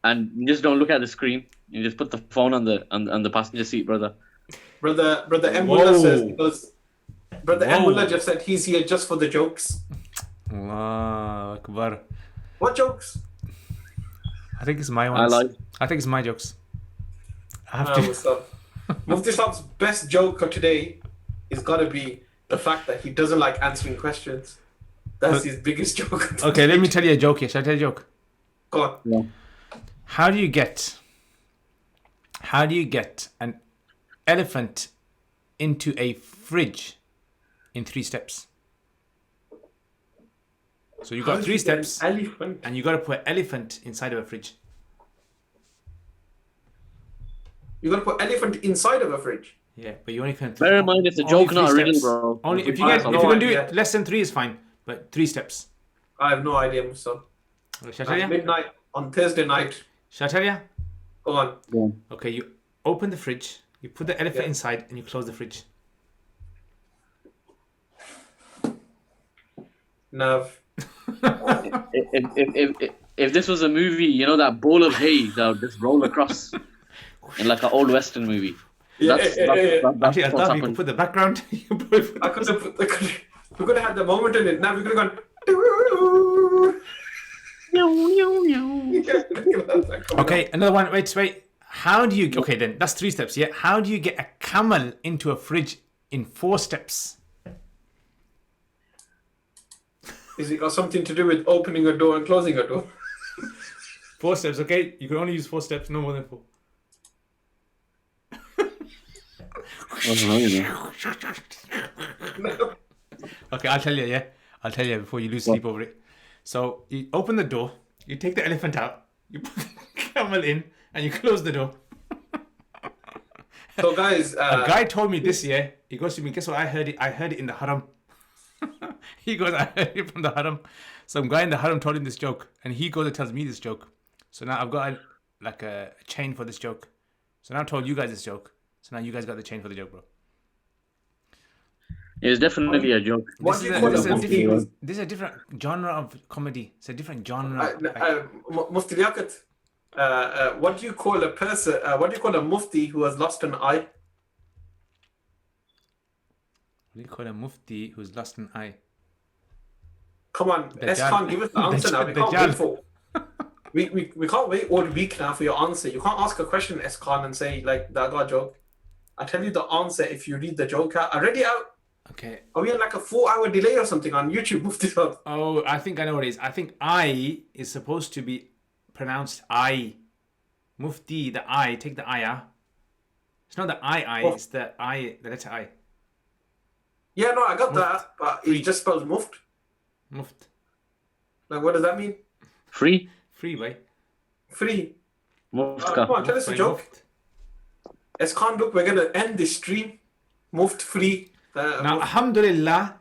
and you just don't look at the screen. You just put the phone on the passenger seat, brother. Brother M. Mullah says because Brother M. Mullah just said he's here just for the jokes. Allahu Akbar. What jokes? I think it's my ones. I think it's my jokes. I have to. Mufti Saab's best joke of today is got to be the fact that he doesn't like answering questions. That's his biggest joke. Okay, let me tell you a joke here. Shall I tell you a joke? Go on. Yeah. How do you get an elephant into a fridge in 3 steps? So you've got 3 steps, and you got to put elephant inside of a fridge. You got to put elephant inside of a fridge. Yeah, but you only can. Bear in mind, it's a joke, not a riddle, bro. Only if you can do it less than 3 is fine, but 3 steps. I have no idea, Mustafa. Shall I tell you? Midnight on Thursday night. Shall I tell you? Go on. Yeah. Okay, you open the fridge, you put the elephant inside, and you close the fridge. Nav. If this was a movie, you know that bowl of hay that would just roll across in like an old Western movie. Actually, I thought you could put the background. We could have had the moment in it. Now we could have gone. Okay, another one. Wait. How do you? Okay, then that's 3 steps. Yeah. How do you get a camel into a fridge in 4 steps? Is it got something to do with opening a door and closing a door? 4 steps. Okay, you can only use 4 steps, no more than 4. Okay, I'll tell you. Yeah, I'll tell you before you lose sleep over it. So you open the door, you take the elephant out, you put the camel in, and you close the door. So guys, a guy told me this year. He goes to me. Guess what? I heard it in the haram. He goes, I heard it from the haram. Some guy in the haram told him this joke, and he goes and tells me this joke. So now I've got a chain for this joke. So now I told you guys this joke. So now you guys got the chain for the joke, bro. It's definitely a joke. What do you call a mufti? This is a different genre of comedy. It's a different genre. Mufti Liaquat. What do you call a person? What do you call a mufti who has lost an eye? What do you call a mufti who's lost an eye? Come on, Kaan, give us the answer now. We can't wait for. We can't wait all week now for your answer. You can't ask a question, Kaan, and say like that got a joke. I tell you the answer if you read the joke out. I read it out. Okay. Are we on like a 4-hour delay or something on YouTube? Mufti Sahib? Oh, I think I know what it is. I think I is supposed to be pronounced I. Mufti, the I. Take the I out. It's not the I. Oh. It's the I. The letter I. Yeah, no, I got that, but it just spells muft. Muft. Like, what does that mean? Free? Free, boy. Free. Muftka. Come on, tell us a joke. Kaan, look, we're gonna end this stream. Muft free. Now, Alhamdulillah,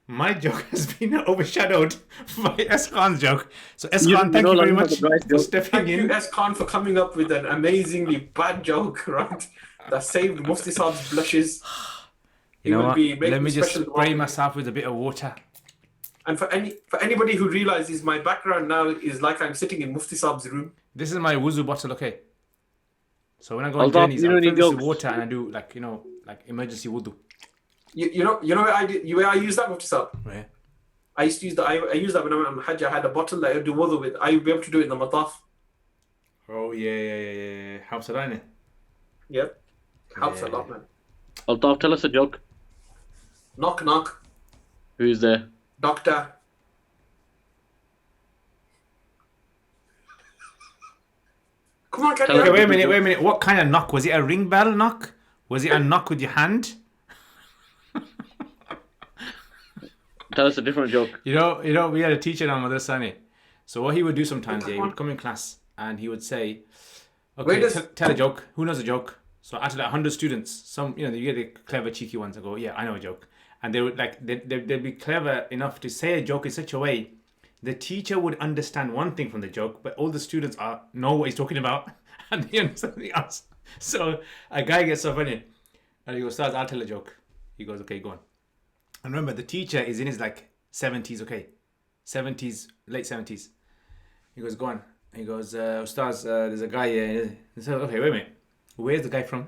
my joke has been overshadowed by Khan's joke. So Khan, thank you very much for stepping Thank in. you, Khan, for coming up with an amazingly bad joke, right? That saved Mufti Saab's blushes. You know what? Let me just spray myself with a bit of water. And for anybody who realizes my background now is like I'm sitting in Mufti Saab's room. This is my wuzu bottle, okay? So when I go on journeys, I fill this with water and I do like emergency wudu. You know where I use that, Mufti Saab? Where? I used to use that. I used that when I went on Hajj. I had a bottle that I would do wudu with. I would be able to do it in the mataf. Oh yeah. Helps a lot, innit? Yep. Helps a lot, man. Altaf, tell us a joke. Knock knock. Who's there? Doctor. Come on, can you? Okay, wait a minute. What kind of knock? Was it a ring bell knock? Was it a knock with your hand? Tell us a different joke. You know, we had a teacher in our madrasa. So what he would do sometimes, he would come in class and he would say, "Okay, tell a joke. Who knows a joke?" So after like 100 students, some you get the clever, cheeky ones that go, "Yeah, I know a joke," and they would they'd be clever enough to say a joke in such a way the teacher would understand one thing from the joke, but all the students know what he's talking about and they understand something else. So a guy gets so funny and he goes, "Stars, I'll tell a joke." He goes, "Okay, go on." And remember, the teacher is in his like 70s, okay? 70s, late 70s. He goes, "Go on." He goes, "Ustaz, there's a guy here." He said, "Okay, wait a minute. Where's the guy from?"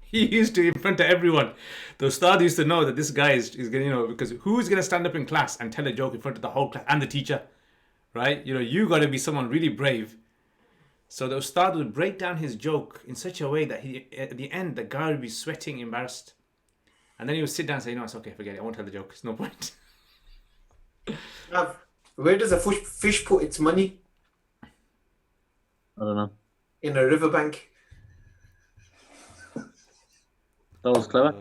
He used to, in front of everyone. The Ustad used to know that this guy is going because who's going to stand up in class and tell a joke in front of the whole class and the teacher, right? You got to be someone really brave. So the Ustad would break down his joke in such a way that at the end, the guy would be sweating, embarrassed. And then he would sit down and say, "No, it's okay, forget it. I won't tell the joke. It's no point." Where does a fish put its money? I don't know. In a riverbank. That was clever.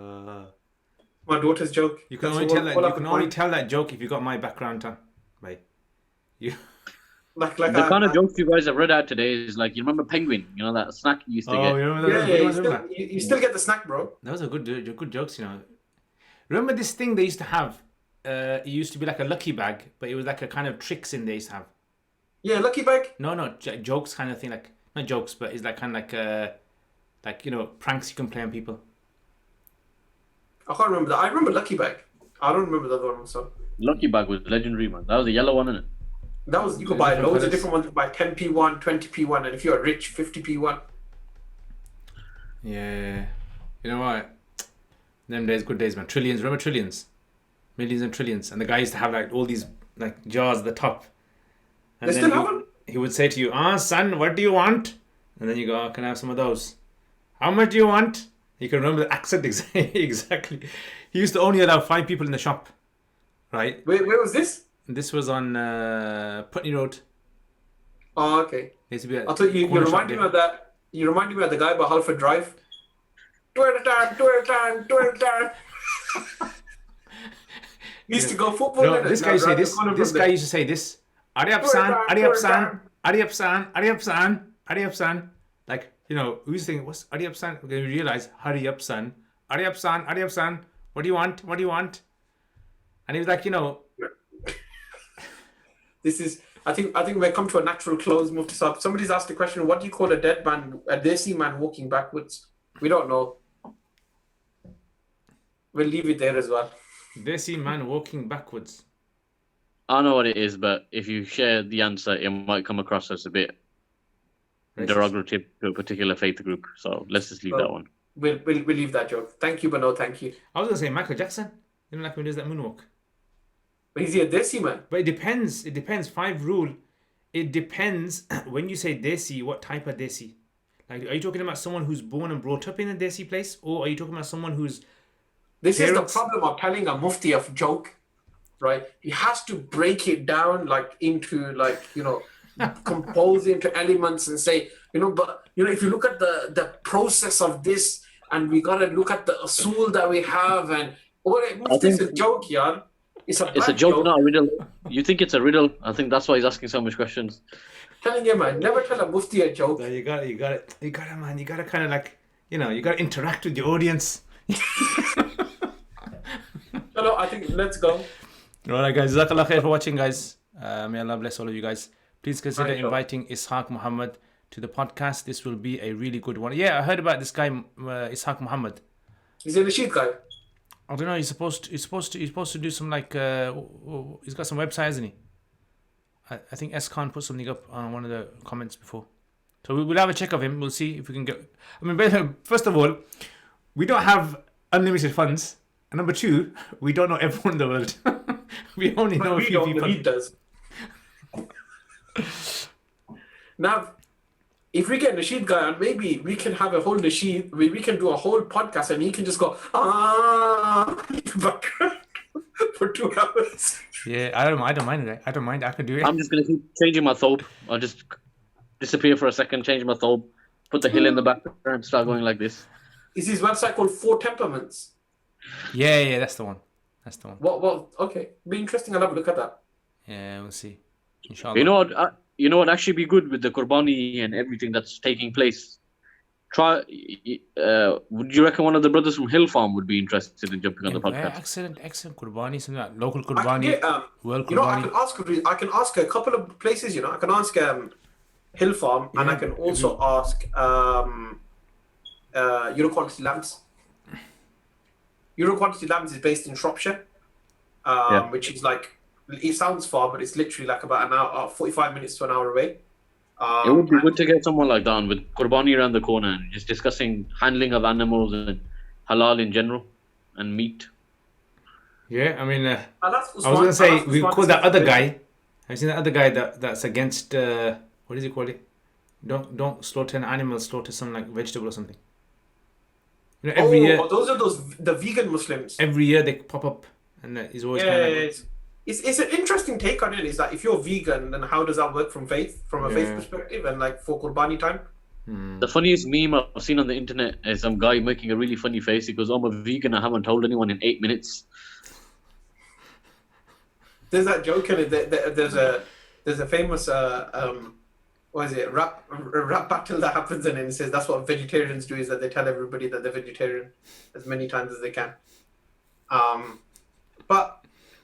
My daughter's joke. You can only tell that joke if you got my background on. Right. You. Like the kind of jokes you guys have read out today is like, you remember Penguin? You know that snack you used to get? Oh, you remember that? You still get the snack, bro. Those are good jokes, Remember this thing they used to have? It used to be like a lucky bag, but it was like a kind of tricks in they used to have. Yeah, lucky bag? No, jokes kind of thing. Like, not jokes, but it's like kind of like pranks you can play on people. I can't remember that. I remember lucky bag. I don't remember the other one. So Lucky bag was legendary, man. That was a yellow one, innit? That was, you could buy loads of different ones. You could buy 10p one, 20p one, and if you're rich, 50p one. Yeah. You know what? Them days, good days, man. Trillions. Remember trillions? Millions and trillions. And the guy used to have like all these like jars at the top. And they still have them? He would say to you, "Son, what do you want?" And then you go, "Can I have some of those?" "How much do you want?" You can remember the accent exactly. He used to only allow 5 people in the shop. Right? Where was this? This was on Putney Road. Oh, okay. I thought you reminded me of that. You reminded me of the guy by Halford Drive. Twirl time. He used to go football. No, this guy used to say this. This guy used to say this. "Ari up, son. Ari up, son. Ari up, son. Ari up, son. Ari up, son." Like, who's thinking, "What's Ari up, son?" We're going to realize, "Hurry up, son. Ari up, son. Ari up, son. What do you want? What do you want?" And he was like, This is. I think we've come to a natural close, Mufti Saab. Somebody's asked a question. What do you call a dead man, a desi man walking backwards? We don't know. We'll leave it there as well. desi man walking backwards. I know what it is, but if you share the answer, it might come across as a bit Racist. derogative to a particular faith group. So let's just leave that one. We'll leave that joke. Thank you, but no thank you. I was going to say Michael Jackson. Like when he does that moonwalk. But is he a desi man? But it depends. It depends. 5 rule. It depends when you say desi, what type of desi? Like, are you talking about someone who's born and brought up in a desi place? Or are you talking about someone who's... This is the problem of telling a mufti of joke, right? He has to break it down into compose into elements and say, but if you look at the process of this, and we gotta look at the usul that we have, and it's a joke, yaar. It's a joke, not a riddle. You think it's a riddle? I think that's why he's asking so much questions. Telling you, man, never tell a mufti a joke. No, you got it, man. You gotta kind of you gotta interact with the audience. Hello, I think let's go. All right, guys. Jazakallah khair for watching, guys. May Allah bless all of you guys. Please consider inviting Ishaq Muhammad to the podcast. This will be a really good one. Yeah, I heard about this guy, Ishaq Muhammad. Is he a Rashid guy? I don't know. He's supposed to do some he's got some website, hasn't he? I think Kaan put something up on one of the comments before. So we'll have a check of him. We'll see if we can get... I mean, first of all, we don't have unlimited funds. And number 2, we don't know everyone in the world. We only know a few people. Naveed does. Now, if we get Nasheed guy on, maybe we can have a whole Nasheed, we can do a whole podcast and he can just go, for 2 hours. Yeah, I don't mind it. I don't mind. I can do it. I'm just going to keep changing my thobe. I'll just disappear for a second, change my thobe, put the hill in the background and start going like this. Is his website called 4 Temperaments? Yeah, that's the one. Well, okay. Be interesting. I'll have a look at that. Yeah, we'll see. Inshallah. You know what actually be good with the Qurbani and everything that's taking place? Would you reckon one of the brothers from Hill Farm would be interested in jumping on the podcast? Excellent Qurbani, something like local Qurbani, world Qurbani. I can ask a couple of places. I can ask Hill Farm, and I can also ask Quality Lambs. Quality Lambs is based in Shropshire, which is it sounds far, but it's literally about an hour, 45 minutes to an hour away. It would be good to get someone like that with Qurbani around the corner and just discussing handling of animals and halal in general and meat. Yeah, I mean, I was going to say, we call that other guy. Have you seen that other guy that's against, what does he call it? Don't slaughter an animal, slaughter some vegetable or something. Every year, those are the vegan Muslims. Every year they pop up, and he's always It's an interesting take on it. Is that if you're vegan, then how does that work from a faith perspective, and for Qurbani time? The funniest meme I've seen on the internet is some guy making a really funny face. He goes, "I'm a vegan. I haven't told anyone in 8 minutes." There's that joke in it. There's a famous rap battle that happens, and it says that's what vegetarians do, is that they tell everybody that they're vegetarian as many times as they can. But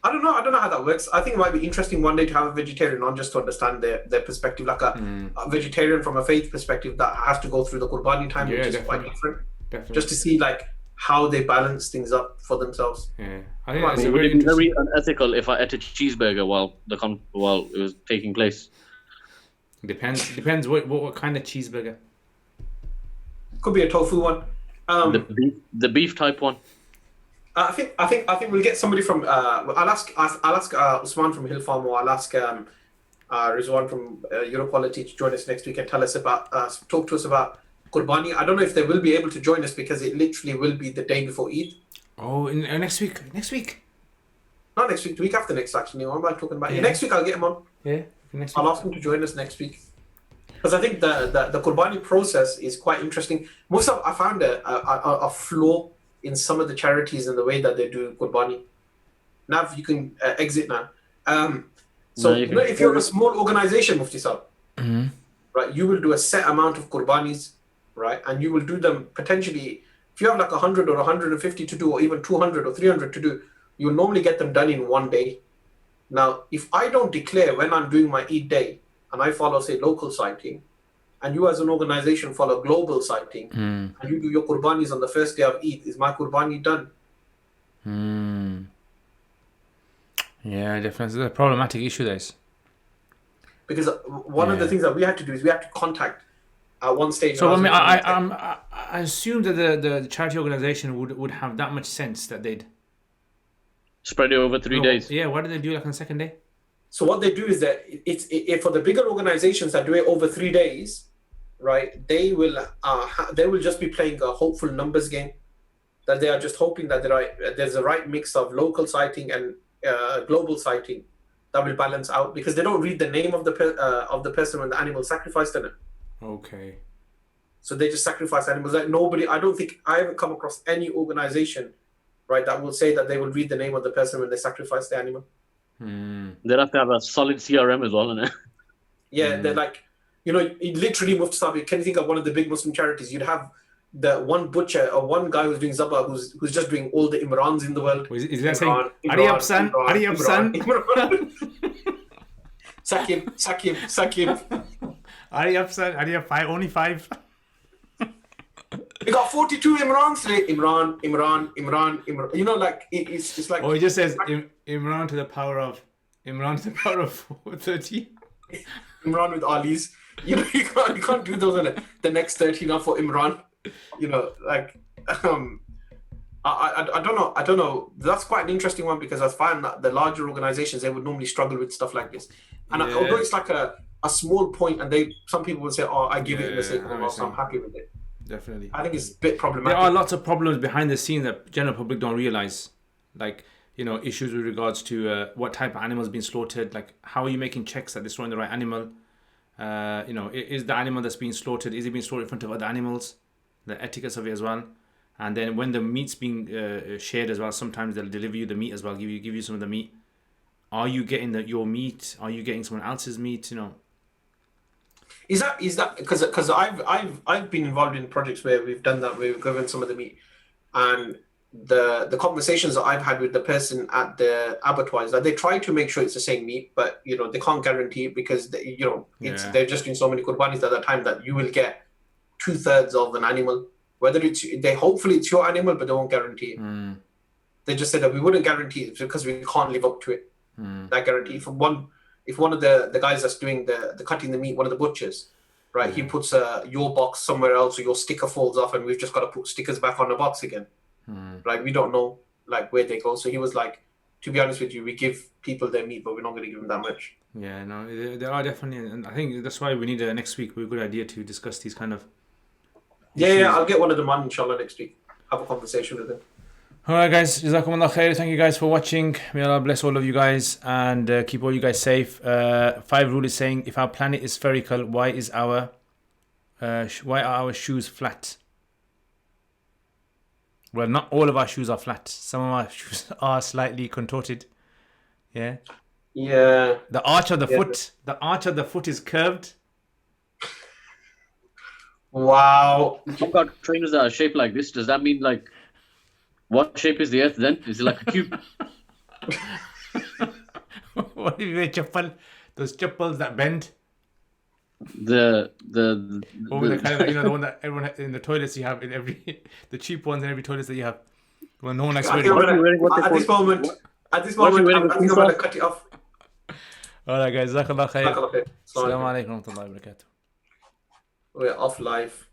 I don't know how that works. I think it might be interesting one day to have a vegetarian on, just to understand their perspective, a vegetarian from a faith perspective that has to go through the Qurbani time, which is quite different. Definitely. Just to see how they balance things up for themselves. Yeah, it would be very unethical if I ate a cheeseburger while it was taking place. Depends what kind of cheeseburger. Could be a tofu one. The beef type one. I think we'll get somebody from. I'll ask Usman from Hill Farm, or I'll ask Rizwan from Euroquality to join us next week and tell us talk to us about Qurbani. I don't know if they will be able to join us because it literally will be the day before Eid. Oh, next week. Not next week. The week after next, actually. What am I talking about? Yeah. Next week I'll get him on. Yeah. Next week. I'll ask him to join us next week. Because I think the Qurbani process is quite interesting. I found a flaw in some of the charities and the way that they do Qurbani. Nav, you can exit now. If you're a small organization, Mufti Saab, right, you will do a set amount of Qurbanis, right, and you will do them potentially, if you have 100 or 150 to do, or even 200 or 300 to do, you'll normally get them done in one day. Now, if I don't declare when I'm doing my Eid day, and I follow, say, local sighting, and you as an organization follow global sighting, and you do your qurbanis on the first day of Eid, is my qurbani done? Yeah, definitely. It's a problematic issue, this. Because one of the things that we had to do is we had to contact at one stage. So I assume that the charity organization would have that much sense that they'd spread it over 3 days. Yeah, why did they do it like on the second day? So what they do is that it's for the bigger organizations that do it over 3 days, right? They will just be playing a hopeful numbers game. That they are just hoping that there's a right mix of local sighting and global sighting that will balance out, because they don't read the name of the person when the animal sacrificed in it. Okay. So they just sacrifice animals. Like nobody, I don't think I ever come across any organization, right, that will say that they will read the name of the person when they sacrifice the animal. They'll have to have a solid CRM as well, innit? Yeah, they're like, literally Mufti, can you think of one of the big Muslim charities? You'd have the one butcher or one guy who's doing zabah who's just doing all the Imrans in the world. Is that saying, hurry up, son? Hurry up, son? Sakib. Hurry up, son. Hurry up, only 5. We got 42 Imrans today. Imran. Like it's like. Oh, it just says Imran to the power of 30. Imran with Ali's. You can't do those on the next 30 now for Imran. Like I don't know. That's quite an interesting one, because I find that the larger organizations, they would normally struggle with stuff like this. And although it's like a small point, and some people would say, "Oh, I give it in the sake of Allah, so I'm happy with it." Definitely. I think it's a bit problematic. There are lots of problems behind the scenes that general public don't realize, like issues with regards to what type of animal is being slaughtered. Like, how are you making checks that they're slaughtering the right animal? Is the animal that's being slaughtered, is it being slaughtered in front of other animals? The etiquette of it as well. And then when the meat's being shared as well, sometimes they'll deliver you the meat as well, give you some of the meat. Are you getting your meat? Are you getting someone else's meat? Is that because I've been involved in projects where we've done that, where we've given some of the meat, and the conversations that I've had with the person at the abattoir is that they try to make sure it's the same meat, but they can't guarantee it, because they're just doing so many qurbanis at that time that you will get 2/3 of an animal. Whether hopefully it's your animal, but they won't guarantee it. They just said that we wouldn't guarantee it because we can't live up to it. That guarantee. If one of the guys that's doing the cutting the meat, one of the butchers, right, he puts your box somewhere else, or your sticker falls off, and we've just got to put stickers back on the box again. Like, we don't know where they go. So he was like, to be honest with you, we give people their meat, but we're not going to give them that much. Yeah, no, there are definitely, and I think that's why we need next week. We're a good idea to discuss these kind of. Yeah, I'll get one of them on, inshallah, next week. Have a conversation with them. Alright guys, Jazakumullah khair. Thank you guys for watching. May Allah bless all of you guys, and keep all you guys safe. 5 Rule is saying, if our planet is spherical, why are our shoes flat? Well, not all of our shoes are flat. Some of our shoes are slightly contorted. Yeah. Yeah. The arch of the foot is curved. Wow. I've got trainers that are shaped like this. Does that mean, like, what shape is the earth then? Is it like a cube? What if you wear chappal? Those chappals that bend? The kind of, the one that everyone in the toilets you have in every, the cheap ones in every toilets that you have. Well, no one likes wearing. At this moment, I'm going to cut it off. Alright guys, Jazakallah khair. Assalamu alaikum wa rahmatullahi wa barakatuh. We're off live.